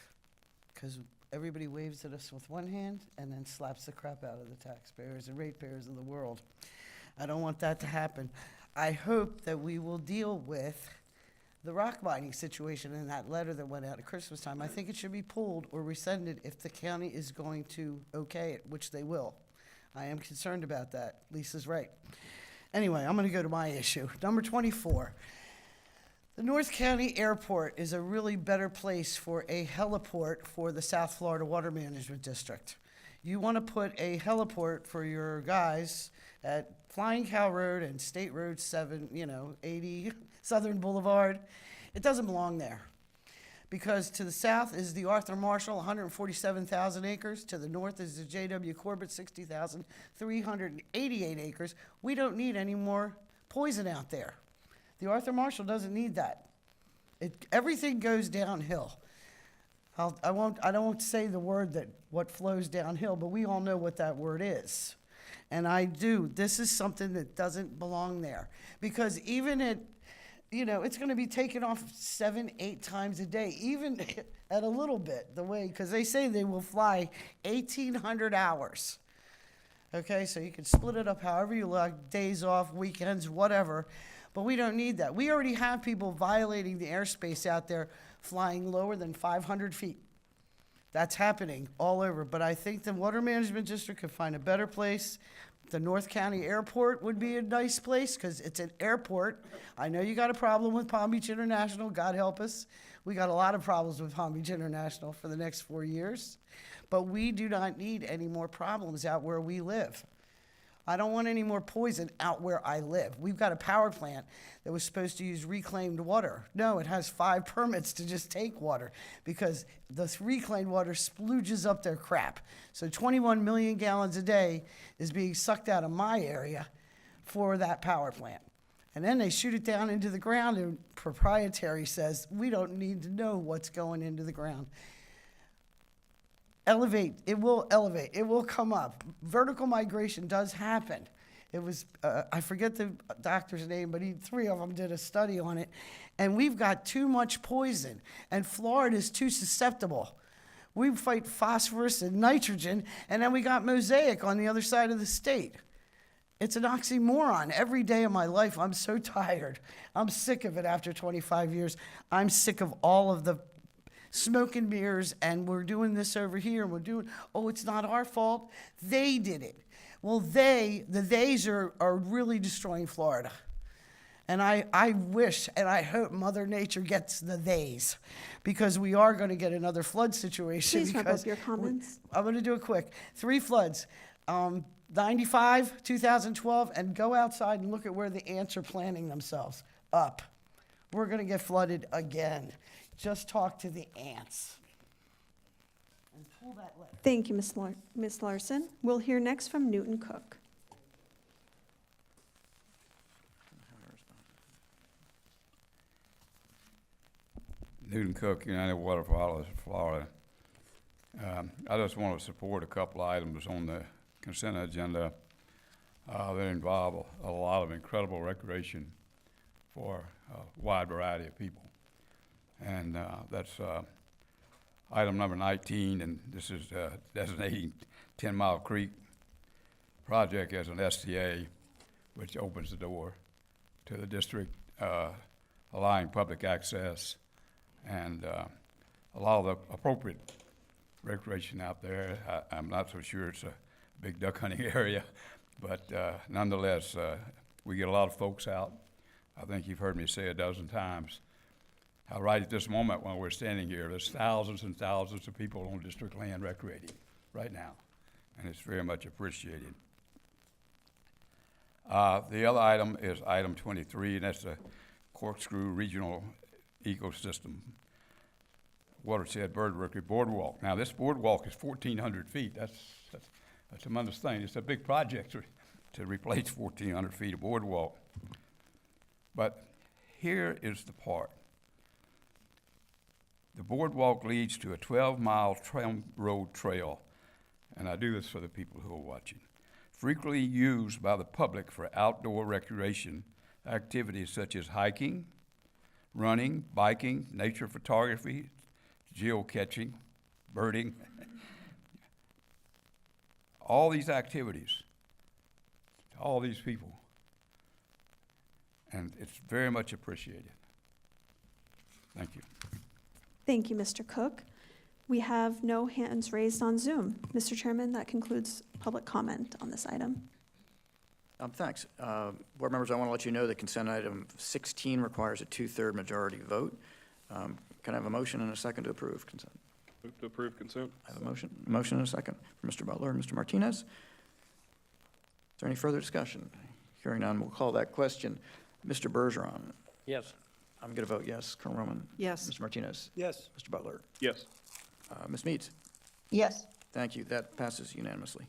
because everybody waves at us with one hand and then slaps the crap out of the taxpayers and ratepayers of the world. I don't want that to happen. I hope that we will deal with the rock mining situation in that letter that went out at Christmas time. I think it should be pulled or rescinded if the county is going to okay it, which they will. I am concerned about that. Lisa's right. Anyway, I'm going to go to my issue. Number 24. The North County Airport is a really better place for a heliport for the South Florida Water Management District. You want to put a heliport for your guys at Flying Cow Road and State Road 80 Southern Boulevard. It doesn't belong there, because to the south is the Arthur Marshall, 147,000 acres. To the north is the J.W. Corbett, 60,388 acres. We don't need any more poison out there. The Arthur Marshall doesn't need that. Everything goes downhill. I won't say the word that what flows downhill, but we all know what that word is. And this is something that doesn't belong there. Because even it's gonna be taken off 7, 8 times a day, even at a little bit, because they say they will fly 1,800 hours. Okay, so you can split it up however you like, days off, weekends, whatever, but we don't need that. We already have people violating the airspace out there, flying lower than 500 feet. That's happening all over, but I think the Water Management District could find a better place. The North County Airport would be a nice place, because it's an airport. I know you got a problem with Palm Beach International, God help us. We got a lot of problems with Palm Beach International for the next 4 years. But we do not need any more problems out where we live. I don't want any more poison out where I live. We've got a power plant that was supposed to use reclaimed water. No, it has 5 permits to just take water because the reclaimed water splooges up their crap. So 21 million gallons a day is being sucked out of my area for that power plant. And then they shoot it down into the ground, and proprietary says, we don't need to know what's going into the ground. It will come up. Vertical migration does happen. It was, I forget the doctor's name, but 3 of them did a study on it. And we've got too much poison, and Florida is too susceptible. We fight phosphorus and nitrogen, and then we got mosaic on the other side of the state. It's an oxymoron. Every day of my life, I'm so tired. I'm sick of it after 25 years. I'm sick of all of the smoke and mirrors, and we're doing this over here, and it's not our fault. They did it. Well, the theys are really destroying Florida. And I wish and I hope Mother Nature gets the theys, because we are going to get another flood situation. Please wrap up your comments. I'm going to do it quick. 3 floods. 95, 2012, and go outside and look at where the ants are planting themselves. Up. We're going to get flooded again. Just talk to the ants. And pull that letter. Thank you, Ms. Larson. We'll hear next from Newton Cook. Newton Cook, United Water Followers, Florida. I just want to support a couple items on the consent agenda that involve a lot of incredible recreation for a wide variety of people. And that's item number 19, and this is designating 10 Mile Creek project as an STA, which opens the door to the district, allowing public access and a lot of the appropriate recreation out there. I'm not so sure it's a big duck hunting area, but nonetheless, we get a lot of folks out. I think you've heard me say a dozen times. Right at this moment when we're standing here, there's thousands and thousands of people on district land recreating right now, and it's very much appreciated. The other item is item 23, and that's the Corkscrew Regional Ecosystem Watershed Bird Rookery Boardwalk. Now, this boardwalk is 1,400 feet. That's a tremendous thing. It's a big project to replace 1,400 feet of boardwalk. But here is the part. The boardwalk leads to a 12-mile tram road trail, and I do this for the people who are watching, frequently used by the public for outdoor recreation activities such as hiking, running, biking, nature photography, geocaching, birding. All these activities, all these people, and it's very much appreciated. Thank you. Thank you, Mr. Cook. We have no hands raised on Zoom. Mr. Chairman, that concludes public comment on this item. Thanks. Board members, I want to let you know that consent item 16 requires a 2/3 majority vote. Can I have a motion and a second to approve consent? Move to approve consent. I have a motion and a second from Mr. Butler and Mr. Martinez. Is there any further discussion? Hearing none, we'll call that question. Mr. Bergeron? Yes. I'm going to vote yes. Colonel Roman? Yes. Mr. Martinez? Yes. Mr. Butler? Yes. Ms. Meads? Yes. Thank you. That passes unanimously.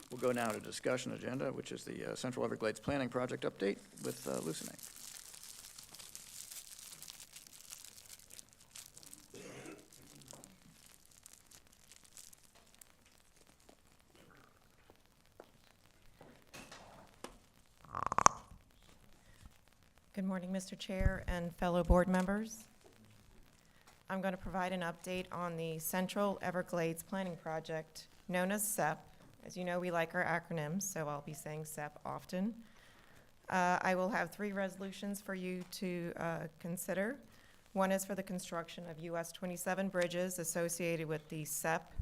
We'll go now to discussion agenda, which is the Central Everglades Planning Project update with Lucenay. morning, Mr. Chair and fellow board members. I'm going to provide an update on the Central Everglades Planning Project, known as CEP. As you know, we like our acronyms, so I'll be saying CEP often. I will have 3 resolutions for you to consider. One is for the construction of US 27 bridges associated with the CEP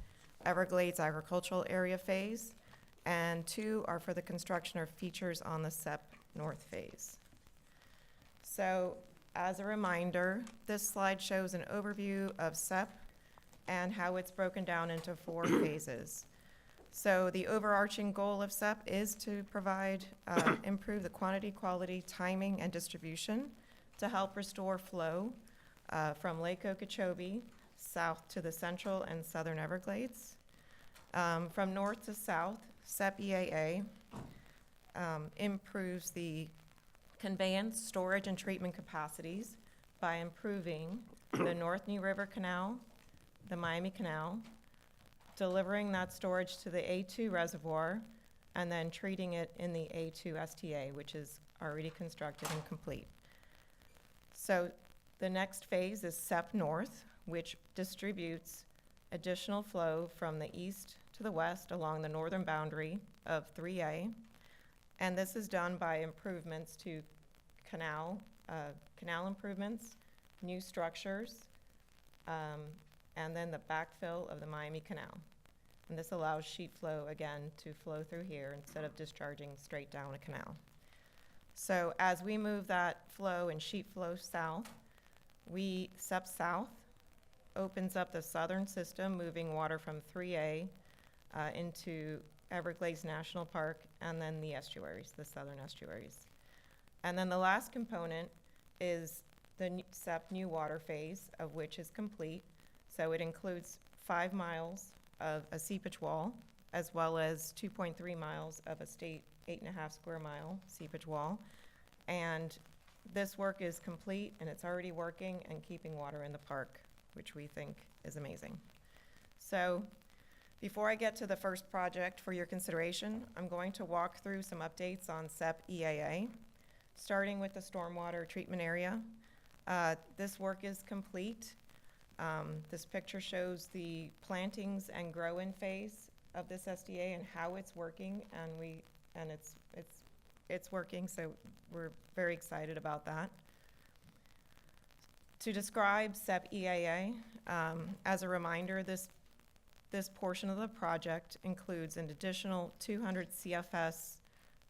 Everglades Agricultural Area Phase, and 2 are for the construction of features on the CEP North Phase. So, as a reminder, this slide shows an overview of CEP and how it's broken down into 4 phases. So the overarching goal of CEP is to provide, improve the quantity, quality, timing, and distribution to help restore flow from Lake Okeechobee south to the central and southern Everglades. From north to south, CEP EAA improves the conveyance, storage, and treatment capacities by improving the North New River Canal, the Miami Canal, delivering that storage to the A2 reservoir, and then treating it in the A2 STA, which is already constructed and complete. So the next phase is CEP North, which distributes additional flow from the east to the west along the northern boundary of 3A. And this is done by improvements to canal improvements, new structures, and then the backfill of the Miami Canal. And this allows sheet flow, again, to flow through here instead of discharging straight down a canal. So as we move that flow and sheet flow south, CEP South opens up the southern system, moving water from 3A into Everglades National Park, and then the estuaries, the southern estuaries. And then the last component is the CEP New Water Phase, of which is complete. So it includes 5 miles of a seepage wall, as well as 2.3 miles of a state 8.5 square mile seepage wall. And this work is complete, and it's already working and keeping water in the park, which we think is amazing. So before I get to the first project for your consideration, I'm going to walk through some updates on CEP EAA, starting with the stormwater treatment area. This work is complete. This picture shows the plantings and grow-in phase of this SDA and how it's working, and it's working, so we're very excited about that. To describe CEP EAA, as a reminder, this portion of the project includes an additional 200 CFS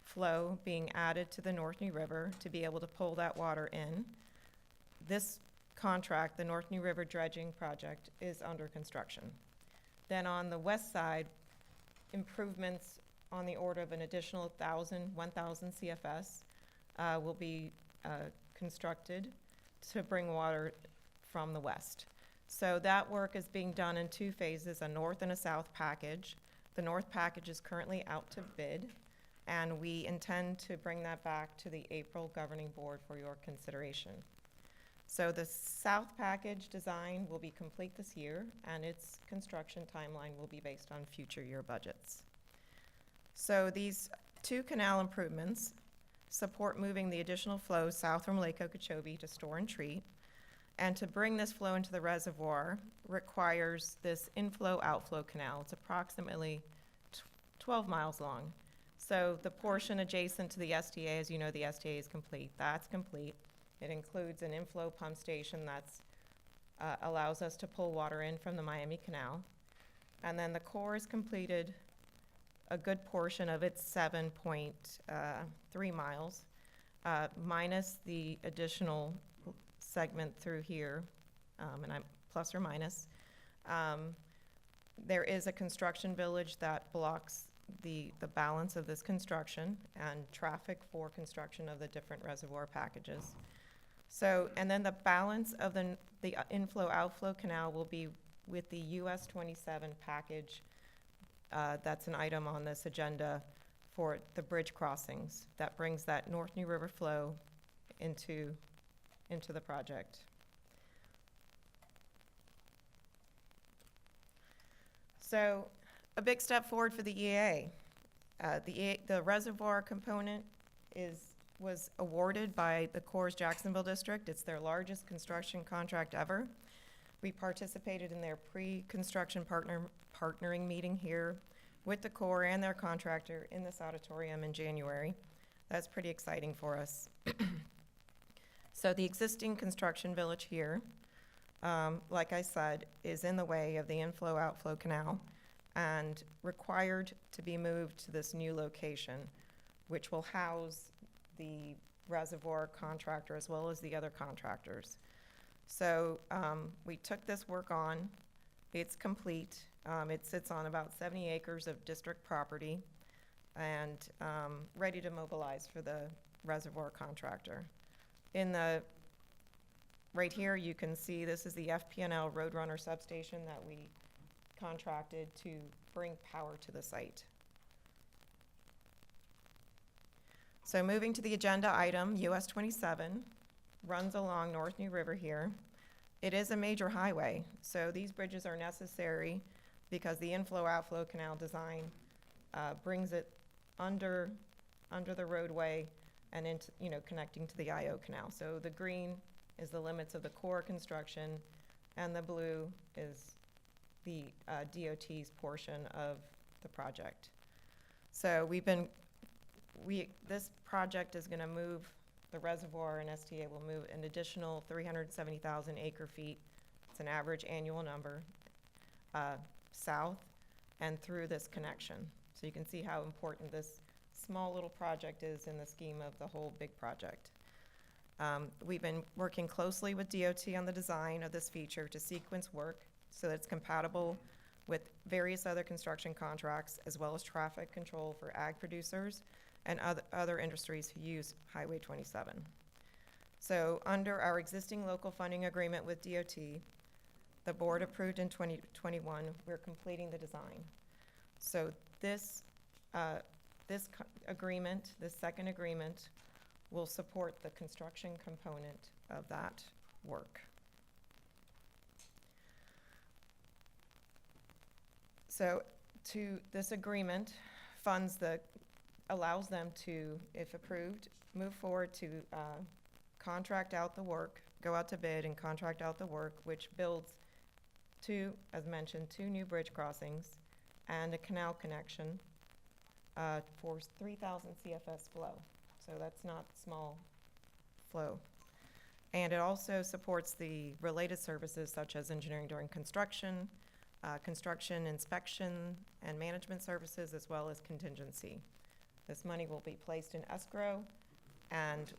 flow being added to the North New River to be able to pull that water in. This contract, the North New River Dredging Project, is under construction. Then on the west side, improvements on the order of an additional 1,000 CFS will be constructed to bring water from the west. So that work is being done in 2 phases, a north and a south package. The north package is currently out to bid, and we intend to bring that back to the April governing board for your consideration. So the south package design will be complete this year, and its construction timeline will be based on future year budgets. So these 2 canal improvements support moving the additional flow south from Lake Okeechobee to store and treat. And to bring this flow into the reservoir requires this inflow-outflow canal. It's approximately 12 miles long. So the portion adjacent to the SDA, as you know, the SDA is complete. That's complete. It includes an inflow pump station that's allows us to pull water in from the Miami Canal. And then the Corps has completed a good portion of its 7.3 miles, minus the additional segment through here, and I'm plus or minus. There is a construction village that blocks the balance of this construction and traffic for construction of the different reservoir packages. So, and then the balance of the inflow-outflow canal will be with the US 27 package. That's an item on this agenda for the bridge crossings that brings that North New River flow into the project. So a big step forward for the EA. The reservoir component is was awarded by the Corps' Jacksonville District. It's their largest construction contract ever. We participated in their pre-construction partnering meeting here with the Corps and their contractor in this auditorium in January. That's pretty exciting for us. So the existing construction village here, like I said, is in the way of the inflow-outflow canal and required to be moved to this new location, which will house the reservoir contractor as well as the other contractors. So we took this work on. It's complete. It sits on about 70 acres of district property and ready to mobilize for the reservoir contractor. Right here, you can see this is the FP&L Roadrunner substation that we contracted to bring power to the site. So moving to the agenda item, US 27 runs along North New River here. It is a major highway, so these bridges are necessary because the inflow-outflow canal design brings it under the roadway and into, connecting to the IO canal. So the green is the limits of the Corps construction, and the blue is the DOT's portion of the project. So this project is going to move the reservoir, and STA will move an additional 370,000 acre feet. It's an average annual number, south and through this connection. So you can see how important this small little project is in the scheme of the whole big project. We've been working closely with DOT on the design of this feature to sequence work so that it's compatible with various other construction contracts as well as traffic control for ag producers and other industries who use Highway 27. So under our existing local funding agreement with DOT, the board approved in 2021, we're completing the design. So this agreement, this second agreement, will support the construction component of that work. So this agreement allows them to, if approved, move forward to contract out the work, go out to bid and contract out the work, which builds as mentioned, 2 new bridge crossings and a canal connection for 3,000 CFS flow. So that's not small flow. And it also supports the related services such as engineering during construction, construction inspection and management services, as well as contingency. This money will be placed in escrow, and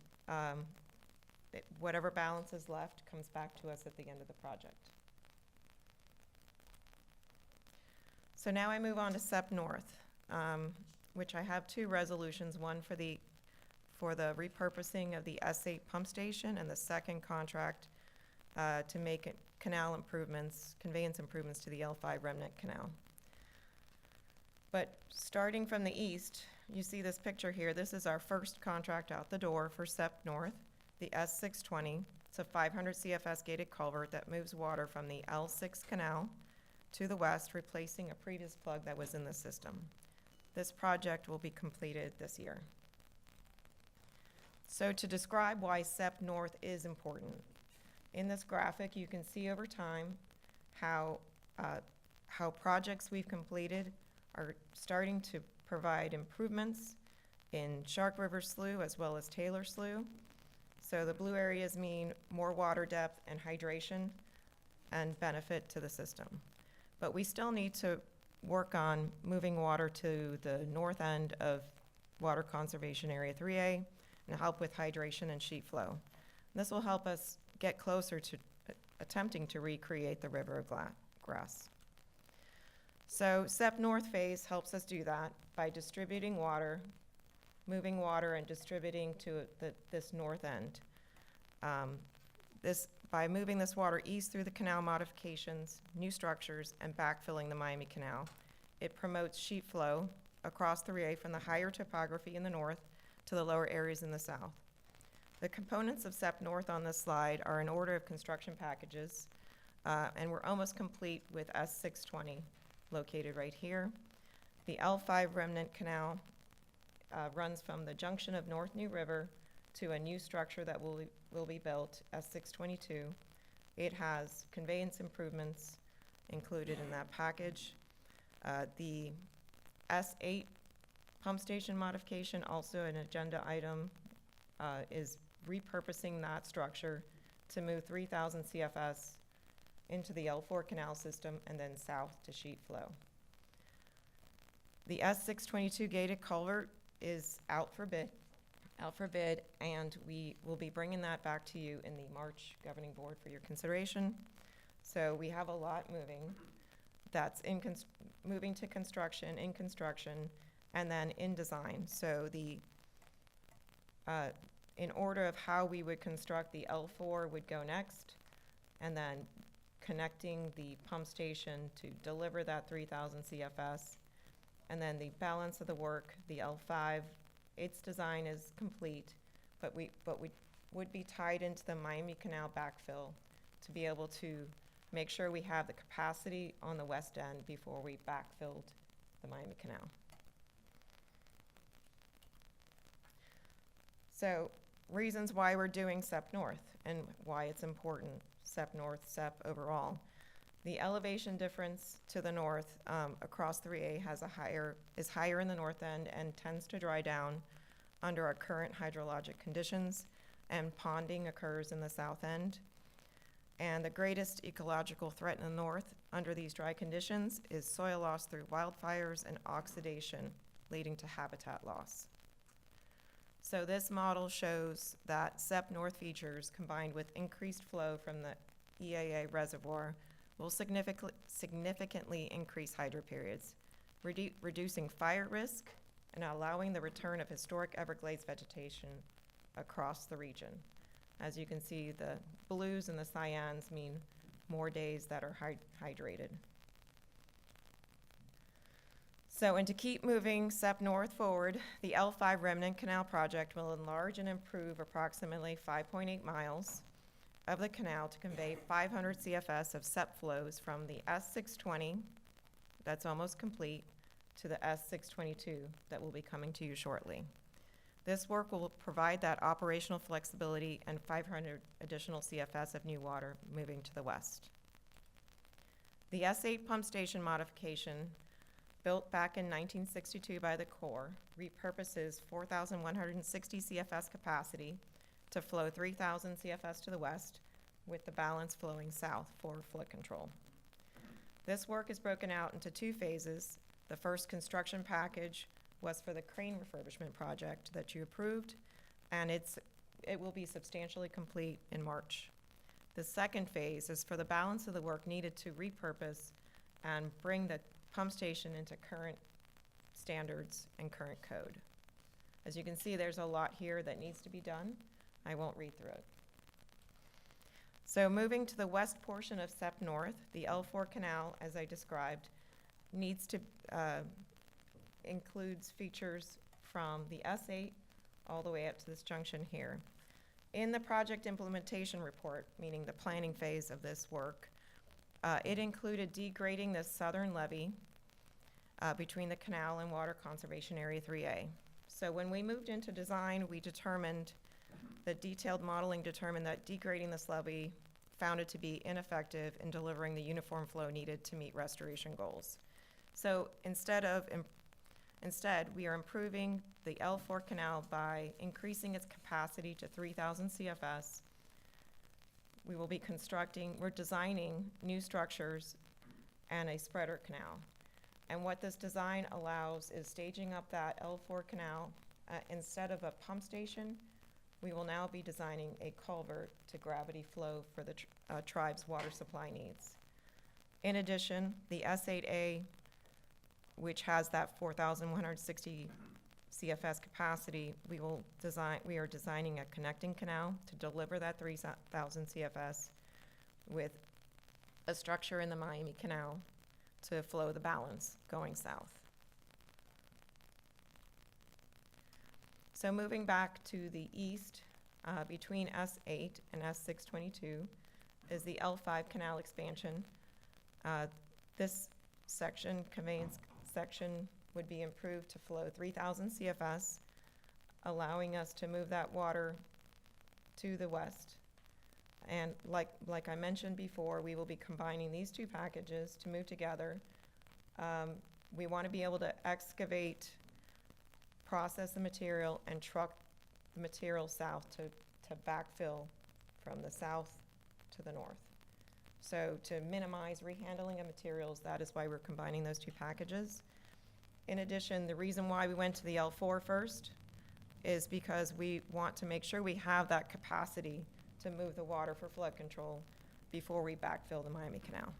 whatever balance is left comes back to us at the end of the project. So now I move on to SEP North, which I have 2 resolutions, one for the repurposing of the S8 pump station, and the second contract to make canal improvements, conveyance improvements to the L5 remnant canal. But starting from the east, you see this picture here. This is our first contract out the door for SEP North, the S620. It's a 500 CFS gated culvert that moves water from the L6 canal to the west, replacing a previous plug that was in the system. This project will be completed this year. So to describe why SEP North is important, in this graphic you can see over time how projects we've completed are starting to provide improvements in Shark River Slough as well as Taylor Slough. So the blue areas mean more water depth and hydration and benefit to the system. But we still need to work on moving water to the north end of Water Conservation Area 3A and help with hydration and sheet flow. And this will help us get closer to attempting to recreate the river of grass. So SEP North phase helps us do that by distributing water, moving water and distributing to this north end. By moving this water east through the canal modifications, new structures, and backfilling the Miami Canal, it promotes sheet flow across the 3A from the higher topography in the north to the lower areas in the south. The components of SEP North on this slide are in order of construction packages, and we're almost complete with S620 located right here. The L5 remnant canal runs from the junction of North New River to a new structure that will be built, S622. It has conveyance improvements included in that package. The S8 pump station modification, also an agenda item, is repurposing that structure to move 3,000 CFS into the L4 canal system and then south to sheet flow. The S622 gated culvert is out for bid, and we will be bringing that back to you in the March governing board for your consideration. So we have a lot moving. That's moving to construction, in construction, and then in design. So the in order of how we would construct, the L4 would go next, and then connecting the pump station to deliver that 3,000 CFS. And then the balance of the work, the L5, its design is complete, but we would be tied into the Miami Canal backfill to be able to make sure we have the capacity on the west end before we backfilled the Miami Canal. So, reasons why we're doing SEP North and why it's important, SEP North, SEP overall. The elevation difference to the north across 3A is higher in the north end and tends to dry down under our current hydrologic conditions, and ponding occurs in the south end. And the greatest ecological threat in the north under these dry conditions is soil loss through wildfires and oxidation, leading to habitat loss. So this model shows that SEP North features combined with increased flow from the EAA reservoir will significantly increase hydro periods, reducing fire risk and allowing the return of historic Everglades vegetation across the region. As you can see, the blues and the cyans mean more days that are hydrated. So, and to keep moving SEP North forward, the L5 Remnant Canal project will enlarge and improve approximately 5.8 miles of the canal to convey 500 CFS of SEP flows from the S620, that's almost complete, to the S622 that will be coming to you shortly. This work will provide that operational flexibility and 500 additional CFS of new water moving to the west. The S8 pump station modification, built back in 1962 by the Corps, repurposes 4,160 CFS capacity to flow 3,000 CFS to the west, with the balance flowing south for flood control. This work is broken out into two phases. The first construction package was for the crane refurbishment project that you approved, and it will be substantially complete in March. The second phase is for the balance of the work needed to repurpose and bring the pump station into current standards and current code. As you can see, there's a lot here that needs to be done. I won't read through it. So moving to the west portion of SEP North, the L4 canal, as I described, needs to includes features from the S8 all the way up to this junction here. In the project implementation report, meaning the planning phase of this work, it included degrading the southern levee between the canal and Water Conservation Area 3A. So when we moved into design, we determined, the detailed modeling determined that degrading this levee found it to be ineffective in delivering the uniform flow needed to meet restoration goals. So instead, we are improving the L4 canal by increasing its capacity to 3,000 CFS. We're designing new structures and a spreader canal. And what this design allows is staging up that L4 canal. Instead of a pump station, we will now be designing a culvert to gravity flow for the tribe's water supply needs. In addition, the S8A, which has that 4,160 CFS capacity, we are designing a connecting canal to deliver that 3,000 CFS with a structure in the Miami Canal to flow the balance going south. So moving back to the east, between S8 and S622 is the L5 canal expansion. This section, conveyance section, would be improved to flow 3,000 CFS allowing us to move that water to the west. And like I mentioned before, we will be combining these two packages to move together. We want to be able to excavate, process the material, and truck the material south to backfill from the south to the north. So to minimize rehandling of materials, that is why we're combining those two packages. In addition, the reason why we went to the L4 first is because we want to make sure we have that capacity to move the water for flood control before we backfill the Miami Canal.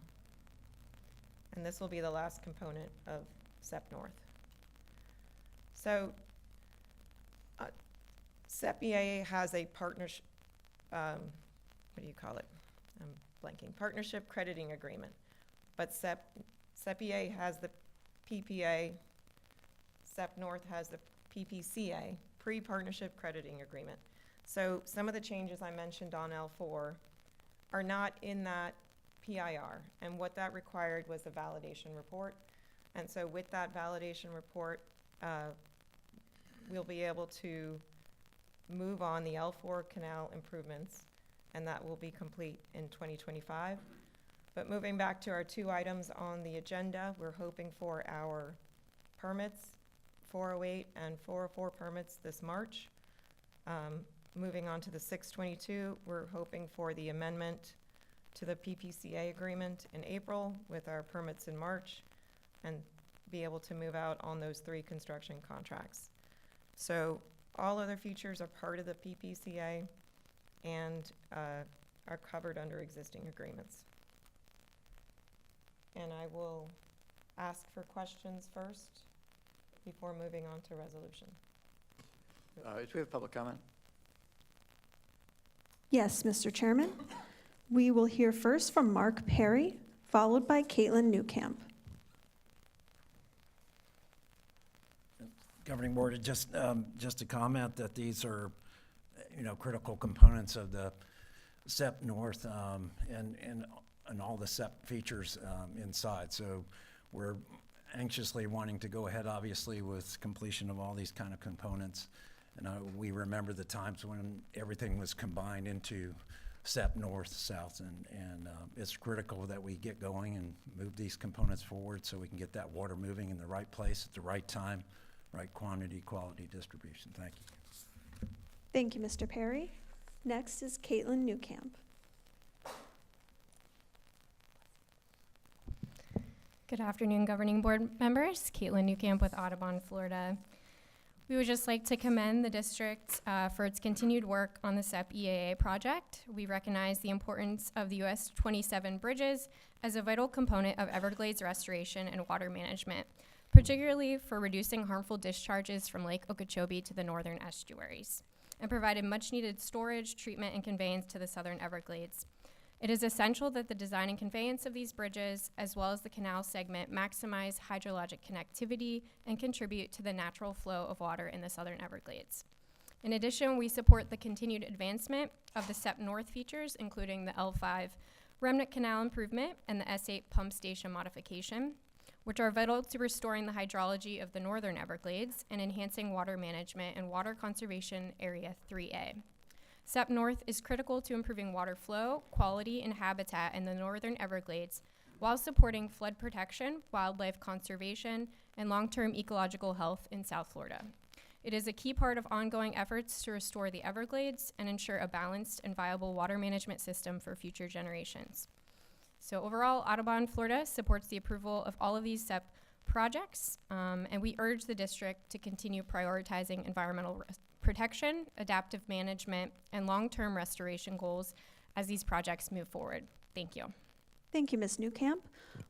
And this will be the last component of SEP North. So SEP EA has a partnership, what do you call it? I'm blanking. Partnership crediting agreement. But SEP EA has the PPA, SEP North has the PPCA, pre-partnership crediting agreement. So some of the changes I mentioned on L4 are not in that PIR, and what that required was a validation report. And so with that validation report, we'll be able to move on the L4 canal improvements, and that will be complete in 2025. But moving back to our two items on the agenda, we're hoping for our permits, 408 and 404 permits this March. Moving on to the 622, we're hoping for the amendment to the PPCA agreement in April with our permits in March, and be able to move out on those 3 construction contracts. So all other features are part of the PPCA and are covered under existing agreements. And I will ask for questions first before moving on to resolution. Do we have public comment? Yes, Mr. Chairman. We will hear first from Mark Perry, followed by Caitlin Newcamp. Governing Board, just a comment that these are, critical components of the SEP North and all the SEP features inside. So we're anxiously wanting to go ahead, obviously, with completion of all these kind of components. And we remember the times when everything was combined into SEP North, South, and it's critical that we get going and move these components forward so we can get that water moving in the right place at the right time, right quantity, quality distribution. Thank you. Thank you, Mr. Perry. Next is Caitlin Newcamp. Good afternoon, Governing Board members. Caitlin Newcamp with Audubon, Florida. We would just like to commend the district for its continued work on the SEP EAA project. We recognize the importance of the US 27 bridges as a vital component of Everglades restoration and water management, particularly for reducing harmful discharges from Lake Okeechobee to the northern estuaries, and provided much-needed storage, treatment, and conveyance to the southern Everglades. It is essential that the design and conveyance of these bridges, as well as the canal segment, maximize hydrologic connectivity and contribute to the natural flow of water in the southern Everglades. In addition, we support the continued advancement of the SEP North features, including the L5 Remnant Canal improvement and the S8 pump station modification, which are vital to restoring the hydrology of the northern Everglades and enhancing water management in Water Conservation Area 3A. SEP North is critical to improving water flow, quality, and habitat in the northern Everglades while supporting flood protection, wildlife conservation, and long-term ecological health in South Florida. It is a key part of ongoing efforts to restore the Everglades and ensure a balanced and viable water management system for future generations. So overall, Audubon, Florida supports the approval of all of these SEP projects, and we urge the district to continue prioritizing environmental protection, adaptive management, and long-term restoration goals as these projects move forward. Thank you. Thank you, Ms. Newcamp.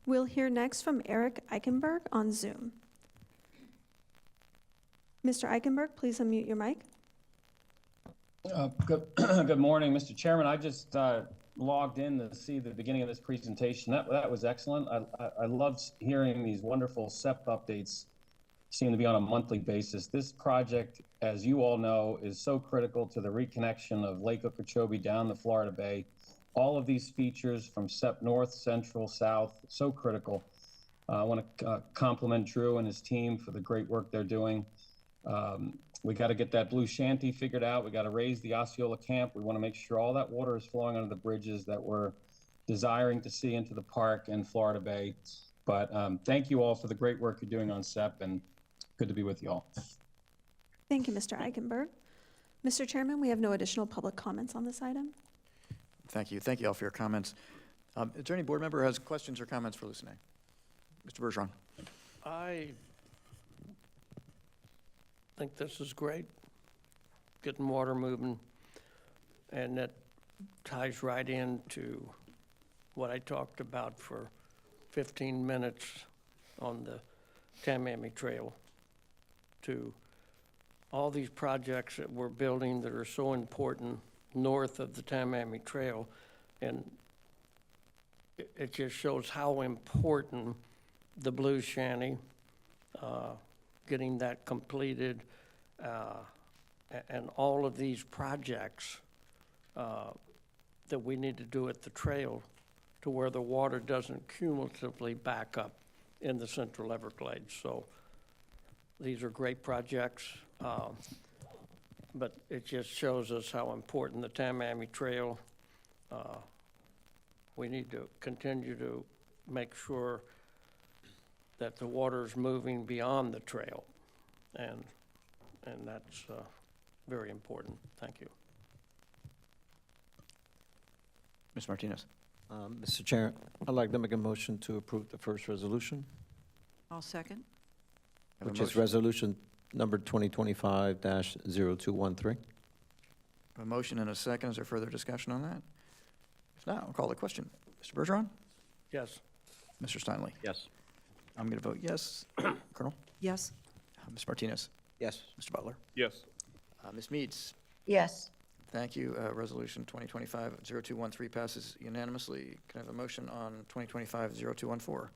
We'll hear next from Eric Eichenberg on Zoom. Mr. Eichenberg, please unmute your mic. Good morning, Mr. Chairman. I just logged in to see the beginning of this presentation. That was excellent. I loved hearing these wonderful SEP updates seem to be on a monthly basis. This project, as you all know, is so critical to the reconnection of Lake Okeechobee down the Florida Bay. All of these features from SEP North, Central, South, so critical. I want to compliment Drew and his team for the great work they're doing. We got to get that blue shanty figured out. We got to raise the Osceola camp. We want to make sure all that water is flowing under the bridges that we're desiring to see into the park and Florida Bay. But thank you all for the great work you're doing on SEP, and good to be with you all. Thank you, Mr. Eichenberg. Mr. Chairman, we have no additional public comments on this item. Thank you. Thank you all for your comments. Is there any board member who has questions or comments for Lucenay? Mr. Bergeron. I think this is great, getting water moving, and that ties right into what I talked about for 15 minutes on the Tamiami Trail, to all these projects that we're building that are so important north of the Tamiami Trail, and it just shows how important the Blue Shanty, getting that completed, and all of these projects that we need to do at the trail to where the water doesn't cumulatively back up in the Central Everglades. So these are great projects, but it just shows us how important the Tamiami Trail. We need to continue to make sure that the water is moving beyond the trail, and that's very important. Thank you. Ms. Martinez. Mr. Chair, I'd like to make a motion to approve the first resolution, I'll second. Have a which is motion- resolution number 2025-0213. A motion and a second. Is there further discussion on that? If not, I'll call the question. Mr. Bergeron? Yes. Mr. Steinle? Yes. I'm going to vote yes. Colonel? Yes. Ms. Martinez? Yes. Mr. Butler? Yes. Ms. Meads? Yes. Thank you. Resolution 2025-0213 passes unanimously. Can I have a motion on 2025-0214?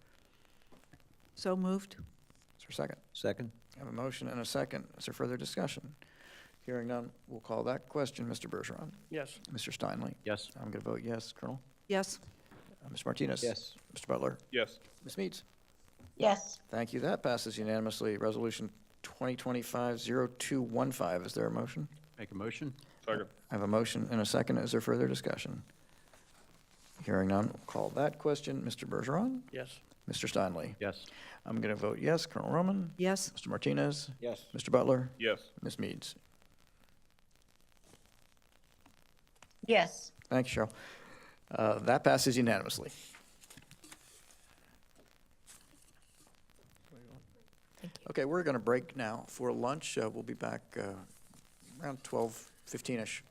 So moved. Is there a second? Second. I have a motion and a second. Is there further discussion? Hearing none, we'll call that question. Mr. Bergeron? Yes. Mr. Steinle? Yes. I'm going to vote yes. Colonel? Yes. Ms. Martinez? Yes. Mr. Butler? Yes. Ms. Meads? Yes. Thank you. That passes unanimously. Resolution 2025-0215. Is there a motion? Make a motion? Second. I have a motion and a second. Is there further discussion? Hearing none, we'll call that question. Mr. Bergeron? Yes. Mr. Steinle? Yes. I'm going to vote yes. Colonel Roman? Yes. Mr. Martinez? Yes. Mr. Butler? Yes. Ms. Meads? Yes. Thank you, Cheryl. That passes unanimously. Okay, we're going to break now for lunch. We'll be back around 12:15-ish.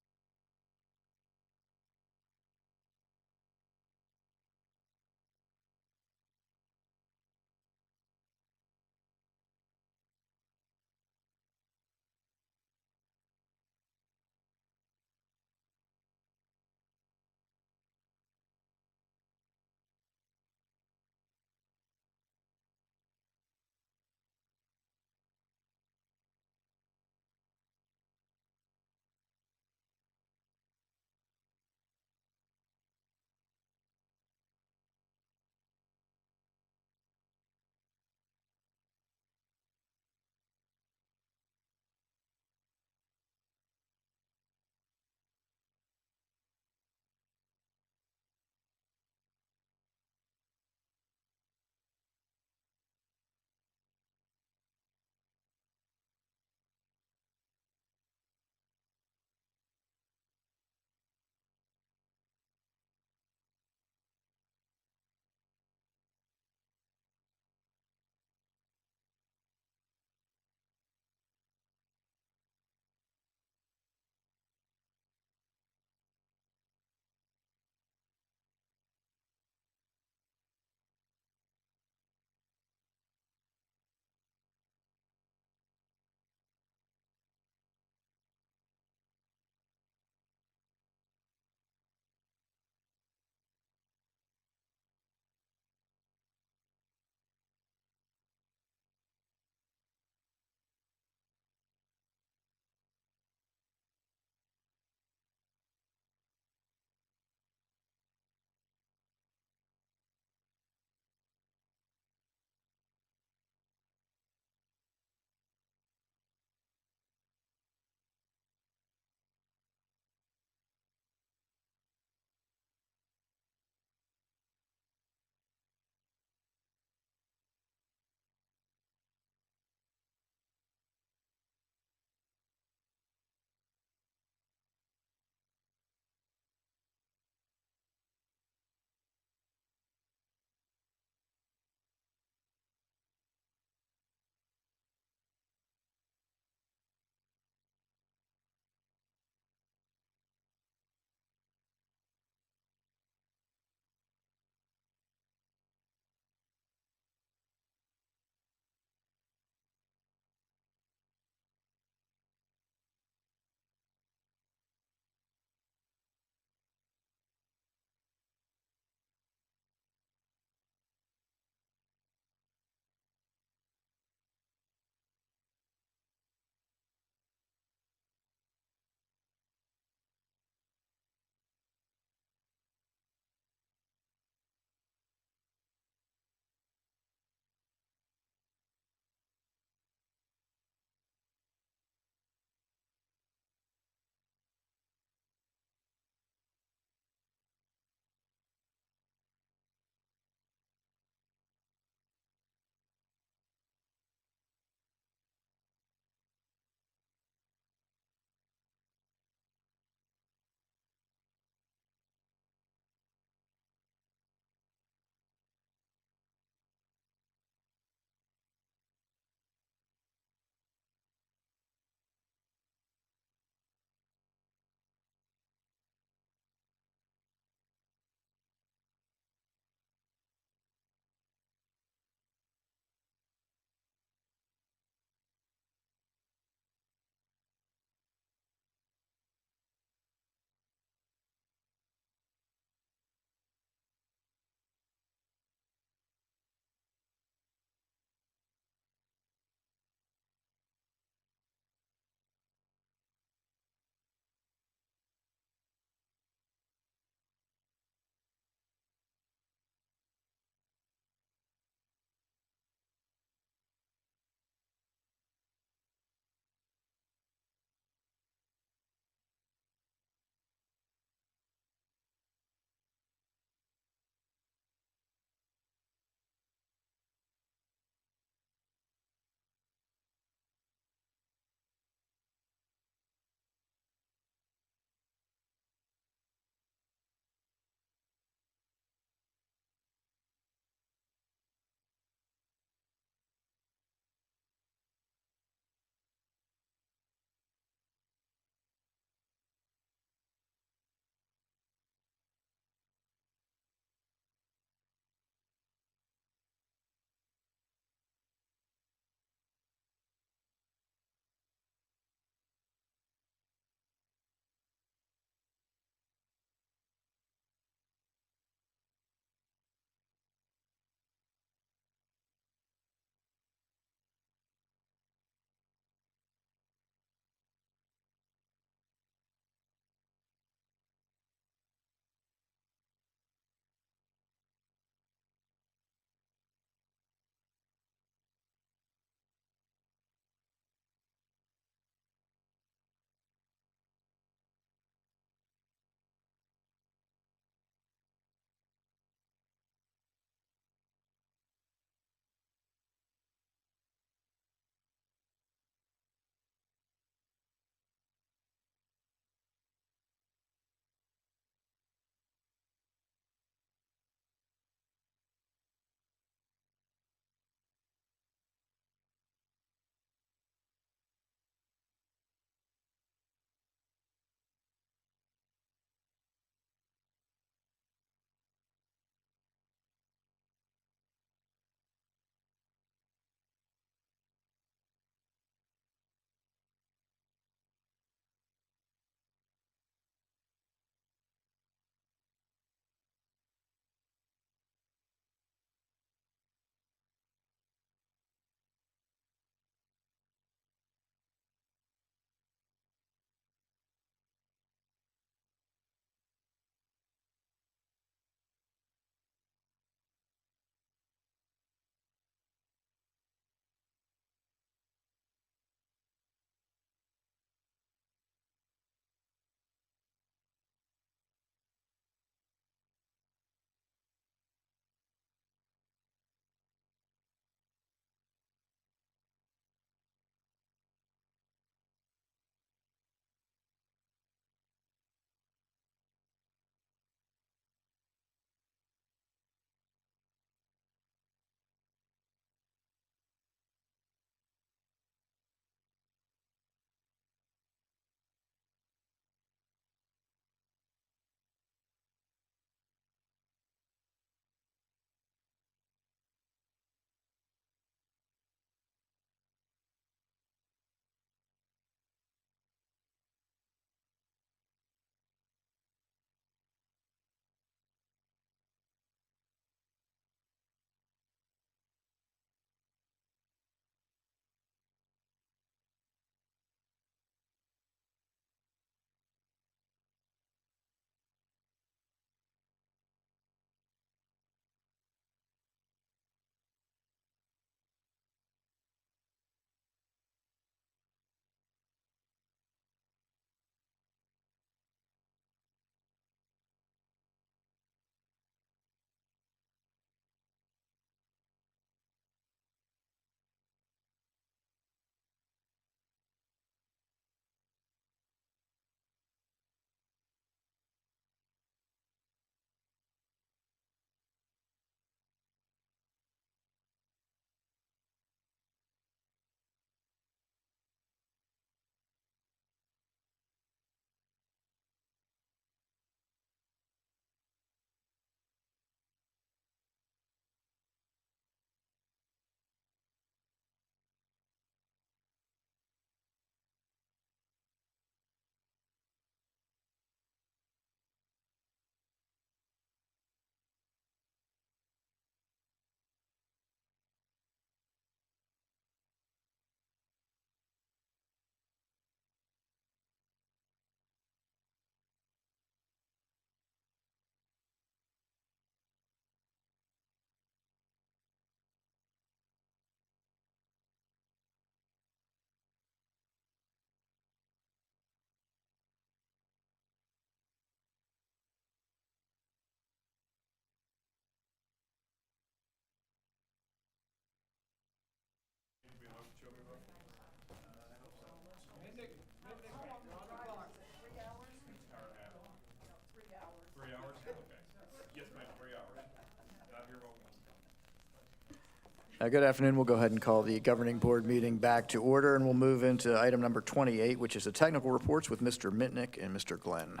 Good afternoon. We'll go ahead and call the governing board meeting back to order, and we'll move into item number 28, which is the technical reports with Mr. Mitnick and Mr. Glenn.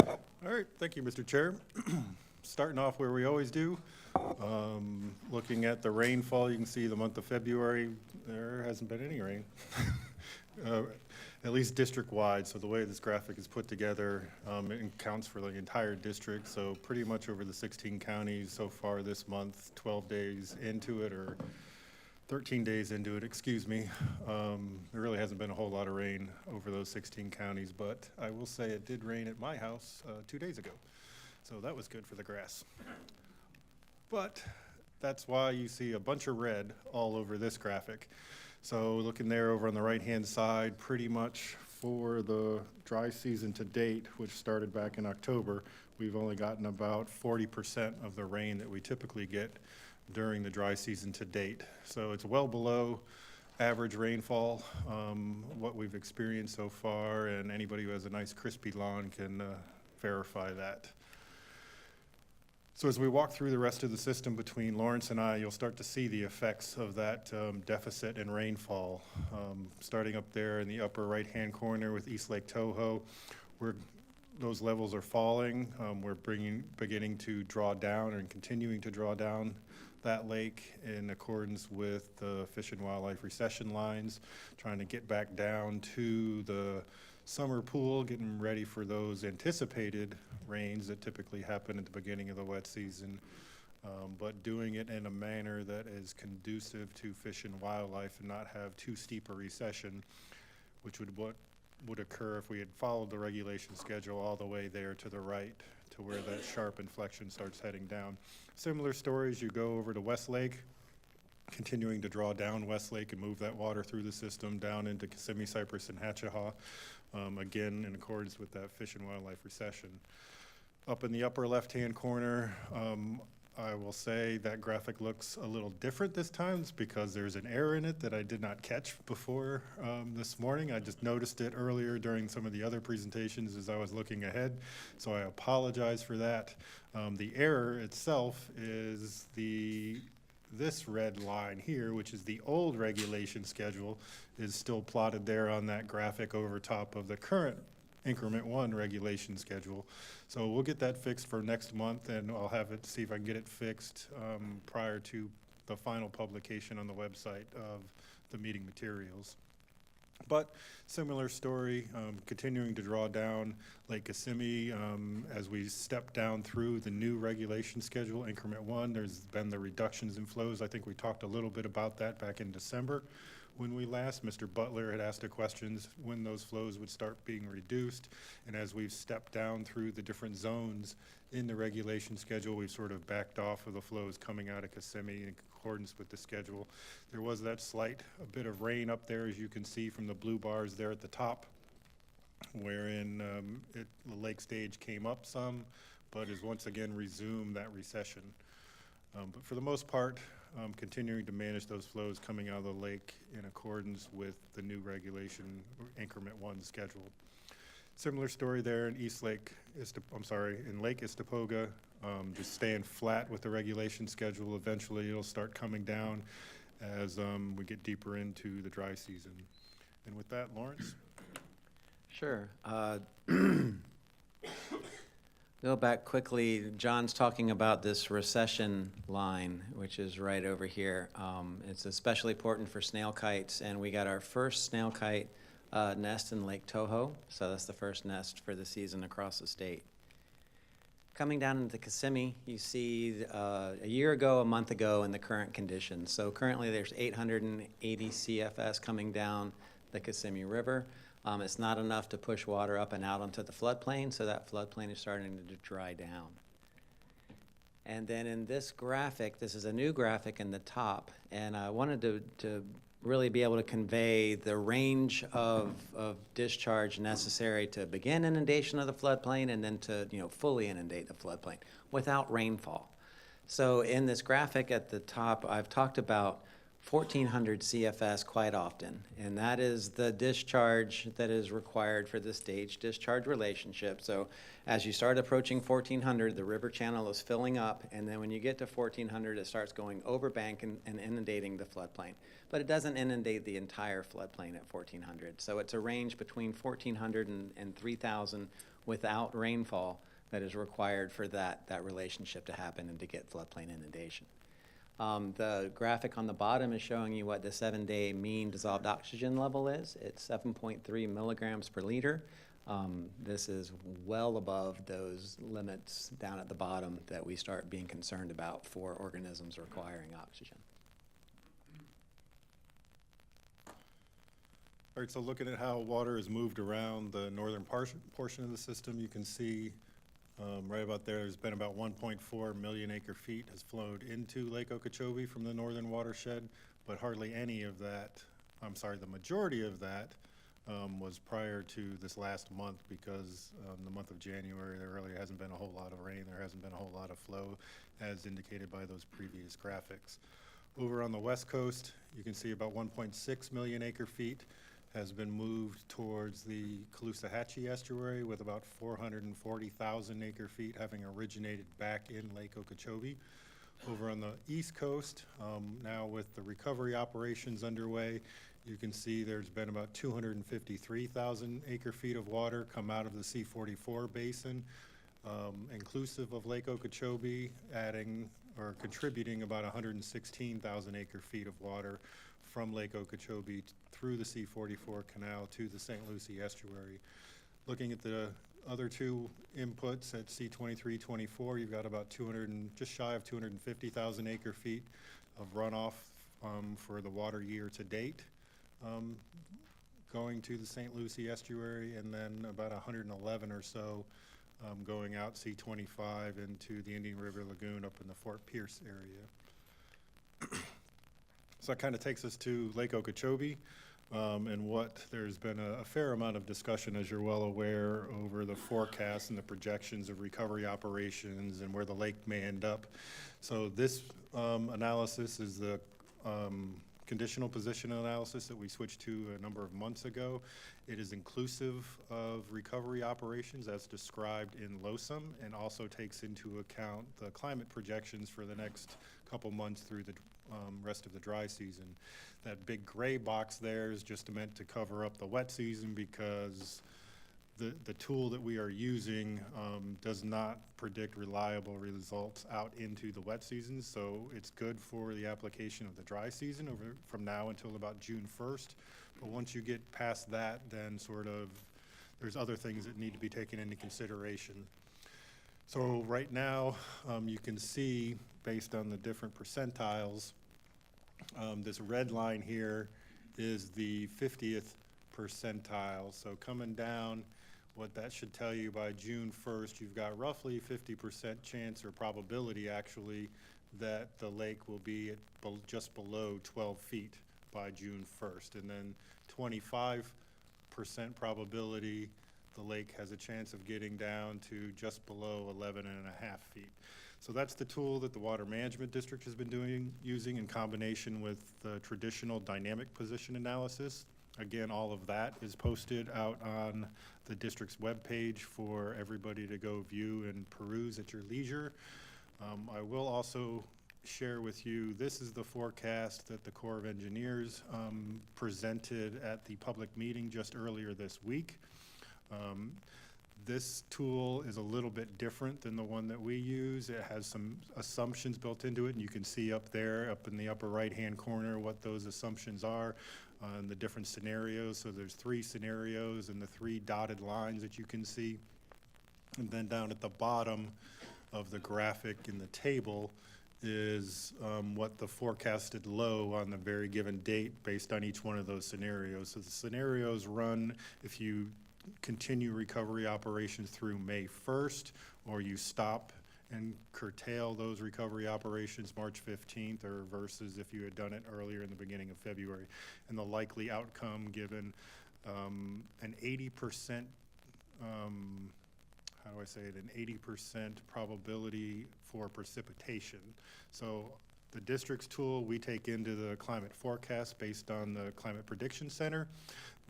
All right, thank you, Mr. Chair. Starting off where we always do, looking at the rainfall, you can see the month of February, there hasn't been any rain, at least district-wide. So the way this graphic is put together, it counts for the entire district. So pretty much over the 16 counties so far this month, 12 days into it, or 13 days into it, excuse me. There really hasn't been a whole lot of rain over those 16 counties, but I will say it did rain at my house 2 days ago. So that was good for the grass. But that's why you see a bunch of red all over this graphic. So looking there over on the right-hand side, pretty much for the dry season to date, which started back in October, we've only gotten about 40% of the rain that we typically get during the dry season to date. So it's well below average rainfall, what we've experienced so far, and anybody who has a nice crispy lawn can verify that. So as we walk through the rest of the system between Lawrence and I, you'll start to see the effects of that deficit in rainfall. Starting up there in the upper right-hand corner with East Lake Toho, where those levels are falling. We're beginning to draw down and continuing to draw down that lake in accordance with the Fish and Wildlife recession lines, trying to get back down to the summer pool, getting ready for those anticipated rains that typically happen at the beginning of the wet season, but doing it in a manner that is conducive to fish and wildlife and not have too steep a recession, which would occur if we had followed the regulation schedule all the way there to the right to where that sharp inflection starts heading down. Similar stories, you go over to Westlake, continuing to draw down Westlake and move that water through the system down into Kissimmee, Cypress, and Hatchaha, again in accordance with that Fish and Wildlife recession. Up in the upper left-hand corner, I will say that graphic looks a little different this time. It's because there's an error in it that I did not catch before this morning. I just noticed it earlier during some of the other presentations as I was looking ahead, so I apologize for that. The error itself is this red line here, which is the old regulation schedule, is still plotted there on that graphic over top of the current increment 1 regulation schedule. So we'll get that fixed for next month, and I'll have it, see if I can get it fixed prior to the final publication on the website of the meeting materials. But similar story, continuing to draw down Lake Kissimmee as we step down through the new regulation schedule, increment 1. There's been the reductions in flows. I think we talked a little bit about that back in December when we last. Mr. Butler had asked a questions when those flows would start being reduced. And as we've stepped down through the different zones in the regulation schedule, we've sort of backed off of the flows coming out of Kissimmee in accordance with the schedule. There was that a bit of rain up there, as you can see from the blue bars there at the top, wherein the lake stage came up some, but has once again resumed that recession. But for the most part, continuing to manage those flows coming out of the lake in accordance with the new regulation increment 1 schedule. Similar story there in Lake Istapoga, just staying flat with the regulation schedule. Eventually it'll start coming down as we get deeper into the dry season. And with that, Lawrence? Sure. Go back quickly. John's talking about this recession line, which is right over here. It's especially important for snail kites, and we got our first snail kite nest in Lake Toho, so that's the first nest for the season across the state. Coming down into Kissimmee, you see a year ago, a month ago, and the current conditions. So currently there's 880 CFS coming down the Kissimmee River. It's not enough to push water up and out onto the floodplain, so that floodplain is starting to dry down. And then in this graphic, this is a new graphic in the top, and I wanted to really be able to convey the range of discharge necessary to begin inundation of the floodplain and then to fully inundate the floodplain without rainfall. So in this graphic at the top, I've talked about 1,400 CFS quite often, and that is the discharge that is required for the stage discharge relationship. So as you start approaching 1,400, the river channel is filling up, and then when you get to 1,400, it starts going over bank and inundating the floodplain. But it doesn't inundate the entire floodplain at 1,400. So it's a range between 1,400 and 3,000 without rainfall that is required for that relationship to happen and to get floodplain inundation. The graphic on the bottom is showing you what the 7-day mean dissolved oxygen level is. It's 7.3 milligrams per liter. This is well above those limits down at the bottom that we start being concerned about for organisms requiring oxygen. All right, so looking at how water is moved around the northern portion of the system, you can see right about there's been about 1.4 million acre feet has flowed into Lake Okeechobee from the northern watershed, but hardly any of that, the majority of that was prior to this last month, because the month of January, there really hasn't been a whole lot of rain, there hasn't been a whole lot of flow, as indicated by those previous graphics. Over on the west coast, you can see about 1.6 million acre feet has been moved towards the Caloosahatchee estuary, with about 440,000 acre feet having originated back in Lake Okeechobee. Over on the east coast, now with the recovery operations underway, you can see there's been about 253,000 acre feet of water come out of the C-44 basin, inclusive of Lake Okeechobee, adding or contributing about 116,000 acre feet of water from Lake Okeechobee through the C-44 canal to the St. Lucie estuary. Looking at the other two inputs at C-23-24, you've got about just shy of 250,000 acre feet of runoff for the water year to date going to the St. Lucie estuary, and then about 111 or so going out C-25 into the Indian River Lagoon up in the Fort Pierce area. So that kind of takes us to Lake Okeechobee, and what there's been a fair amount of discussion, as you're well aware, over the forecasts and the projections of recovery operations and where the lake may end up. So this analysis is the conditional position analysis that we switched to a number of months ago. It is inclusive of recovery operations as described in LOSUM, and also takes into account the climate projections for the next couple months through the rest of the dry season. That big gray box there is just meant to cover up the wet season, because the tool that we are using does not predict reliable results out into the wet season. So it's good for the application of the dry season from now until about June 1st. But once you get past that, then there's other things that need to be taken into consideration. So right now, you can see, based on the different percentiles, this red line here is the 50th percentile. So coming down, what that should tell you by June 1st, you've got roughly 50% chance, or probability actually, that the lake will be at just below 12 feet by June 1st. And then 25% probability the lake has a chance of getting down to just below 11.5 feet. So that's the tool that the Water Management District has been using in combination with the traditional dynamic position analysis. Again, all of that is posted out on the district's webpage for everybody to go view and peruse at your leisure. I will also share with you, this is the forecast that the Corps of Engineers presented at the public meeting just earlier this week. This tool is a little bit different than the one that we use. It has some assumptions built into it, and you can see up there, up in the upper right-hand corner, what those assumptions are and the different scenarios. So there's 3 scenarios and the 3 dotted lines that you can see. And then down at the bottom of the graphic in the table is what the forecasted low on the very given date based on each one of those scenarios. So the scenarios run if you continue recovery operations through May 1st, or you stop and curtail those recovery operations March 15th, or versus if you had done it earlier in the beginning of February. And the likely outcome given an 80%, how do I say it, an 80% probability for precipitation. So The district's tool we take into the climate forecast based on the Climate Prediction Center.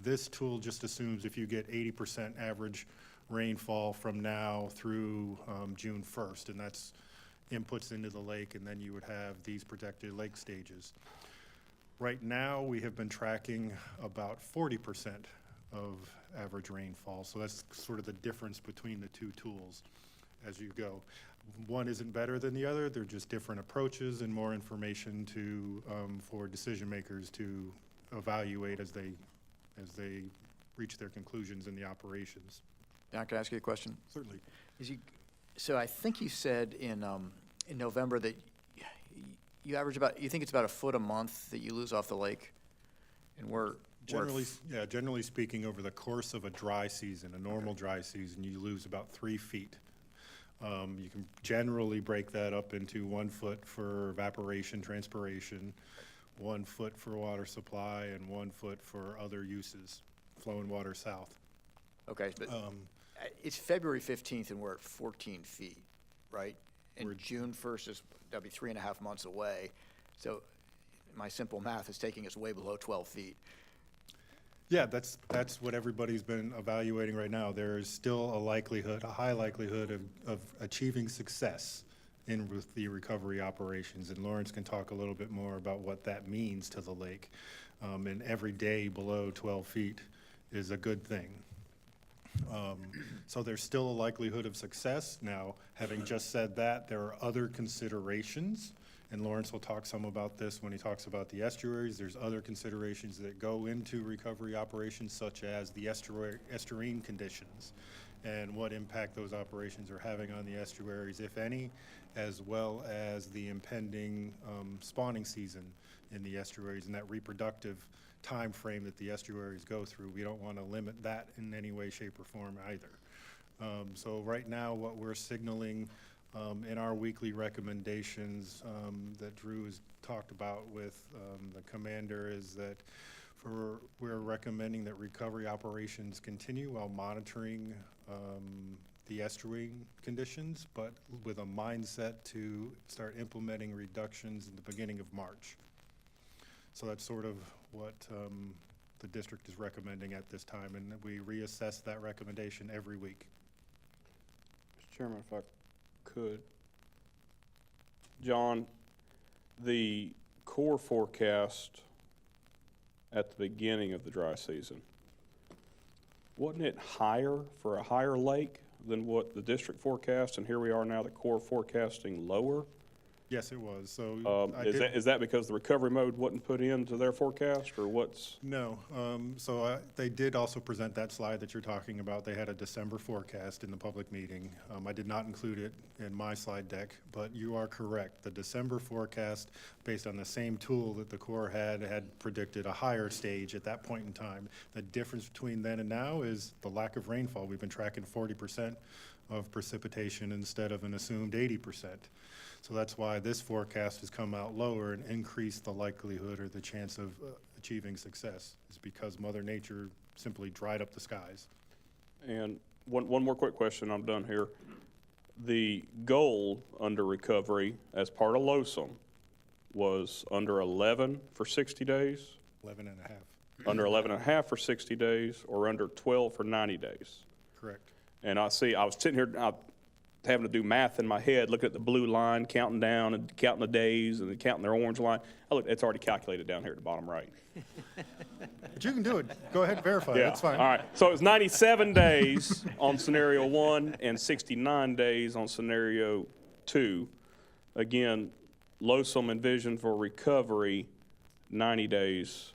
This tool just assumes if you get 80% average rainfall from now through June 1st, and that's inputs into the lake, and then you would have these protected lake stages. Right now, we have been tracking about 40% of average rainfall, so that's sort of the difference between the two tools as you go. One isn't better than the other, they're just different approaches and more information to, for decision makers to evaluate as they reach their conclusions in the operations. Don, can I ask you a question? Certainly. So I think you said in November that you average you think it's about a foot a month that you lose off the lake? And Generally speaking, over the course of a dry season, a normal dry season, you lose about 3 feet. You can generally break that up into 1 foot for evaporation, transpiration, 1 foot for water supply, and 1 foot for other uses, flowing water south. Okay, but it's February 15th and we're at 14 feet, right? And June 1st that'll be 3.5 months away. So my simple math is taking us way below 12 feet. Yeah, that's what everybody's been evaluating right now. There is still a high likelihood of achieving success in the recovery operations. And Lawrence can talk a little bit more about what that means to the lake. And every day below 12 feet is a good thing. So there's still a likelihood of success. Now, having just said that, there are other considerations, and Lawrence will talk some about this when he talks about the estuaries. There's other considerations that go into recovery operations, such as the estuarine conditions and what impact those operations are having on the estuaries, if any, as well as the impending spawning season in the estuaries and that reproductive time frame that the estuaries go through. We don't want to limit that in any way, shape, or form either. So right now, what we're signaling in our weekly recommendations that Drew has talked about with the commander is that we're recommending that recovery operations continue while monitoring the estuarine conditions, but with a mindset to start implementing reductions in the beginning of March. So that's sort of what the district is recommending at this time, and we reassess that recommendation every week. Mr. Chairman, if I could. John, the Corps forecast at the beginning of the dry season, wasn't it higher for a higher lake than what the district forecast, and here we are now, the Corps forecasting lower? Yes, it was. So is that because the recovery mode wasn't put into their forecast, or what's? No. They did also present that slide that you're talking about. They had a December forecast in the public meeting. I did not include it in my slide deck, but you are correct. The December forecast, based on the same tool that the Corps had predicted a higher stage at that point in time. The difference between then and now is the lack of rainfall. We've been tracking 40% of precipitation instead of an assumed 80%. So that's why this forecast has come out lower and increased the likelihood or the chance of achieving success. It's because Mother Nature simply dried up the skies. And one more quick question, I'm done here. The goal under recovery as part of LOSOM was under 11 for 60 days? 11 and a half. Under 11 and a half for 60 days, or under 12 for 90 days? Correct. And I was sitting here, having to do math in my head, looking at the blue line, counting down and counting the days and then counting their orange line. It's already calculated down here at the bottom right. But you can do it. Go ahead and verify. Yeah, That's fine. all right. So it was 97 days on scenario 1 and 69 days on scenario 2. Again, LOSOM envisioned for recovery 90 days.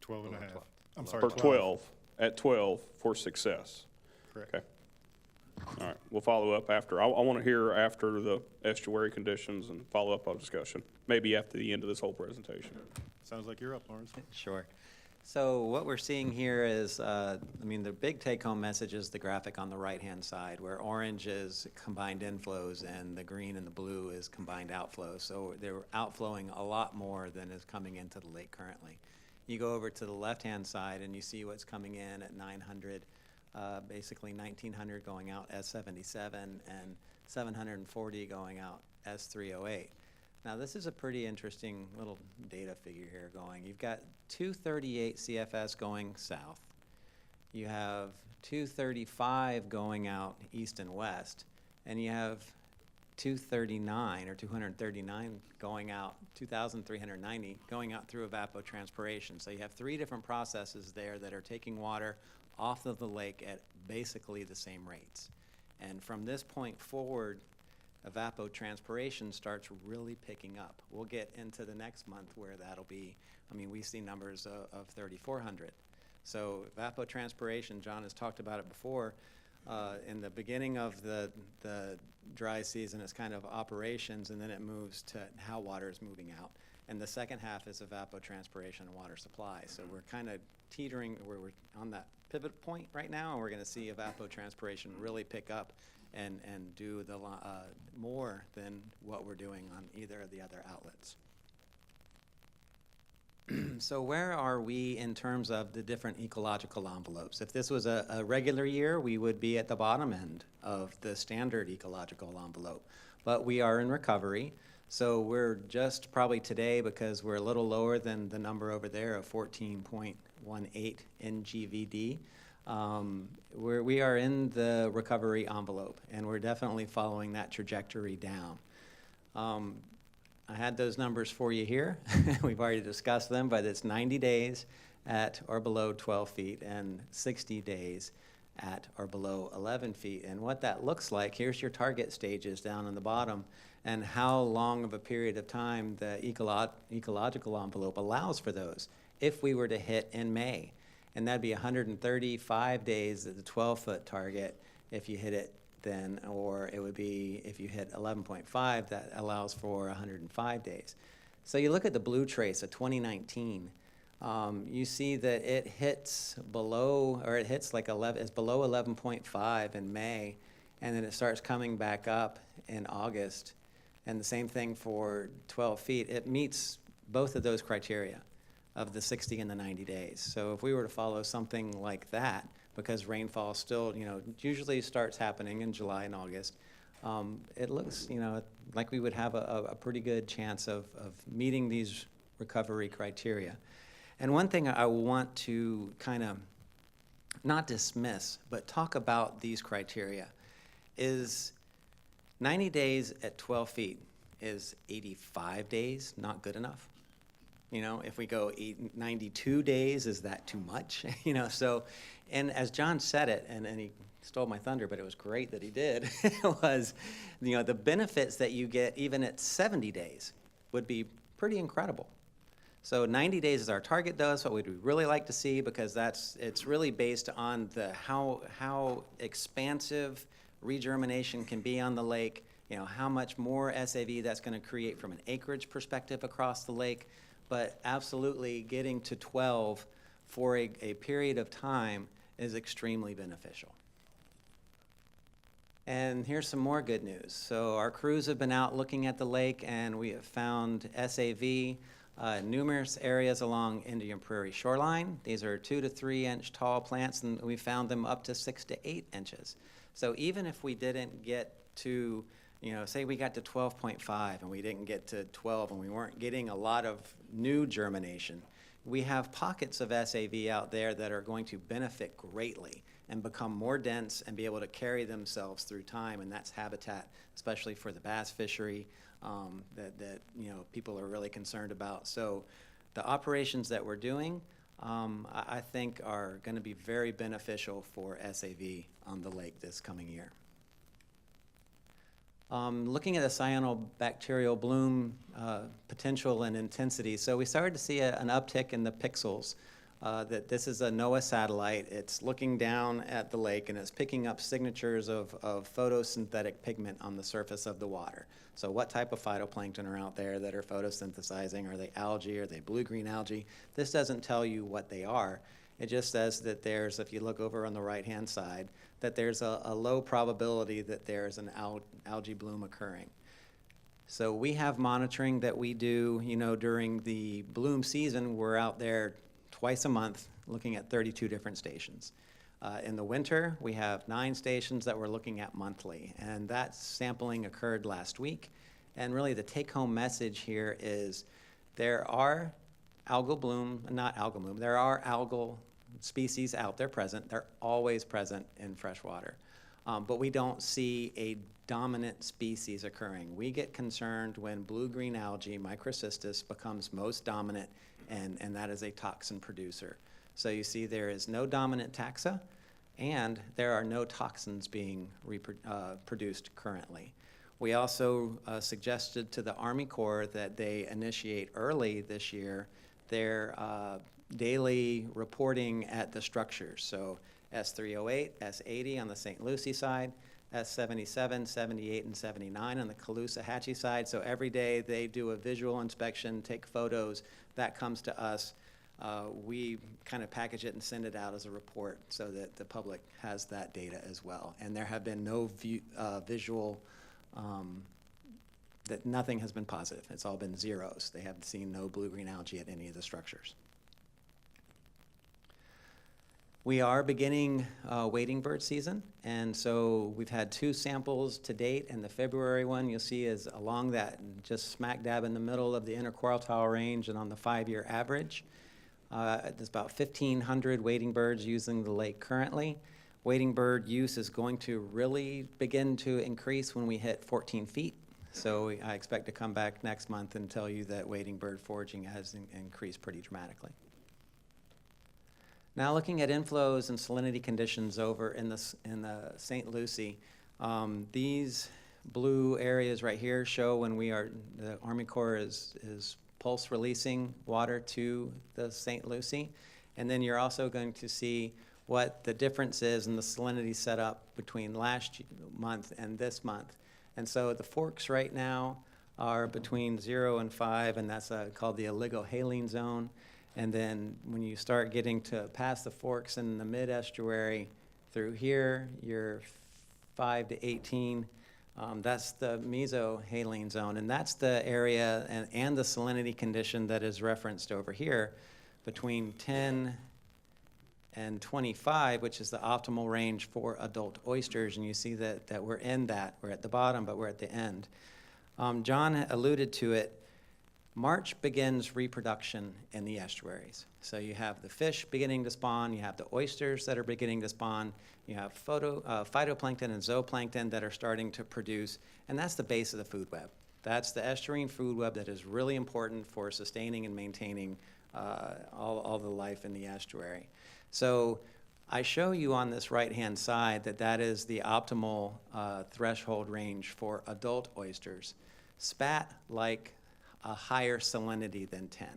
12 and a half. I'm sorry, For 12, at 12 for success. Correct. Okay. All right, we'll follow up after. I want to hear after the estuary conditions and follow up on discussion, maybe after the end of this whole presentation. Sounds like you're up, Lawrence. Sure. So what we're seeing here is, the big take-home message is the graphic on the right-hand side, where orange is combined inflows and the green and the blue is combined outflows. So they're outflowing a lot more than is coming into the lake currently. You go over to the left-hand side and you see what's coming in at 900, basically 1900 going out S77 and 740 going out S308. Now, this is a pretty interesting little data figure here going. You've got 238 CFS going south. You have 235 going out east and west, and you have 239 going out, 2,390 going out through evapotranspiration. So you have three different processes there that are taking water off of the lake at basically the same rates. And from this point forward, evapotranspiration starts really picking up. We'll get into the next month where that'll be, I mean, we see numbers of 3,400. So evapotranspiration, John has talked about it before, in the beginning of the dry season, it's kind of operations, and then it moves to how water is moving out. And the second half is evapotranspiration and water supply. So we're kind of teetering, we're on that pivot point right now, and we're going to see evapotranspiration really pick up and do the more than what we're doing on either of the other outlets. So where are we in terms of the different ecological envelopes? If this was a regular year, we would be at the bottom end of the standard ecological envelope. But we are in recovery, so we're just probably today, because we're a little lower than the number over there of 14.18 NGVD, we are in the recovery envelope, and we're definitely following that trajectory down. I had those numbers for you here. We've already discussed them, but it's 90 days at or below 12 feet and 60 days at or below 11 feet. And what that looks like, here's your target stages down on the bottom, and how long of a period of time the ecological envelope allows for those if we were to hit in May. And that'd be 135 days at the 12-foot target if you hit it then, or it would be, if you hit 11.5, that allows for 105 days. So you look at the blue trace of 2019, you see that it hits below, or it hits like 11, it's below 11.5 in May, and then it starts coming back up in August. And the same thing for 12 feet. It meets both of those criteria of the 60 and the 90 days. So if we were to follow something like that, because rainfall still, usually starts happening in July and August, it looks, like we would have a pretty good chance of meeting these recovery criteria. And one thing I want to kind of not dismiss, but talk about these criteria is 90 days at 12 feet is 85 days not good enough? If we go 92 days, is that too much? So, and as John said it, and he stole my thunder, but it was great that he did, was, the benefits that you get even at 70 days would be pretty incredible. So 90 days is our target, though. That's what we'd really like to see, because it's really based on how expansive regermination can be on the lake, how much more SAV that's going to create from an acreage perspective across the lake. But absolutely getting to 12 for a period of time is extremely beneficial. And here's some more good news. So our crews have been out looking at the lake, and we have found SAV, numerous areas along Indian Prairie shoreline. These are 2 to 3 inch tall plants, and we found them up to 6 to 8 inches. So even if we didn't get to, say we got to 12.5 and we didn't get to 12 and we weren't getting a lot of new germination, we have pockets of SAV out there that are going to benefit greatly and become more dense and be able to carry themselves through time, and that's habitat, especially for the bass fishery, that people are really concerned about. So the operations that we're doing, I think are going to be very beneficial for SAV on the lake this coming year. Looking at the cyanobacterial bloom potential and intensity, so we started to see an uptick in the pixels. That this is a NOAA satellite. It's looking down at the lake, and it's picking up signatures of photosynthetic pigment on the surface of the water. So what type of phytoplankton are out there that are photosynthesizing? Are they algae? Are they blue-green algae? This doesn't tell you what they are. It just says that there's, if you look over on the right-hand side, that there's a low probability that there's an algae bloom occurring. So we have monitoring that we do, during the bloom season. We're out there twice a month looking at 32 different stations. In the winter, we have 9 stations that we're looking at monthly, and that sampling occurred last week, And really the take-home message here is there are algal bloom, not algal bloom, there are algal species out there present. They're always present in freshwater. But we don't see a dominant species occurring. We get concerned when blue-green algae, Microcystis, becomes most dominant, and that is a toxin producer. So you see there is no dominant taxa, and there are no toxins being produced currently. We also suggested to the Army Corps that they initiate early this year their daily reporting at the structures. So S308, S80 on the St. Lucie side, S77, 78, and 79 on the Caloosahatchee side. So every day they do a visual inspection, take photos. That comes to us. We kind of package it and send it out as a report so that the public has that data as well. And there have been no visual, that nothing has been positive. It's all been zeros. They have seen no blue-green algae at any of the structures. We are beginning wading bird season, and so we've had 2 samples to date, and the February one you'll see is along that, just smack dab in the middle of the interquartile range and on the 5-year average. There's about 1,500 wading birds using the lake currently. Wading bird use is going to really begin to increase when we hit 14 feet. So I expect to come back next month and tell you that wading bird foraging has increased pretty dramatically. Now looking at inflows and salinity conditions over in the St. Lucie, these blue areas right here show when the Army Corps is pulse releasing water to the St. Lucie. And then you're also going to see what the difference is in the salinity setup between last month and this month. And so the forks right now are between 0 and 5, and that's called the oligohaline zone. And then when you start getting to past the forks in the mid-estuary through here, you're 5 to 18. That's the mesohaline zone, and that's the area and the salinity condition that is referenced over here between 10 and 25, which is the optimal range for adult oysters. And you see that we're in that. We're at the bottom, but we're at the end. John alluded to it. March begins reproduction in the estuaries. So you have the fish beginning to spawn, you have the oysters that are beginning to spawn, you have phytoplankton and zooplankton that are starting to produce, and that's the base of the food web. That's the estuarine food web that is really important for sustaining and maintaining all the life in the estuary. So I show you on this right-hand side that is the optimal threshold range for adult oysters. Spat like a higher salinity than 10.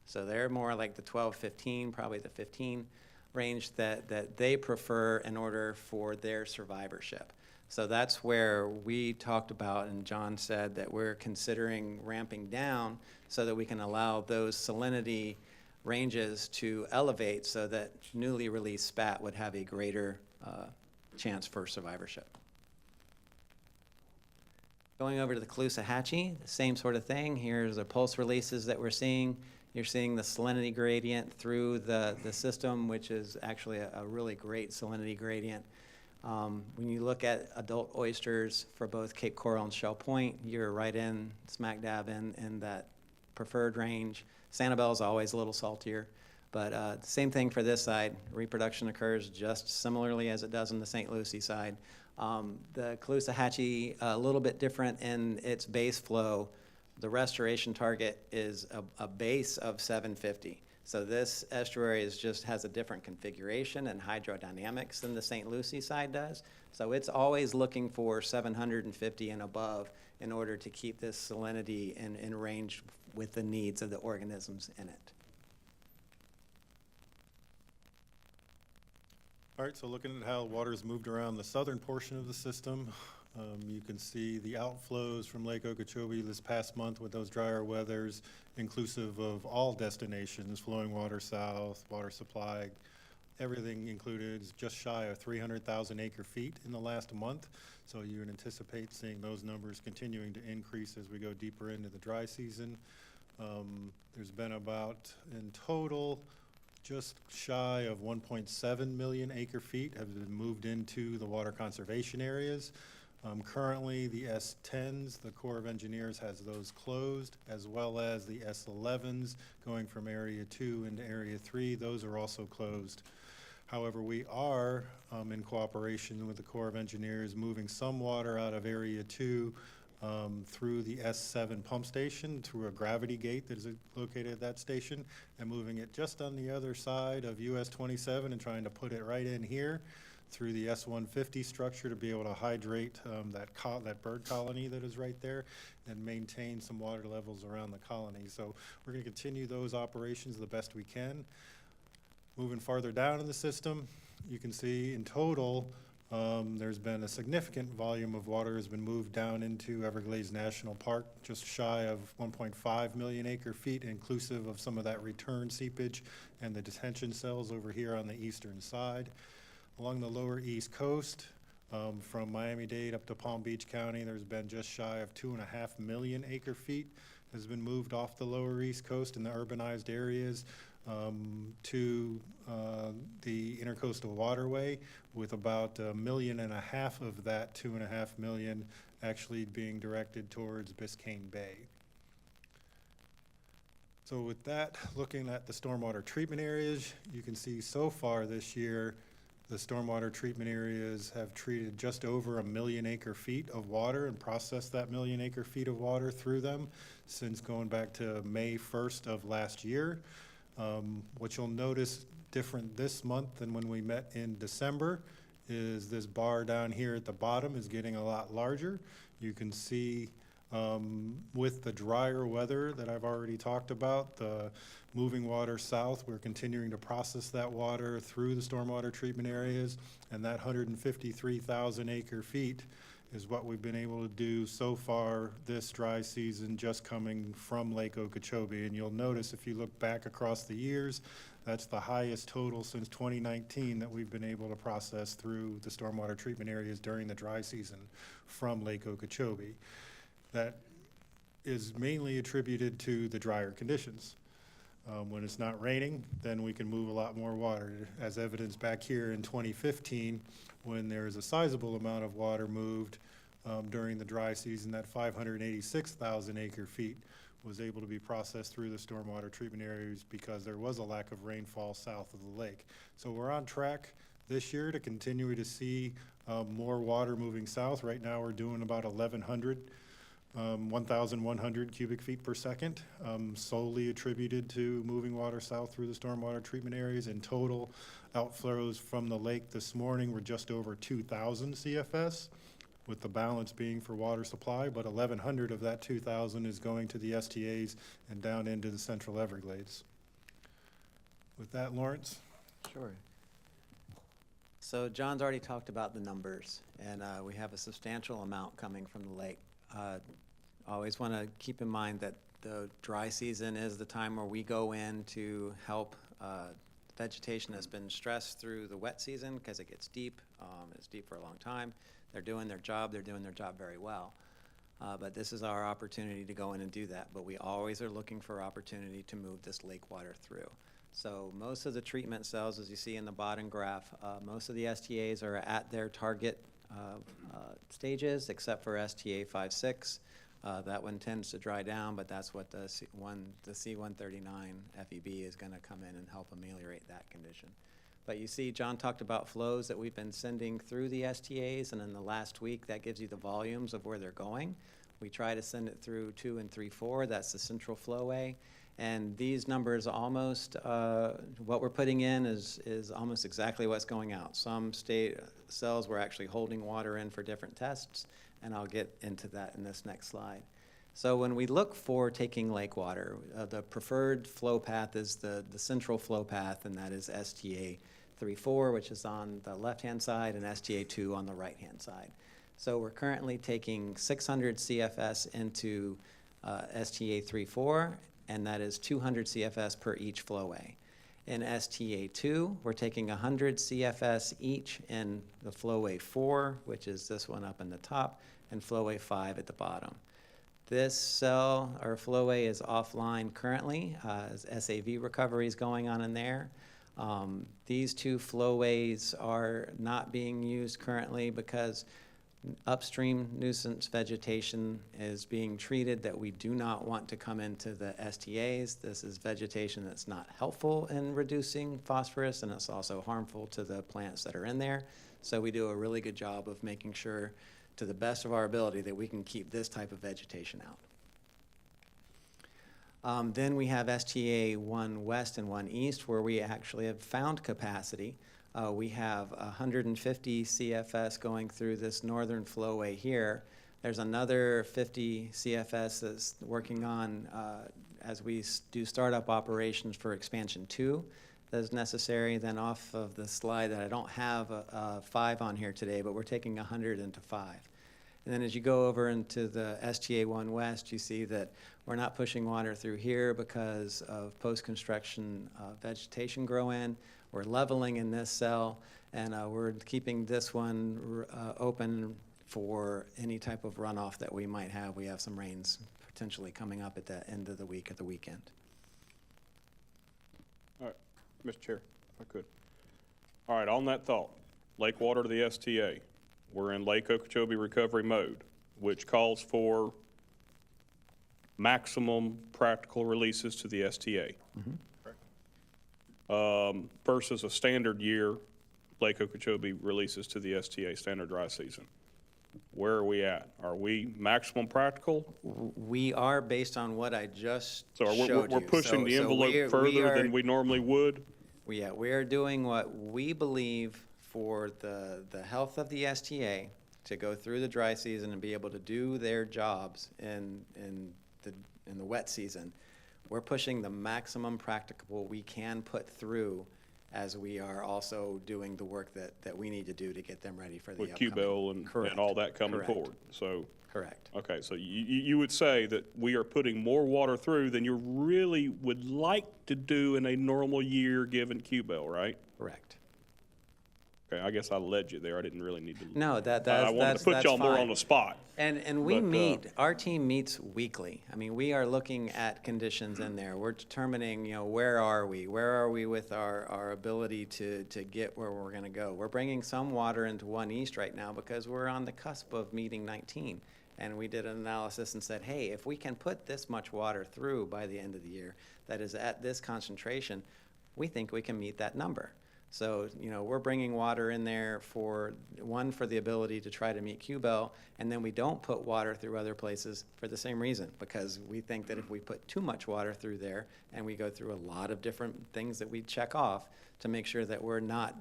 So they're more like the 12, 15, probably the 15 range that they prefer in order for their survivorship. So that's where we talked about, and John said that we're considering ramping down so that we can allow those salinity ranges to elevate so that newly released spat would have a greater chance for survivorship. Going over to the Caloosahatchee, the same sort of thing. Here's the pulse releases that we're seeing. You're seeing the salinity gradient through the system, which is actually a really great salinity gradient. When you look at adult oysters for both Cape Coral and Shell Point, you're right in smack dab in that preferred range. Sanibel is always a little saltier, but same thing for this side. Reproduction occurs just similarly as it does on the St. Lucie side. The Caloosahatchee, a little bit different in its base flow. The restoration target is a base of 750. So this estuary has a different configuration and hydrodynamics than the St. Lucie side does. So it's always looking for 750 and above in order to keep this salinity in range with the needs of the organisms in it. All right, so looking at how water's moved around the southern portion of the system, you can see the outflows from Lake Okeechobee this past month with those drier weathers, inclusive of all destinations, flowing water south, water supply, everything included is just shy of 300,000 acre feet in the last month. So you would anticipate seeing those numbers continuing to increase as we go deeper into the dry season. There's been about, in total, just shy of 1.7 million acre feet have been moved into the water conservation areas. Currently, the S10s, the Corps of Engineers has those closed, as well as the S11s going from Area 2 into Area 3. Those are also closed. However, we are, in cooperation with the Corps of Engineers, moving some water out of Area 2 through the S7 pump station, through a gravity gate that is located at that station, and moving it just on the other side of US 27 and trying to put it right in here through the S150 structure to be able to hydrate that bird colony that is right there and maintain some water levels around the colony. So we're going to continue those operations the best we can. Moving farther down in the system, you can see in total, there's been a significant volume of water has been moved down into Everglades National Park, just shy of 1.5 million acre feet, inclusive of some of that return seepage and the detention cells over here on the eastern side. Along the lower East Coast, from Miami-Dade up to Palm Beach County, there's been just shy of 2.5 million acre feet has been moved off the lower East Coast in the urbanized areas to the Intercoastal Waterway, with about 1.5 million of that 2.5 million actually being directed towards Biscayne Bay. So with that, looking at the stormwater treatment areas, you can see so far this year, the stormwater treatment areas have treated just over 1 million acre feet of water and processed that 1 million acre feet of water through them since going back to May 1st of last year. What you'll notice different this month than when we met in December is this bar down here at the bottom is getting a lot larger. You can see with the drier weather that I've already talked about, the moving water south, we're continuing to process that water through the stormwater treatment areas, and that 153,000 acre feet is what we've been able to do so far this dry season, just coming from Lake Okeechobee. And you'll notice if you look back across the years, that's the highest total since 2019 that we've been able to process through the stormwater treatment areas during the dry season from Lake Okeechobee. That is mainly attributed to the drier conditions. When it's not raining, then we can move a lot more water, as evidenced back here in 2015, when there is a sizable amount of water moved during the dry season. That 586,000 acre feet was able to be processed through the stormwater treatment areas because there was a lack of rainfall south of the lake. So we're on track this year to continue to see more water moving south. Right now we're doing about 1,100 cubic feet per second, solely attributed to moving water south through the stormwater treatment areas. In total, outflows from the lake this morning were just over 2,000 CFS, with the balance being for water supply, but 1,100 of that 2,000 is going to the STAs and down into the Central Everglades. With that, Lawrence? Sure. So John's already talked about the numbers, and we have a substantial amount coming from the lake. Always want to keep in mind that the dry season is the time where we go in to help vegetation that's been stressed through the wet season because it gets deep. It's deep for a long time. They're doing their job. They're doing their job very well. But this is our opportunity to go in and do that. But we always are looking for opportunity to move this lake water through. So most of the treatment cells, as you see in the bottom graph, most of the STAs are at their target stages, except for STA 5-6. That one tends to dry down, but that's what the C139 FEB is going to come in and help ameliorate that condition. But you see, John talked about flows that we've been sending through the STAs, and in the last week, that gives you the volumes of where they're going. We try to send it through 2 and 3-4, that's the central flowway. And these numbers almost, what we're putting in is almost exactly what's going out. Some state cells we're actually holding water in for different tests, and I'll get into that in this next slide. So when we look for taking lake water, the preferred flow path is the central flow path, and that is STA 3-4, which is on the left-hand side, and STA 2 on the right-hand side. So we're currently taking 600 CFS into STA 3-4, and that is 200 CFS per each flowway. In STA 2, we're taking 100 CFS each in the flowway 4, which is this one up in the top, and flowway 5 at the bottom. This cell or flowway is offline currently, as SAV recovery is going on in there. These two flowways are not being used currently because upstream nuisance vegetation is being treated that we do not want to come into the STAs. This is vegetation that's not helpful in reducing phosphorus, and it's also harmful to the plants that are in there. So we do a really good job of making sure, to the best of our ability, that we can keep this type of vegetation out. Then we have STA 1 West and 1 East, where we actually have found capacity. We have 150 CFS going through this northern flowway here. There's another 50 CFS that's working on, as we do startup operations for expansion 2 that is necessary. Then off of the slide that I don't have 5 on here today, but we're taking 100 into 5. And then as you go over into the STA 1 West, you see that we're not pushing water through here because of post-construction vegetation grow-in. We're leveling in this cell, and we're keeping this one open for any type of runoff that we might have. We have some rains potentially coming up at the end of the week, at the weekend. All right, Mr. Chair, if I could. All right, on that thought, lake water to the STA. We're in Lake Okeechobee recovery mode, which calls for maximum practical releases to the STA. Versus a standard year, Lake Okeechobee releases to the STA, standard dry season. Where are we at? Are we maximum practical? We are, based on what I just So showed we're you. pushing the envelope further than we normally would? Yeah, we are doing what we believe for the health of the STA to go through the dry season and be able to do their jobs in the wet season. We're pushing the maximum practicable we can put through as we are also doing the work that we need to do to get them ready for the With upcoming. Q-Bill and all that coming Correct. forward, so. Correct. Okay, so you would say that we are putting more water through than you really would like to do in a normal year given Q-Bill, right? Correct. Okay, I guess I led you there, I didn't really need to. No, I wanted to put y'all more on the spot. And we But, meet, our team meets weekly. I mean, we are looking at conditions in there. We're determining, where are we? Where are we with our ability to get where we're gonna go? We're bringing some water into 1 East right now because we're on the cusp of meeting 19. And we did an analysis and said, hey, if we can put this much water through by the end of the year that is at this concentration, we think we can meet that number. So, we're bringing water in there for the ability to try to meet Q-Bill, and then we don't put water through other places for the same reason, because we think that if we put too much water through there, and we go through a lot of different things that we check off to make sure that we're not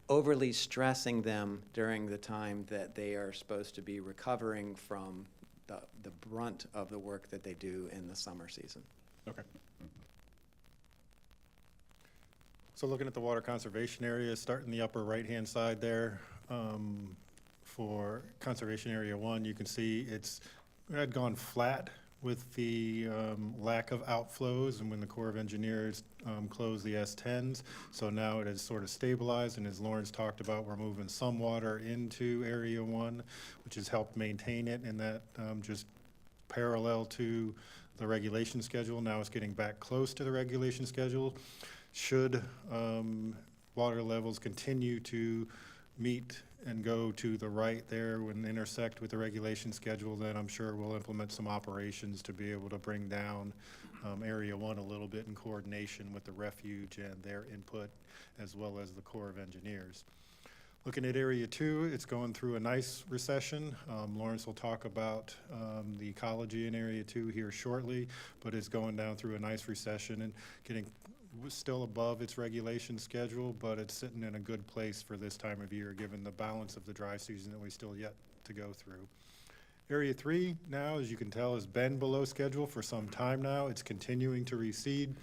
overly stressing them during the time that they are supposed to be recovering from the brunt of the work that they do in the summer season. Okay. So looking at the water conservation area, starting the upper right-hand side there, for conservation area 1, you can see it had gone flat with the lack of outflows and when the Corps of Engineers closed the S10s. So now it has sort of stabilized, and as Lawrence talked about, we're moving some water into area 1, which has helped maintain it, and that just parallel to the regulation schedule. Now it's getting back close to the regulation schedule. Should water levels continue to meet and go to the right there when they intersect with the regulation schedule, then I'm sure we'll implement some operations to be able to bring down Area 1 a little bit in coordination with the refuge and their input, as well as the Corps of Engineers. Looking at Area 2, it's going through a nice recession. Lawrence will talk about the ecology in Area 2 here shortly, but it's going down through a nice recession and getting still above its regulation schedule, but it's sitting in a good place for this time of year, given the balance of the dry season that we still yet to go through. Area 3 now, as you can tell, has been below schedule for some time now. It's continuing to recede.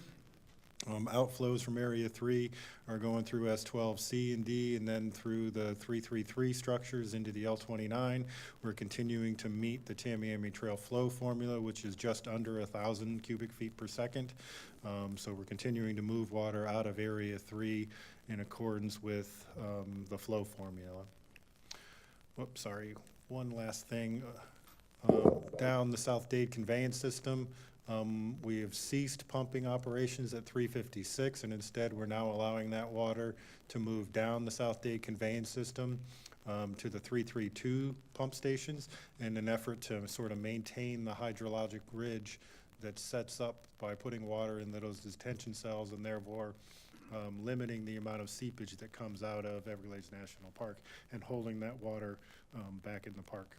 Outflows from Area 3 are going through S12C and D and then through the 333 structures into the L29. We're continuing to meet the Tamiami Trail flow formula, which is just under 1,000 cubic feet per second. So we're continuing to move water out of Area 3 in accordance with the flow formula. Whoops, sorry. One last thing. Down the South Dade conveyance system, we have ceased pumping operations at 356, and instead we're now allowing that water to move down the South Dade conveyance system. to the 332 pump stations in an effort to sort of maintain the hydrologic ridge that sets up by putting water in those detention cells and therefore limiting the amount of seepage that comes out of Everglades National Park and holding that water back in the park.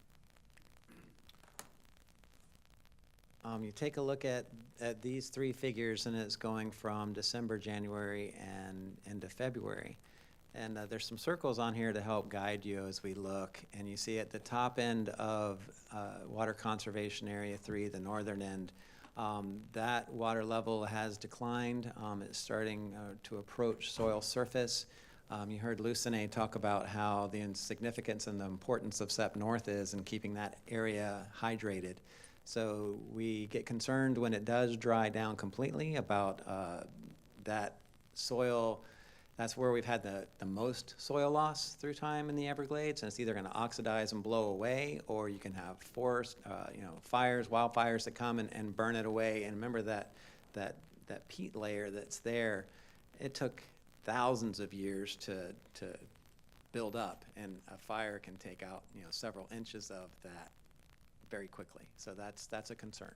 You take a look at these three figures, and it's going from December, January, and into February. And there's some circles on here to help guide you as we look. And you see at the top end of Water Conservation Area 3, the northern end, that water level has declined. It's starting to approach soil surface. You heard Lucene talk about how the significance and the importance of SEP North is in keeping that area hydrated. So we get concerned when it does dry down completely about that soil. That's where we've had the most soil loss through time in the Everglades, and it's either going to oxidize and blow away, or you can have forest, fires, wildfires that come and burn it away. And remember that peat layer that's there, it took thousands of years to build up, and a fire can take out several inches of that very quickly. So that's a concern.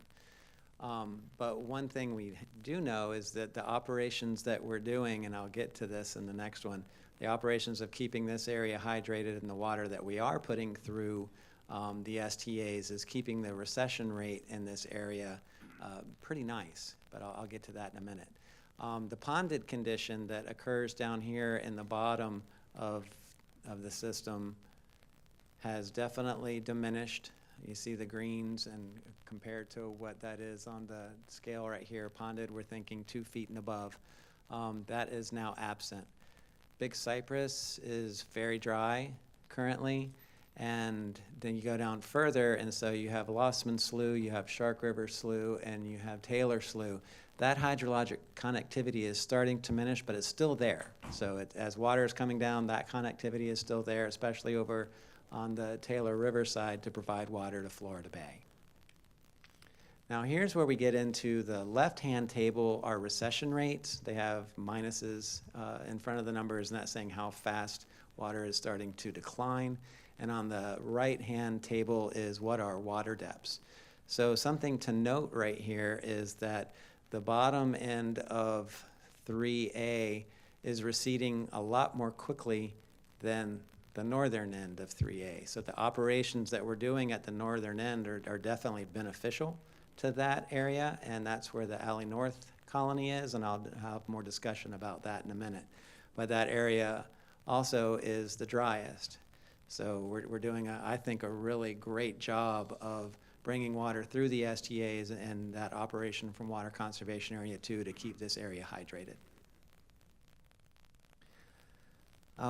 But one thing we do know is that the operations that we're doing, and I'll get to this in the next one, the operations of keeping this area hydrated and the water that we are putting through the STAs is keeping the recession rate in this area pretty nice, but I'll get to that in a minute. The ponded condition that occurs down here in the bottom of the system has definitely diminished. You see the greens, and compared to what that is on the scale right here, ponded, we're thinking 2 feet and above. That is now absent. Big Cypress is very dry currently, and then you go down further, and so you have Lossman Slough, you have Shark River Slough, and you have Taylor Slough. That hydrologic connectivity is starting to diminish, but it's still there. So as water is coming down, that connectivity is still there, especially over on the Taylor River side to provide water to Florida Bay. Now here's where we get into the left-hand table, our recession rates. They have minuses in front of the numbers, and that's saying how fast water is starting to decline. And on the right-hand table is what are water depths. So something to note right here is that the bottom end of 3A is receding a lot more quickly than the northern end of 3A. So the operations that we're doing at the northern end are definitely beneficial to that area, and that's where the Alley North colony is, and I'll have more discussion about that in a minute. But that area also is the driest. So we're doing, I think, a really great job of bringing water through the STAs and that operation from Water Conservation Area 2 to keep this area hydrated.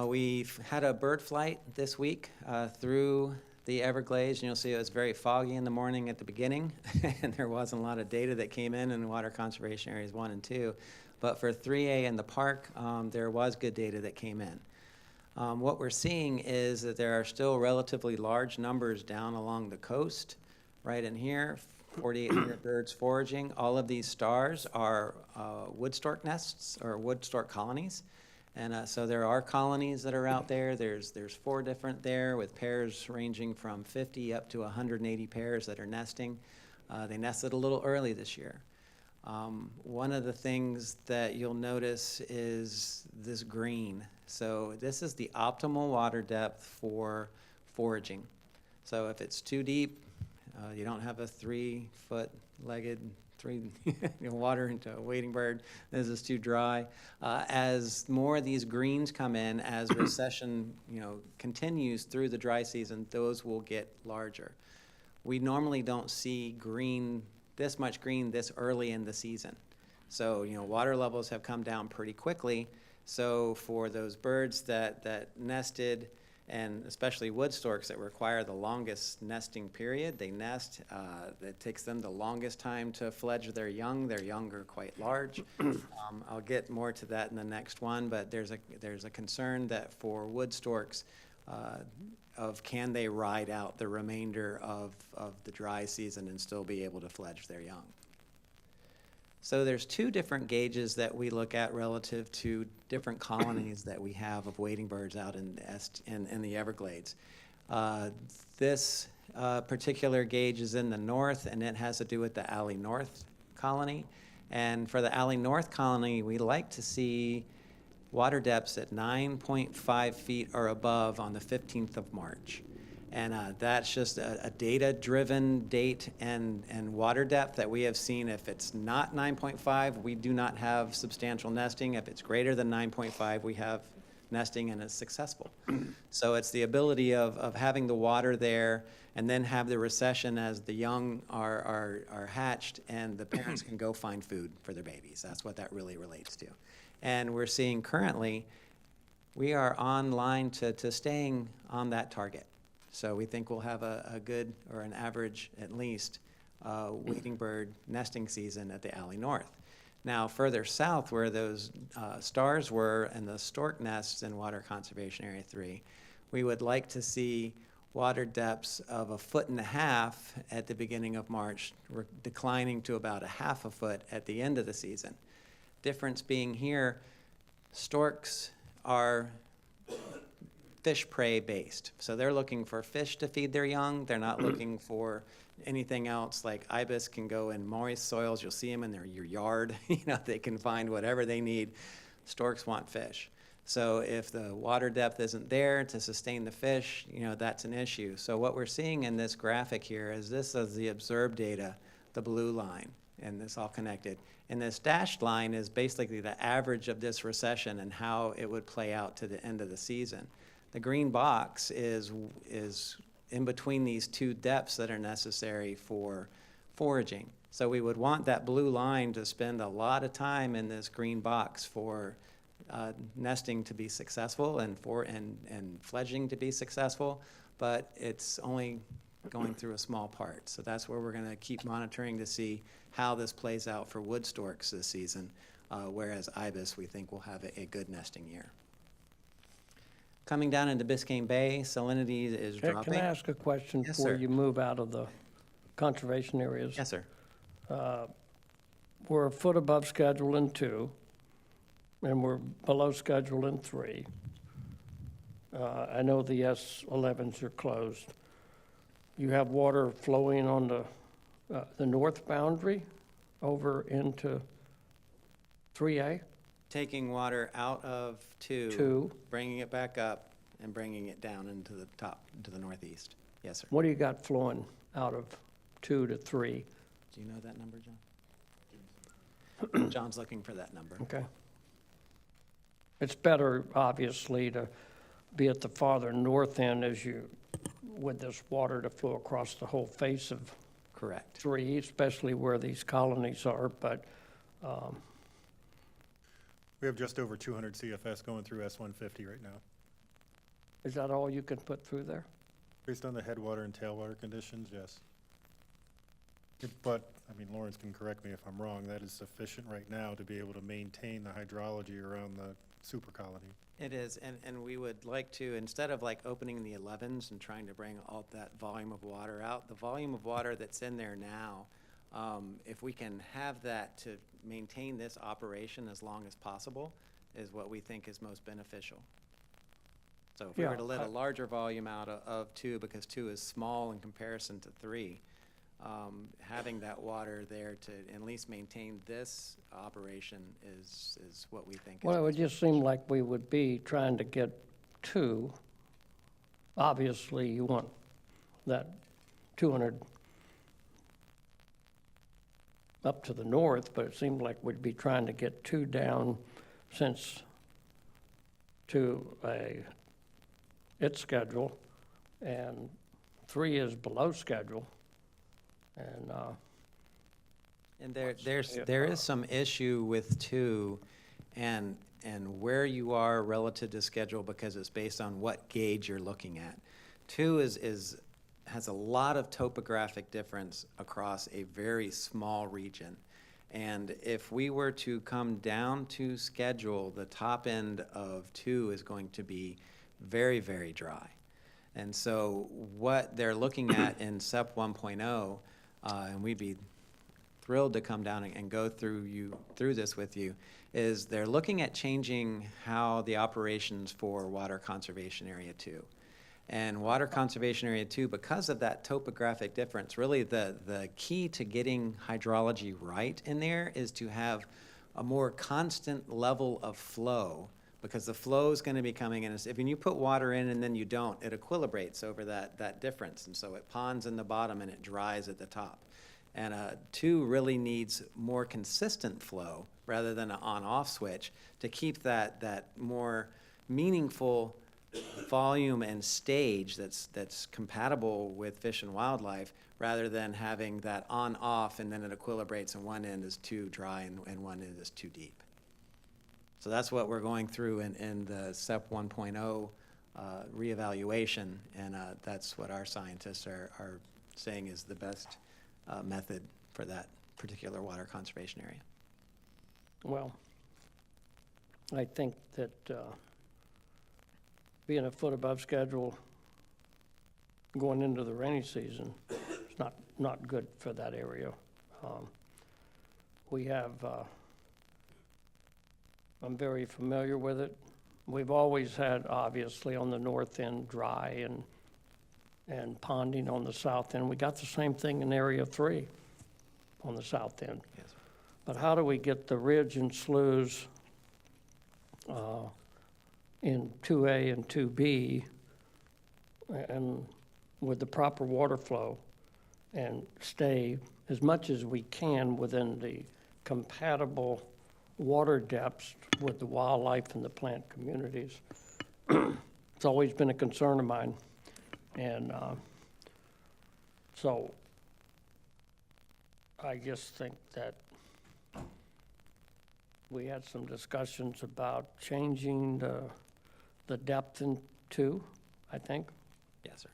We've had a bird flight this week through the Everglades, and you'll see it was very foggy in the morning at the beginning, and there wasn't a lot of data that came in Water Conservation Areas 1 and 2. But for 3A in the park, there was good data that came in. What we're seeing is that there are still relatively large numbers down along the coast. Right in here, 4,800 birds foraging. All of these stars are wood stork nests or wood stork colonies. And so there are colonies that are out there. There's 4 different there with pairs ranging from 50 up to 180 pairs that are nesting. They nested a little early this year. One of the things that you'll notice is this green. So this is the optimal water depth for foraging. So if it's too deep, you don't have a 3-foot-legged water into a wading bird. This is too dry. As more of these greens come in, as recession continues through the dry season, those will get larger. We normally don't see this much green this early in the season. So water levels have come down pretty quickly. So for those birds that nested, and especially wood storks that require the longest nesting period, they nest. It takes them the longest time to fledge their young. Their young are quite large. I'll get more to that in the next one, but there's a concern that for wood storks, can they ride out the remainder of the dry season and still be able to fledge their young. So there's two different gauges that we look at relative to different colonies that we have of wading birds out in the Everglades. This particular gauge is in the north, and it has to do with the Alley North colony. And for the Alley North colony, we like to see water depths at 9.5 feet or above on the 15th of March. And that's just a data-driven date and water depth that we have seen. If it's not 9.5, we do not have substantial nesting. If it's greater than 9.5, we have nesting and it's successful. So it's the ability of having the water there and then have the recession as the young are hatched and the parents can go find food for their babies. That's what that really relates to. And we're seeing currently, we are on line to staying on that target. So we think we'll have a good, or an average at least, wading bird nesting season at the Alley North. Now, further south, where those stars were and the stork nests in Water Conservation Area 3, we would like to see water depths of 1.5 feet at the beginning of March, declining to about 0.5 foot at the end of the season. Difference being here, storks are fish prey based. So they're looking for fish to feed their young. They're not looking for anything else. Like ibis can go in moist soils. You'll see them in your yard. They can find whatever they need. Storks want fish. So if the water depth isn't there to sustain the fish, that's an issue. So what we're seeing in this graphic here is this is the observed data, the blue line, and this all connected. And this dashed line is basically the average of this recession and how it would play out to the end of the season. The green box is in between these two depths that are necessary for foraging. So we would want that blue line to spend a lot of time in this green box for nesting to be successful and fledging to be successful, but it's only going through a small part. So that's where we're going to keep monitoring to see how this plays out for wood storks this season, whereas ibis we think will have a good nesting year. Coming down into Biscayne Bay, salinity is dropping. Can I ask a question Yes, before sir. you move out of the conservation areas? Yes, sir. We're a foot above schedule in 2, and we're below schedule in 3. I know the S11s are closed. You have water flowing on the north boundary over into 3A? Taking water out of 2, Two. bringing it back up, and bringing it down into the top, into the northeast. Yes, sir. What do you got flowing out of 2 to 3? Do you know that number, John? John's looking for that number. Okay. It's better, obviously, to be at the farther north end with this water to flow across the whole face of Correct. 3, especially where these colonies are, but We have just over 200 CFS going through S150 right now. is that all you can put through there? Based on the headwater and tailwater conditions, yes. But, Lawrence can correct me if I'm wrong, that is sufficient right now to be able to maintain the hydrology around the super colony. It is, and we would like to, instead of like opening the 11s and trying to bring all that volume of water out, the volume of water that's in there now, if we can have that to maintain this operation as long as possible, is what we think is most beneficial. So if we were to let a larger volume out of 2, because 2 is small in comparison to 3, having that water there to at least maintain this operation is what we think is Well, it would most just seem like we would be trying to get 2. Obviously, you want that 200 up to the north, but it seemed like we'd be trying to get 2 down to its schedule, and 3 is below schedule. And there is some issue with 2 and where you are relative to schedule, because it's based on what gauge you're looking at. 2 has a lot of topographic difference across a very small region. And if we were to come down to schedule, the top end of 2 is going to be very, very dry. And so what they're looking at in SEP 1.0, and we'd be thrilled to come down and go through this with you, is they're looking at changing how the operations for Water Conservation Area 2. And Water Conservation Area 2, because of that topographic difference, really the key to getting hydrology right in there is to have a more constant level of flow, because the flow is going to be coming in. If you put water in and then you don't, it equilibrates over that difference. And so it ponds in the bottom and it dries at the top. And 2 really needs more consistent flow rather than an on-off switch to keep that more meaningful volume and stage that's compatible with fish and wildlife, rather than having that on-off and then it equilibrates and one end is too dry and one end is too deep. So that's what we're going through in the SEP 1.0 reevaluation, and that's what our scientists are saying is the best method for that particular water conservation area. Well, I think that being a foot above schedule going into the rainy season is not good for that area. We have, I'm very familiar with it. We've always had, obviously, on the north end dry and ponding on the south end. We got the same thing in Area 3 on the south end. Yes. But how do we get the ridge and sloughs in 2A and 2B and with the proper water flow and stay as much as we can within the compatible water depths with the wildlife and the plant communities? It's always been a concern of mine. And so I just think that we had some discussions about changing the depth in 2, I think. Yes, sir.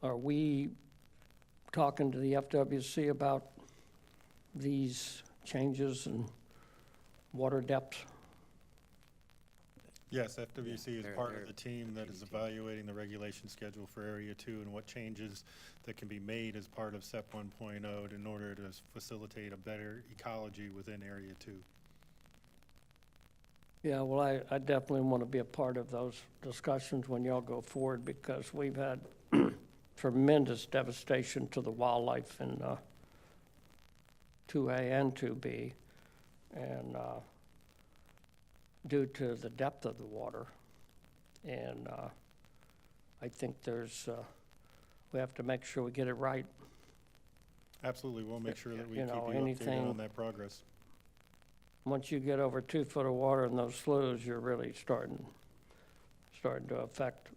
Are we talking to the FWC about these changes in water depth? Yes, FWC is They're- part they're of the team that is evaluating the regulation schedule for Area 2 and what changes that can be made as part of SEP 1.0 in order to facilitate a better ecology within Area 2. Yeah, well, I definitely want to be a part of those discussions when y'all go forward, because we've had tremendous devastation to the wildlife in 2A and 2B, and due to the depth of the water. And I think we have to make sure we get it right. Absolutely, we'll make sure that we You keep know, you updated anything- on that progress. Once you get over 2 foot of water in those sloughs, you're really starting to affect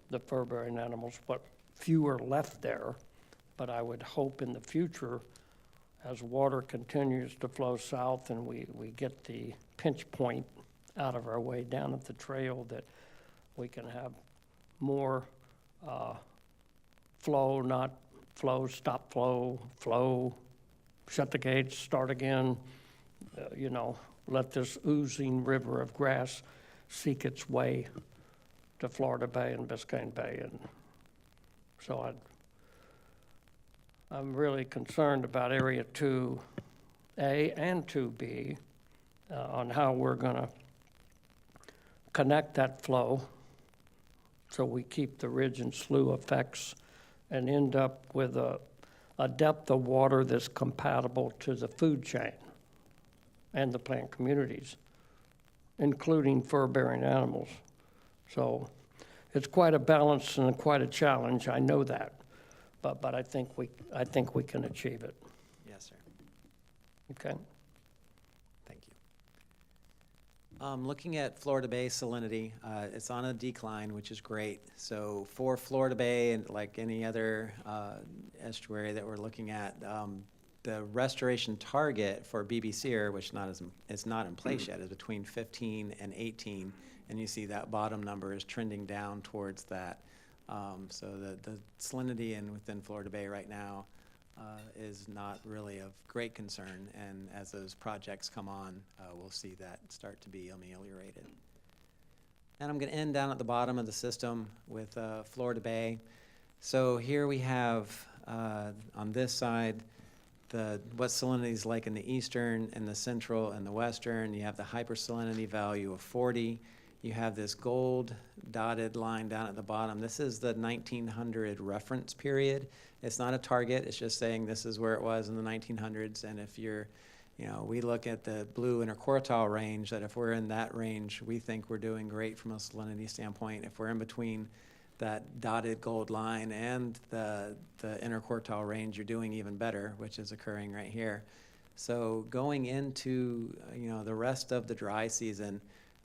the fur-bearing animals, but fewer left there. But I would hope in the future, as water continues to flow south and we get the pinch point out of our way down at the trail, that we can have more flow, not flow, stop flow, shut the gates, start again. Let this oozing river of grass seek its way to Florida Bay and Biscayne Bay. And so I'm really concerned about Area 2A and 2B on how we're going to connect that flow so we keep the ridge and slough effects and end up with a depth of water that's compatible to the food chain and the plant communities, including fur-bearing animals. So it's quite a balance and quite a challenge, I know that, but I think we can achieve it. Yes, sir. Okay? Thank you. Looking at Florida Bay salinity, it's on a decline, which is great. So for Florida Bay, and like any other estuary that we're looking at, the restoration target for BBC, which it's not in place yet, is between 15 and 18, and you see that bottom number is trending down towards that. So the salinity within Florida Bay right now is not really of great concern, and as those projects come on, we'll see that start to be ameliorated. And I'm going to end down at the bottom of the system with Florida Bay. So here we have, on this side, what salinity is like in the eastern and the central and the western. You have the hypersalinity value of 40. You have this gold dotted line down at the bottom. This is the 1900 reference period. It's not a target, it's just saying this is where it was in the 1900s. And if you're, we look at the blue interquartile range, that if we're in that range, we think we're doing great from a salinity standpoint. If we're in between that dotted gold line and the interquartile range, you're doing even better, which is occurring right here. So going into, the rest of the dry season,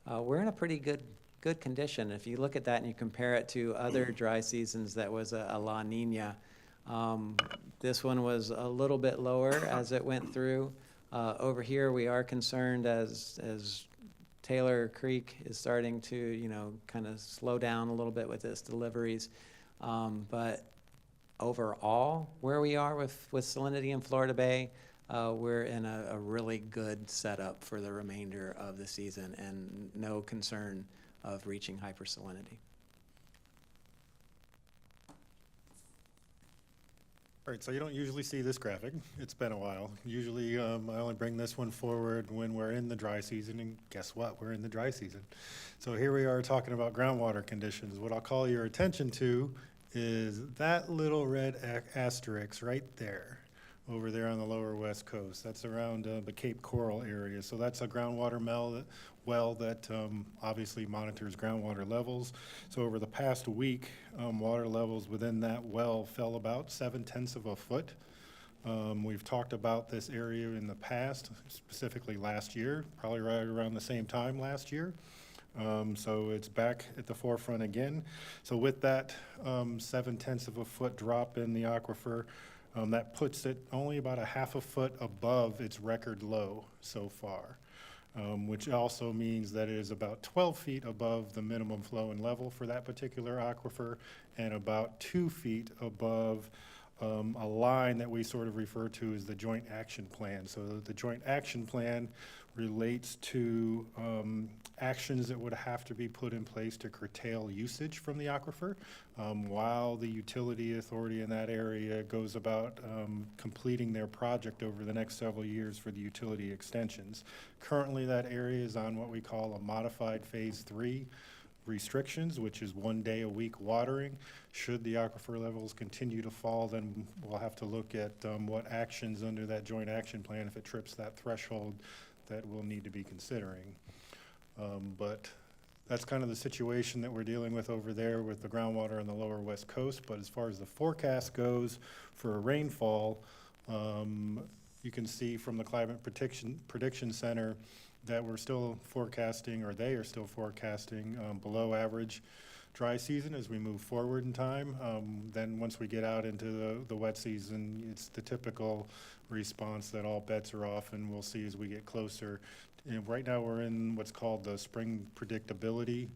we're in a pretty good condition. If you look at that and you compare it to other dry seasons that was a La Nina, this one was a little bit lower as it went through. Over here, we are concerned as Taylor Creek is starting to, kind of slow down a little bit with its deliveries. But overall, where we are with salinity in Florida Bay, we're in a really good setup for the remainder of the season and no concern of reaching hypersalinity. All right, so you don't usually see this graphic. It's been a while. Usually, I only bring this one forward when we're in the dry season, and guess what? We're in the dry season. So here we are talking about groundwater conditions. What I'll call your attention to is that little red asterisk right there, over there on the lower west coast. That's around the Cape Coral area. So that's a groundwater well that obviously monitors groundwater levels. So over the past week, water levels within that well fell about 0.7 of a foot. We've talked about this area in the past, specifically last year, probably right around the same time last year. So it's back at the forefront again. So with that 0.7 of a foot drop in the aquifer, that puts it only about 0.5 foot above its record low so far, which also means that it is about 12 feet above the minimum flow and level for that particular aquifer and about 2 feet above a line that we sort of refer to as the Joint Action Plan. So the Joint Action Plan relates to actions that would have to be put in place to curtail usage from the aquifer while the utility authority in that area goes about completing their project over the next several years for the utility extensions. Currently, that area is on what we call a modified phase 3 restrictions, which is 1 day a week watering. Should the aquifer levels continue to fall, then we'll have to look at what actions under that joint action plan, if it trips that threshold, that we'll need to be considering. But that's kind of the situation that we're dealing with over there with the groundwater on the lower west coast. But as far as the forecast goes for rainfall, you can see from the Climate Prediction Center that we're still forecasting, or they are still forecasting, below average dry season as we move forward in time. Then once we get out into the wet season, it's the typical response that all bets are off, and we'll see as we get closer. And right now we're in what's called the spring predictability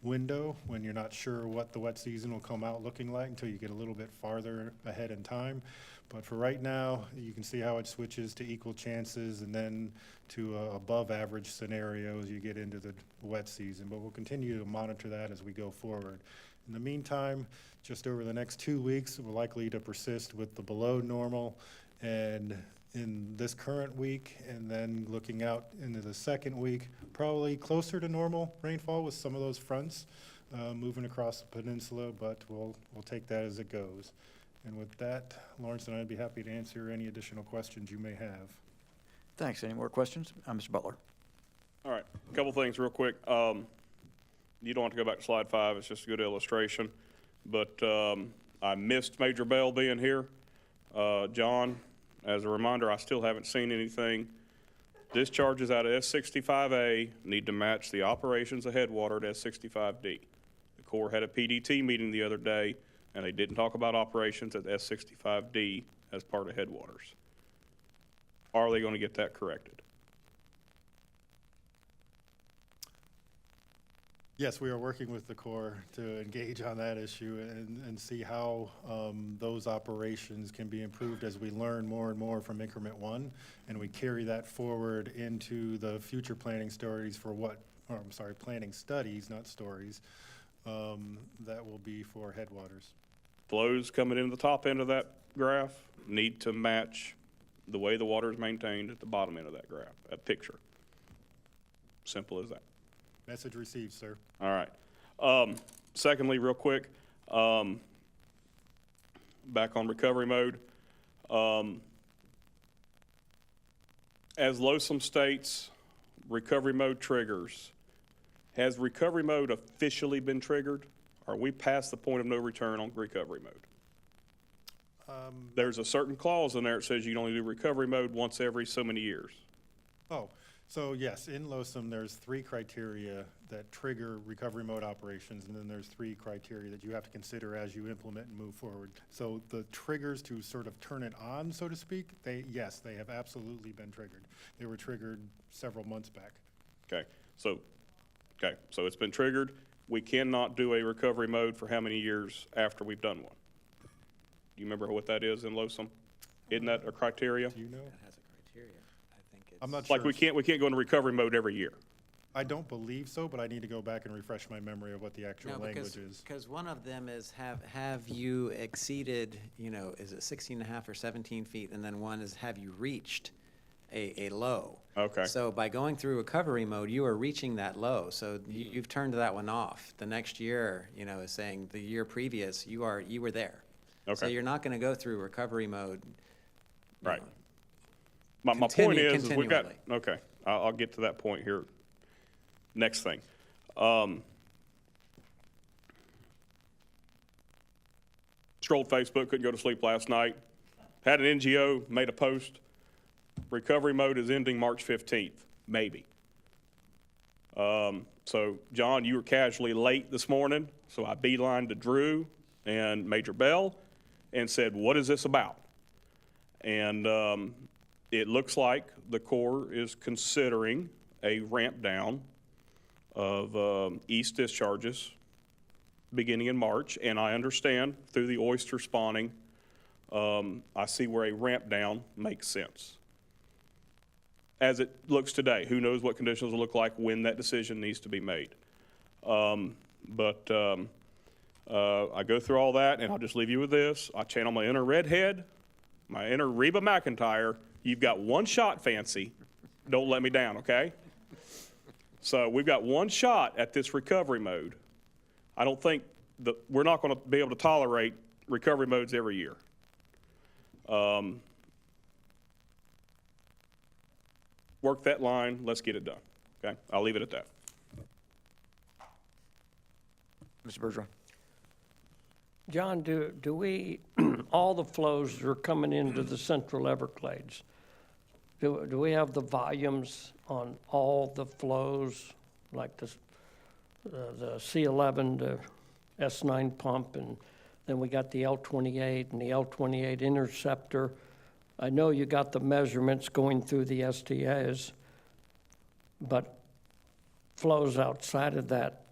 window, when you're not sure what the wet season will come out looking like until you get a little bit farther ahead in time. But for right now, you can see how it switches to equal chances and then to above average scenarios you get into the wet season. But we'll continue to monitor that as we go forward. In the meantime, just over the next 2 weeks, we're likely to persist with the below normal, and in this current week, and then looking out into the second week, probably closer to normal rainfall with some of those fronts moving across the peninsula, but we'll take that as it goes. And with that, Lawrence and I'd be happy to answer any additional questions you may have. Thanks. Any more questions? Mr. Butler. All right, a couple things real quick. You don't have to go back to slide 5, it's just a good illustration. But I missed Major Bell being here. John, as a reminder, I still haven't seen anything. Discharges out of S65A need to match the operations of Headwater at S65D. The Corps had a PDT meeting the other day, and they didn't talk about operations at S65D as part of Headwaters. Are they going to get that corrected? Yes, we are working with the Corps to engage on that issue and see how those operations can be improved as we learn more and more from increment 1, and we carry that forward into the future planning stories for planning studies, not stories, that will be for Headwaters. Flows coming in the top end of that graph need to match the way the water is maintained at the bottom end of that graph, that picture. Simple as that. Message received, sir. All right. Secondly, real quick, back on recovery mode. As Losom states, recovery mode triggers. Has recovery mode officially been triggered? Are we past the point of no return on recovery mode? There's a certain clause in there that says you can only do recovery mode once every so many years. Oh, so yes, in LOSUM, there's 3 criteria that trigger recovery mode operations, and then there's 3 criteria that you have to consider as you implement and move forward. So the triggers to sort of turn it on, so to speak, yes, they have absolutely been triggered. They were triggered several months back. Okay, so it's been triggered. We cannot do a recovery mode for how many years after we've done one? Do you remember what that is in LOSUM? Isn't that a criteria? Do you know? That has a criteria. I think it's. I'm not sure. Like we can't go into recovery mode every year. I don't believe so, but I need to go back and refresh my memory of what the actual language is. Because one of them is have you exceeded, is it 16 and a half or 17 feet? And then one is have you reached a low? Okay. So by going through recovery mode, you are reaching that low. So you've turned that one off. The next year, is saying the year previous, you were there. Okay. So you're not going to go through recovery mode. Right. My point is we've got, continually. okay, I'll get to that point here. Next thing. Scrolled Facebook, couldn't go to sleep last night. Had an NGO, made a post. Recovery mode is ending March 15th, maybe. So, John, you were casually late this morning, so I beelined to Drew and Major Bell and said, what is this about? And it looks like the Corps is considering a ramp down of east discharges beginning in March, and I understand through the oyster spawning, I see where a ramp down makes sense. As it looks today, who knows what conditions will look like when that decision needs to be made. I go through all that, and I'll just leave you with this. I channel my inner redhead, my inner Reba McEntire. You've got one shot, Fancy. Don't let me down, okay? So we've got one shot at this recovery mode. I don't think we're not going to be able to tolerate recovery modes every year. Work that line. Let's get it done. Okay, I'll leave it at that. Mr. Bergeron. John, do we, all the flows that are coming into the Central Everglades, do we have the volumes on all the flows, like the C11, the S9 pump, and then we got the L28 and the L28 interceptor? I know you got the measurements going through the STAs, but flows outside of that,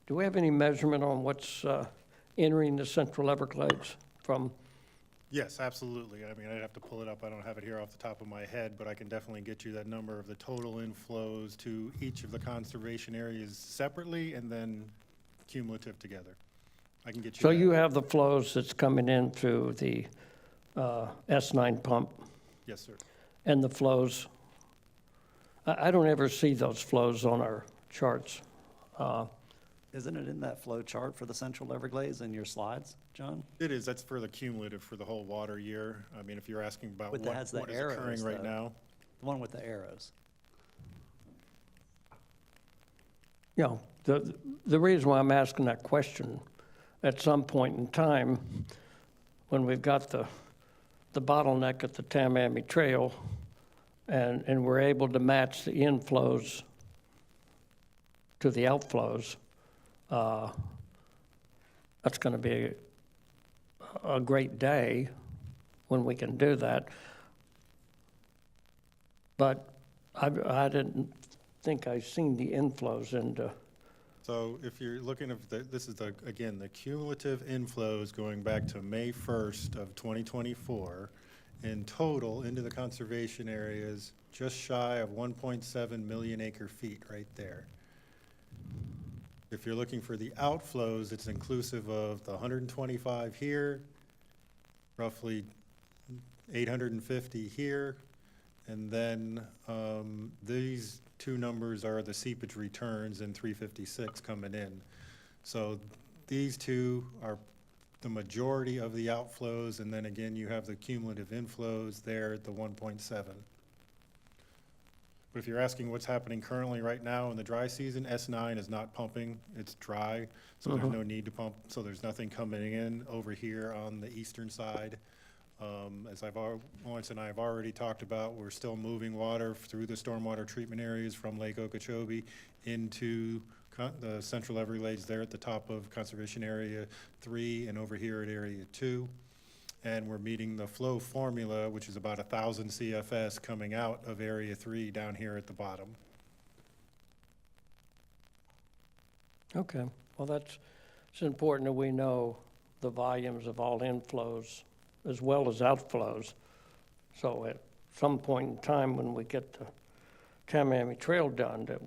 do we have any measurement on what's entering the Central Everglades from? Yes, absolutely. I mean, I'd have to pull it up. I don't have it here off the top of my head, but I can definitely get you that number of the total inflows to each of the conservation areas separately and then cumulative together. I can get you So that. you have the flows that's coming in through the S9 pump Yes, sir. and the flows. I don't ever see those flows on our charts. Isn't it in that flow chart for the Central Everglades in your slides, John? It is. That's for the cumulative for the whole water year. I mean, if you're asking about With what has the is arrows, occurring right though. now. The one with the arrows. You know, the reason why I'm asking that question, at some point in time, when we've got the bottleneck at the Tamiami Trail, and we're able to match the inflows to the outflows, that's going to be a great day when we can do that. But I didn't think I seen the inflows into. So if you're looking at this is again the cumulative inflows going back to May 1st of 2024 in total into the conservation areas, just shy of 1.7 million acre feet right there. If you're looking for the outflows, it's inclusive of the 125 here, roughly 850 here, and then these two numbers are the seepage returns and 356 coming in. So these two are the majority of the outflows, and then again, you have the cumulative inflows there at the 1.7. But if you're asking what's happening currently right now in the dry season, S9 is not pumping, it's dry, so there's no need to pump, so there's nothing coming in over here on the eastern side. As Lawrence and I have already talked about, we're still moving water through the stormwater treatment areas from Lake Okeechobee into the Central Everglades there at the top of Conservation Area 3 and over here at Area 2. And we're meeting the flow formula, which is about 1,000 CFS coming out of Area 3 down here at the bottom. Okay, well, it's important that we know the volumes of all inflows as well as outflows. So at some point in time when we get the Tamiami Trail done, that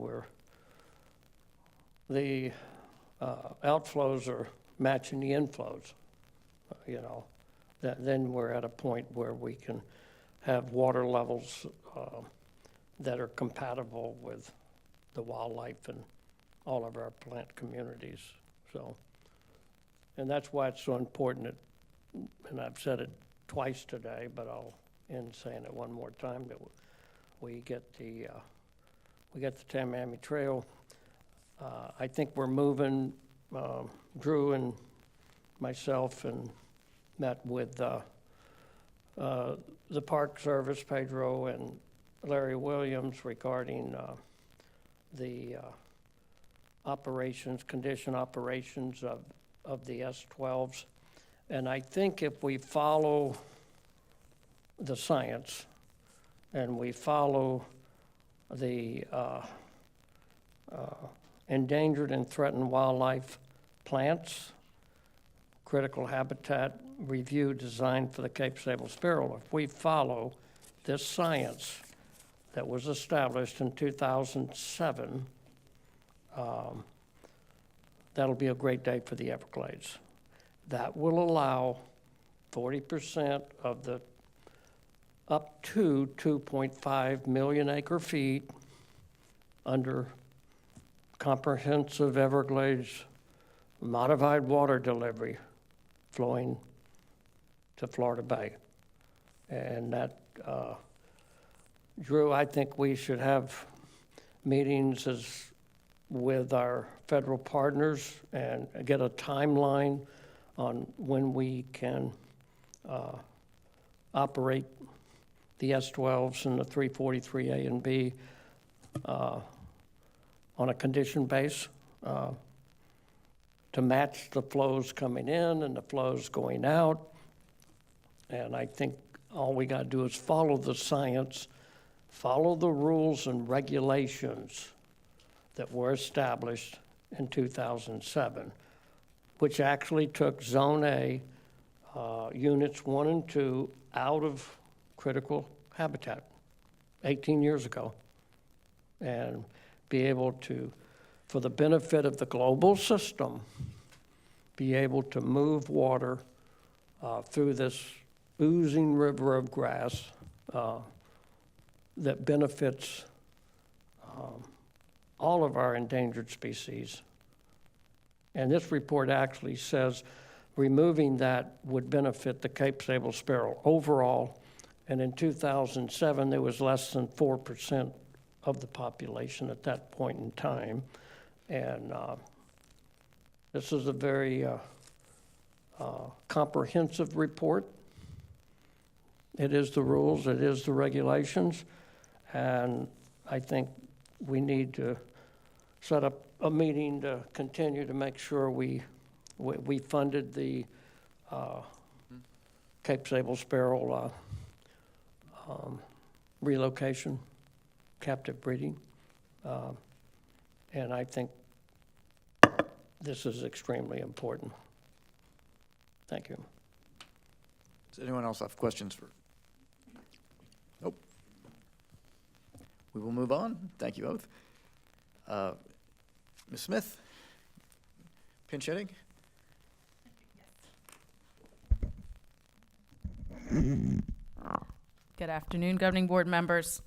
the outflows are matching the inflows, then we're at a point where we can have water levels that are compatible with the wildlife and all of our plant communities. So, and that's why it's so important that, and I've said it twice today, but I'll end saying it one more time, that we get the Tamiami Trail. I think we're moving, Drew and myself and met with the Park Service, Pedro and Larry Williams, regarding the condition operations of the S12s. And I think if we follow the science and we follow the endangered and threatened wildlife plants, critical habitat review designed for the Cape Sable sparrow, if we follow this science that was established in 2007, that'll be a great day for the Everglades. That will allow 40% of the up to 2.5 million acre feet under comprehensive Everglades modified water delivery flowing to Florida Bay. And that, Drew, I think we should have meetings with our federal partners and get a timeline on when we can operate the S12s and the 343A and B on a condition base to match the flows coming in and the flows going out. And I think all we got to do is follow the science, follow the rules and regulations that were established in 2007, which actually took Zone A, Units 1 and 2, out of critical habitat 18 years ago, and be able to, for the benefit of the global system, be able to move water through this oozing river of grass that benefits all of our endangered species. And this report actually says removing that would benefit the Cape Sable sparrow overall. And in 2007, there was less than 4% of the population at that point in time. And this is a very comprehensive report. It is the rules, it is the regulations, and I think we need to set up a meeting to continue to make sure we funded the Cape Sable sparrow relocation, captive breeding, and I think this is extremely important. Thank you. Does anyone else have questions for? Nope. We will move on. Thank you both. Ms. Smith, pinch hitting? Yes. Good afternoon, governing board members.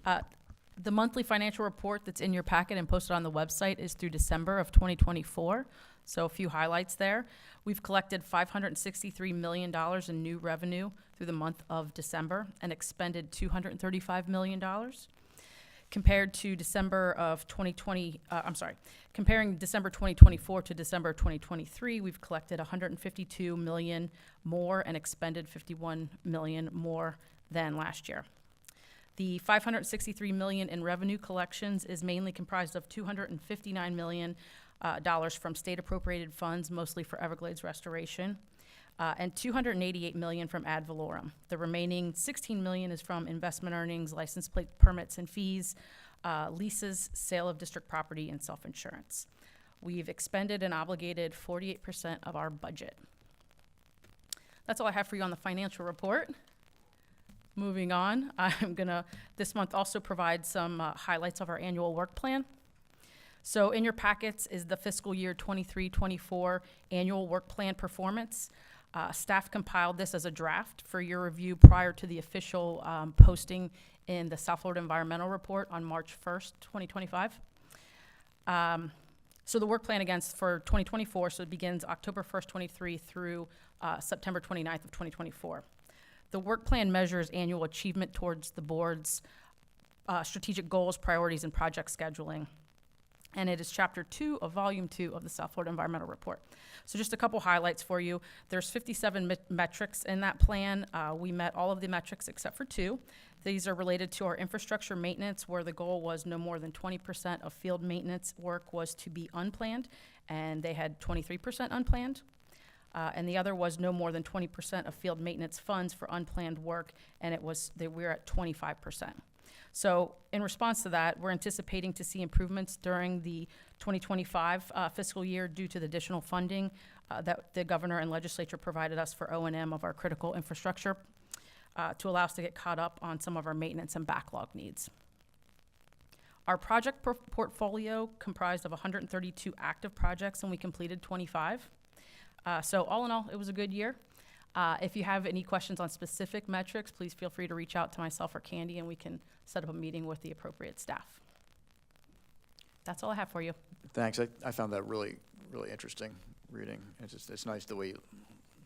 The monthly financial report that's in your packet and posted on the website is through December of 2024. So a few highlights there. We've collected $563 million in new revenue through the month of December and expended $235 million. Compared to December of 2020, comparing December 2024 to December 2023, we've collected $152 million more and expended $51 million more than last year. The $563 million in revenue collections is mainly comprised of $259 million from state appropriated funds, mostly for Everglades restoration, and $288 million from ad valorem. The remaining $16 million is from investment earnings, license plate permits and fees, leases, sale of district property, and self-insurance. We've expended and obligated 48% of our budget. That's all I have for you on the financial report. Moving on, I'm gonna this month also provide some highlights of our annual work plan. So in your packets is the fiscal year 23-24 annual work plan performance. Staff compiled this as a draft for your review prior to the official posting in the South Florida Environmental Report on March 1st, 2025. So the work plan again for 2024, so it begins October 1st, 23 through September 29th of 2024. The work plan measures annual achievement towards the board's strategic goals, priorities, and project scheduling. And it is Chapter 2 of Volume 2 of the South Florida Environmental Report. So just a couple highlights for you. There's 57 metrics in that plan. We met all of the metrics except for 2. These are related to our infrastructure maintenance, where the goal was no more than 20% of field maintenance work was to be unplanned, and they had 23% unplanned. And the other was no more than 20% of field maintenance funds for unplanned work, and we're at 25%. So in response to that, we're anticipating to see improvements during the 2025 fiscal year due to the additional funding that the governor and legislature provided us for O&M of our critical infrastructure to allow us to get caught up on some of our maintenance and backlog needs. Our project portfolio comprised of 132 active projects, and we completed 25. So all in all, it was a good year. If you have any questions on specific metrics, please feel free to reach out to myself or Candy, and we can set up a meeting with the appropriate staff. That's all I have for you. Thanks. I found that really, really interesting reading. It's nice the way you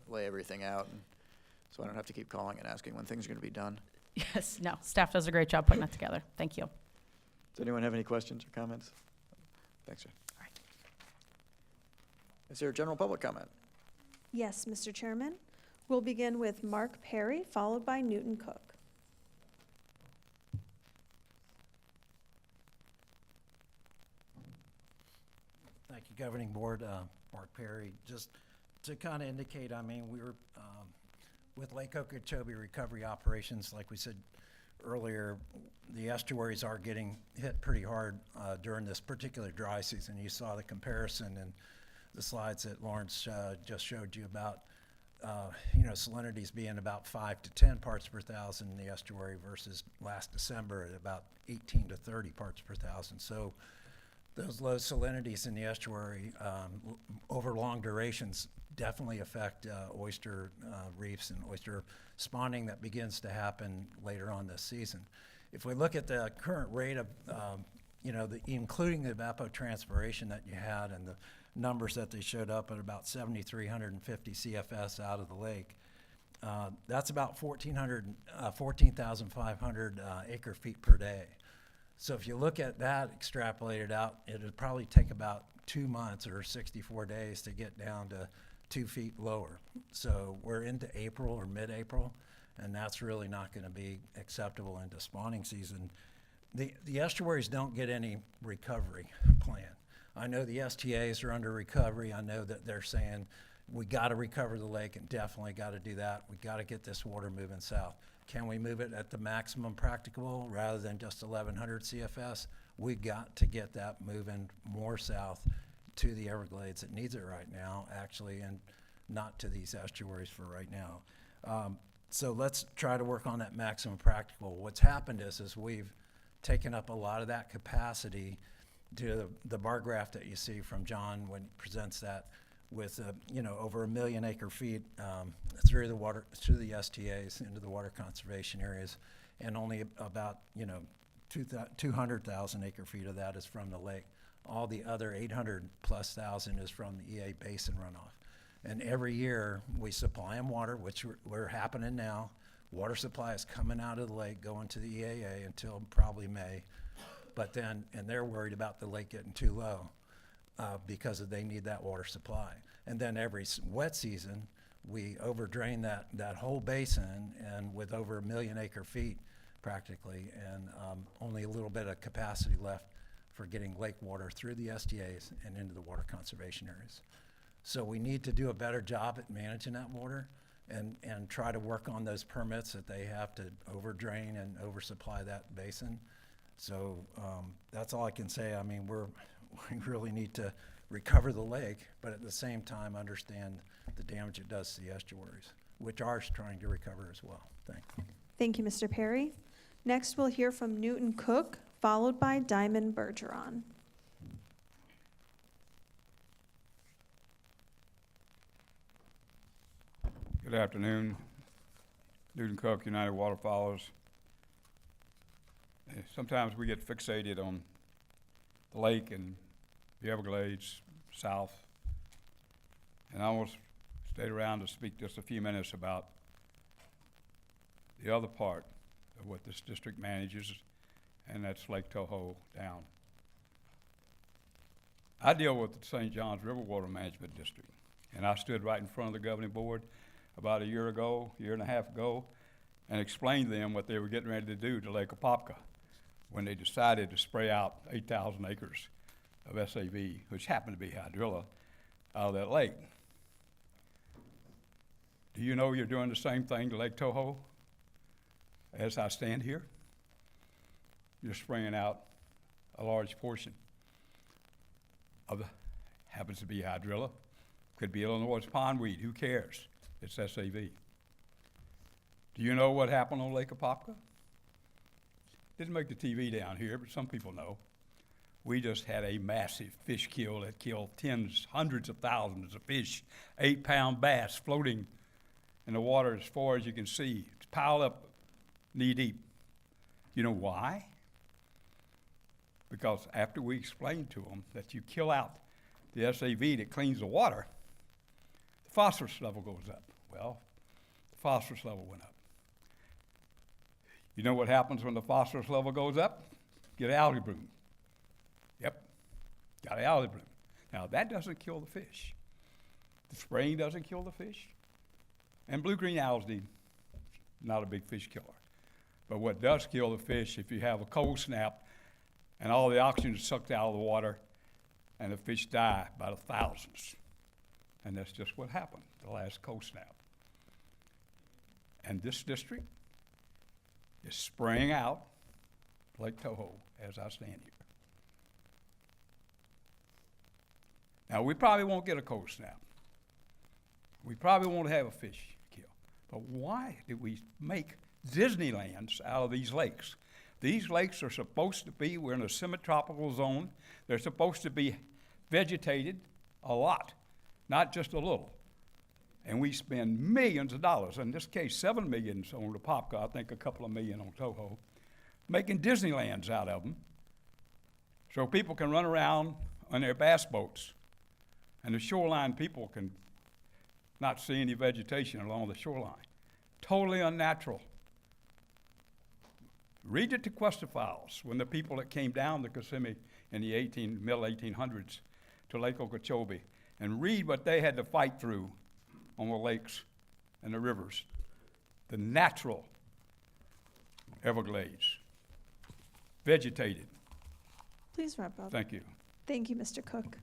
lay everything out, and so I don't have to keep calling and asking when things are going to be done. Yes, no, staff does a great job putting that together. Thank you. Does anyone have any questions or comments? Thanks, sir. All right. Is there a general public comment? Yes, Mr. Chairman. We'll begin with Mark Perry, followed by Newton Cook. Thank you, Governing Board. Mark Perry. Just to kind of indicate, I mean, we were with Lake Okeechobee recovery operations, like we said earlier, the estuaries are getting hit pretty hard during this particular dry season. You saw the comparison in the slides that Lawrence just showed you about salinities being about 5 to 10 parts per thousand in the estuary versus last December at about 18 to 30 parts per thousand. So those low salinities in the estuary over long durations definitely affect oyster reefs and oyster spawning that begins to happen later on this season. If we look at the current rate of, including the evapotranspiration that you had and the numbers that they showed up at about 7,350 CFS out of the lake, that's about 14,500 acre feet per day. So if you look at that extrapolated out, it would probably take about 2 months or 64 days to get down to 2 feet lower. So we're into April or mid-April, and that's really not going to be acceptable into spawning season. The estuaries don't get any recovery plan. I know the STAs are under recovery. I know that they're saying we got to recover the lake and definitely got to do that. We got to get this water moving south. Can we move it at the maximum practicable rather than just 1,100 CFS? We got to get that moving more south to the Everglades. It needs it right now, actually, and not to these estuaries for right now. So let's try to work on that maximum practical. What's happened is we've taken up a lot of that capacity to the bar graph that you see from John when he presents that. with, over 1 million acre feet through the STAs into the water conservation areas, and only about, 200,000 acre feet of that is from the lake. All the other 800+ thousand is from the EA basin runoff. And every year, we supply them water, which we're happening now. Water supply is coming out of the lake, going to the EAA until probably May. But then, and they're worried about the lake getting too low because they need that water supply. And then every wet season, we overdrain that whole basin, and with over 1 million acre feet practically, and only a little bit of capacity left for getting lake water through the SDAs and into the water conservation areas. So we need to do a better job at managing that water and try to work on those permits that they have to overdrain and oversupply that basin. So that's all I can say. I mean, we really need to recover the lake, but at the same time understand the damage it does to the estuaries, which are trying to recover as well. Thank you. Thank you, Mr. Perry. Next, we'll hear from Newton Cook, followed by Diamond Bergeron. Good afternoon. Newton Cook, United Water Followers. Sometimes we get fixated on the lake and the Everglades south. And I almost stayed around to speak just a few minutes about the other part of what this district manages, and that's Lake Toho down. I deal with the St. Johns River Water Management District, and I stood right in front of the governing board about a year and a half ago, and explained to them what they were getting ready to do to Lake Apopka when they decided to spray out 8,000 acres of SAV, which happened to be hydrilla, out of that lake. Do you know you're doing the same thing to Lake Toho as I stand here? You're spraying out a large portion of happens to be hydrilla, could be Illinois pondweed, who cares? It's SAV. Do you know what happened on Lake Apopka? Didn't make the TV down here, but some people know. We just had a massive fish kill that killed hundreds of thousands of fish, 8-pound bass floating in the water as far as you can see. It's piled up knee deep. You know why? Because after we explained to them that you kill out the SAV that cleans the water, the phosphorus level goes up. Well, the phosphorus level went up. You know what happens when the phosphorus level goes up? Get algae bloom. Yep, got algae bloom. Now that doesn't kill the fish. The spraying doesn't kill the fish. And blue-green algae, not a big fish killer. But what does kill the fish, if you have a cold snap and all the oxygen is sucked out of the water and the fish die by the thousands. And that's just what happened the last cold snap. And this district is spraying out Lake Toho as I stand here. Now, we probably won't get a cold snap. We probably won't have a fish kill. But why did we make Disneylands out of these lakes? These lakes are supposed to be, we're in a semi-tropical zone. They're supposed to be vegetated a lot, not just a little. And we spend millions of dollars, in this case, $7 million on Apopka, I think a couple of million on Toho, making Disneylands out of them so people can run around on their bass boats. And the shoreline people can not see any vegetation along the shoreline. Totally unnatural. Read the Tequesta Files when the people that came down the Kissimmee in the middle 1800s to Lake Okeechobee, and read what they had to fight through on the lakes and the rivers. The natural Everglades, vegetated. Please wrap up. Thank you. Thank you, Mr. Cook.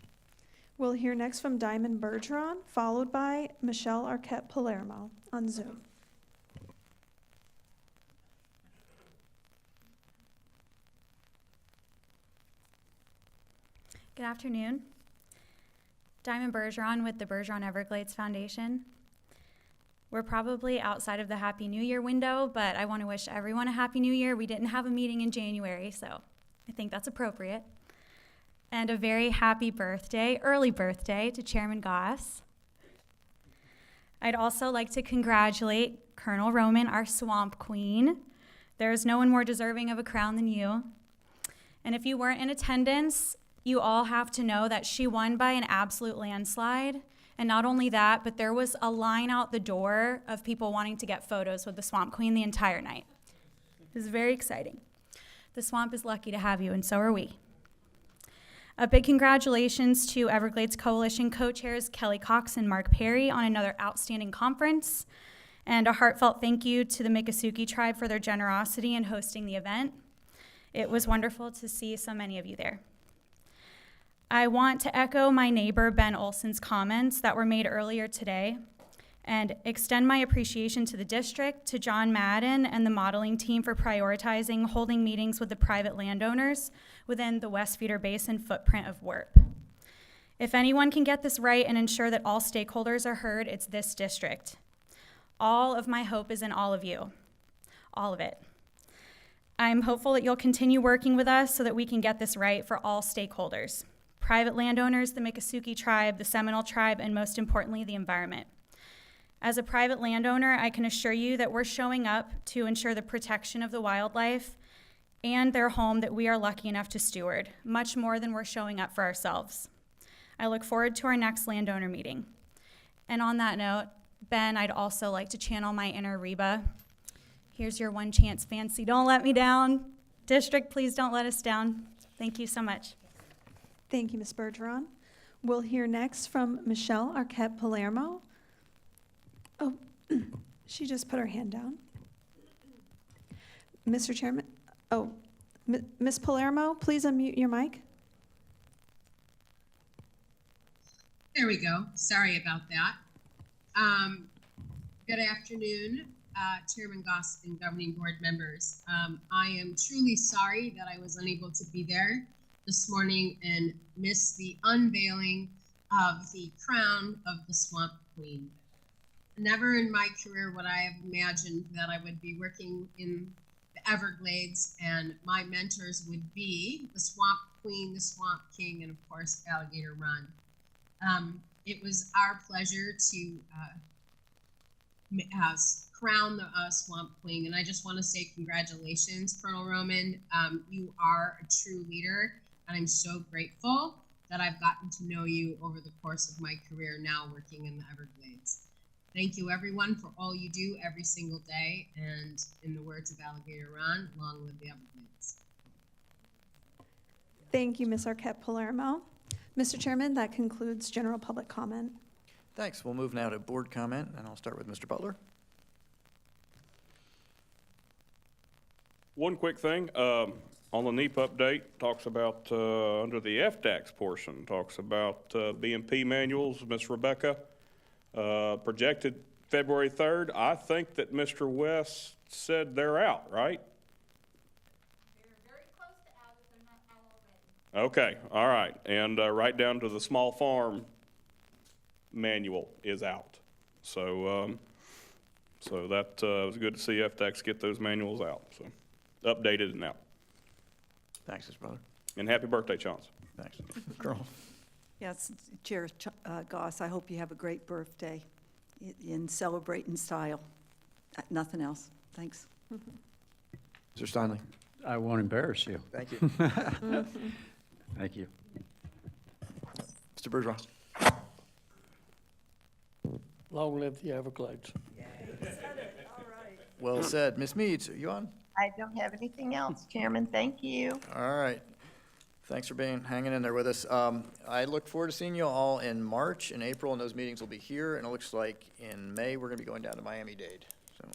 We'll hear next from Diamond Bergeron, followed by Michelle Arquette Palermo on Zoom. Good afternoon. Diamond Bergeron with the Bergeron Everglades Foundation. We're probably outside of the Happy New Year window, but I want to wish everyone a Happy New Year. We didn't have a meeting in January, so I think that's appropriate. and a very happy birthday, early birthday, to Chairman Goss. I'd also like to congratulate Colonel Roman, our swamp queen. There is no one more deserving of a crown than you. And if you weren't in attendance, you all have to know that she won by an absolute landslide. And not only that, but there was a line out the door of people wanting to get photos with the Swamp Queen the entire night. It was very exciting. The swamp is lucky to have you, and so are we. A big congratulations to Everglades Coalition co-chairs Kelly Cox and Mark Perry on another outstanding conference, and a heartfelt thank you to the Miccosukee tribe for their generosity in hosting the event. It was wonderful to see so many of you there. I want to echo my neighbor Ben Olson's comments that were made earlier today and extend my appreciation to the district, to John Madden and the modeling team for prioritizing holding meetings with the private landowners within the West Feeder Basin footprint of WERP. If anyone can get this right and ensure that all stakeholders are heard, it's this district. All of my hope is in all of you, all of it. I'm hopeful that you'll continue working with us so that we can get this right for all stakeholders. Private landowners, the Miccosukee tribe, the Seminole tribe, and most importantly, the environment. As a private landowner, I can assure you that we're showing up to ensure the protection of the wildlife and their home that we are lucky enough to steward, much more than we're showing up for ourselves. I look forward to our next landowner meeting. And on that note, Ben, I'd also like to channel my inner Reba. Here's your one chance, Fancy. Don't let me down. District, please don't let us down. Thank you so much. Thank you, Ms. Bergeron. We'll hear next from Michelle Arquette Palermo. Oh, she just put her hand down. Mr. Chairman, Ms. Palermo, please unmute your mic. There we go. Sorry about that. Good afternoon, Chairman Goss and governing board members. I am truly sorry that I was unable to be there this morning and miss the unveiling of the crown of the Swamp Queen. Never in my career would I have imagined that I would be working in the Everglades and my mentors would be the Swamp Queen, the Swamp King, and of course, Alligator Run. It was our pleasure to crown the Swamp Queen, and I just want to say congratulations, Colonel Roman. You are a true leader, and I'm so grateful that I've gotten to know you over the course of my career now working in the Everglades. Thank you, everyone, for all you do every single day, and in the words of Alligator Run, long live the Everglades. Thank you, Ms. Arquette Palermo. Mr. Chairman, that concludes general public comment. Thanks. We'll move now to board comment, and I'll start with Mr. Butler. One quick thing, on the NEP update, talks about, under the FDAX portion, talks about BMP manuals, Ms. Rebecca, projected February 3rd. I think that Mr. West said they're out, right? They're very close to out if they're not out already. Okay, all right, and right down to the small farm manual is out. So, so that was good to see FDAX get those manuals out, so updated and out. Thanks, Mr. Butler. And happy birthday, Chance. Thanks. Colonel. Yes, Chair Goss, I hope you have a great birthday in celebrate in style. Nothing else. Thanks. Mr. Steinle. I won't embarrass you. Thank you. Thank you. Mr. Bergeron. Long live the Everglades. Well said. Ms. Meads, are you on? I don't have anything else, Chairman. Thank you. All right. Thanks for hanging in there with us. I look forward to seeing you all in March and April, and those meetings will be here. And it looks like in May, we're going to be going down to Miami-Dade. So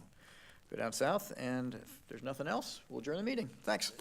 go down south, and if there's nothing else, we'll adjourn the meeting. Thanks.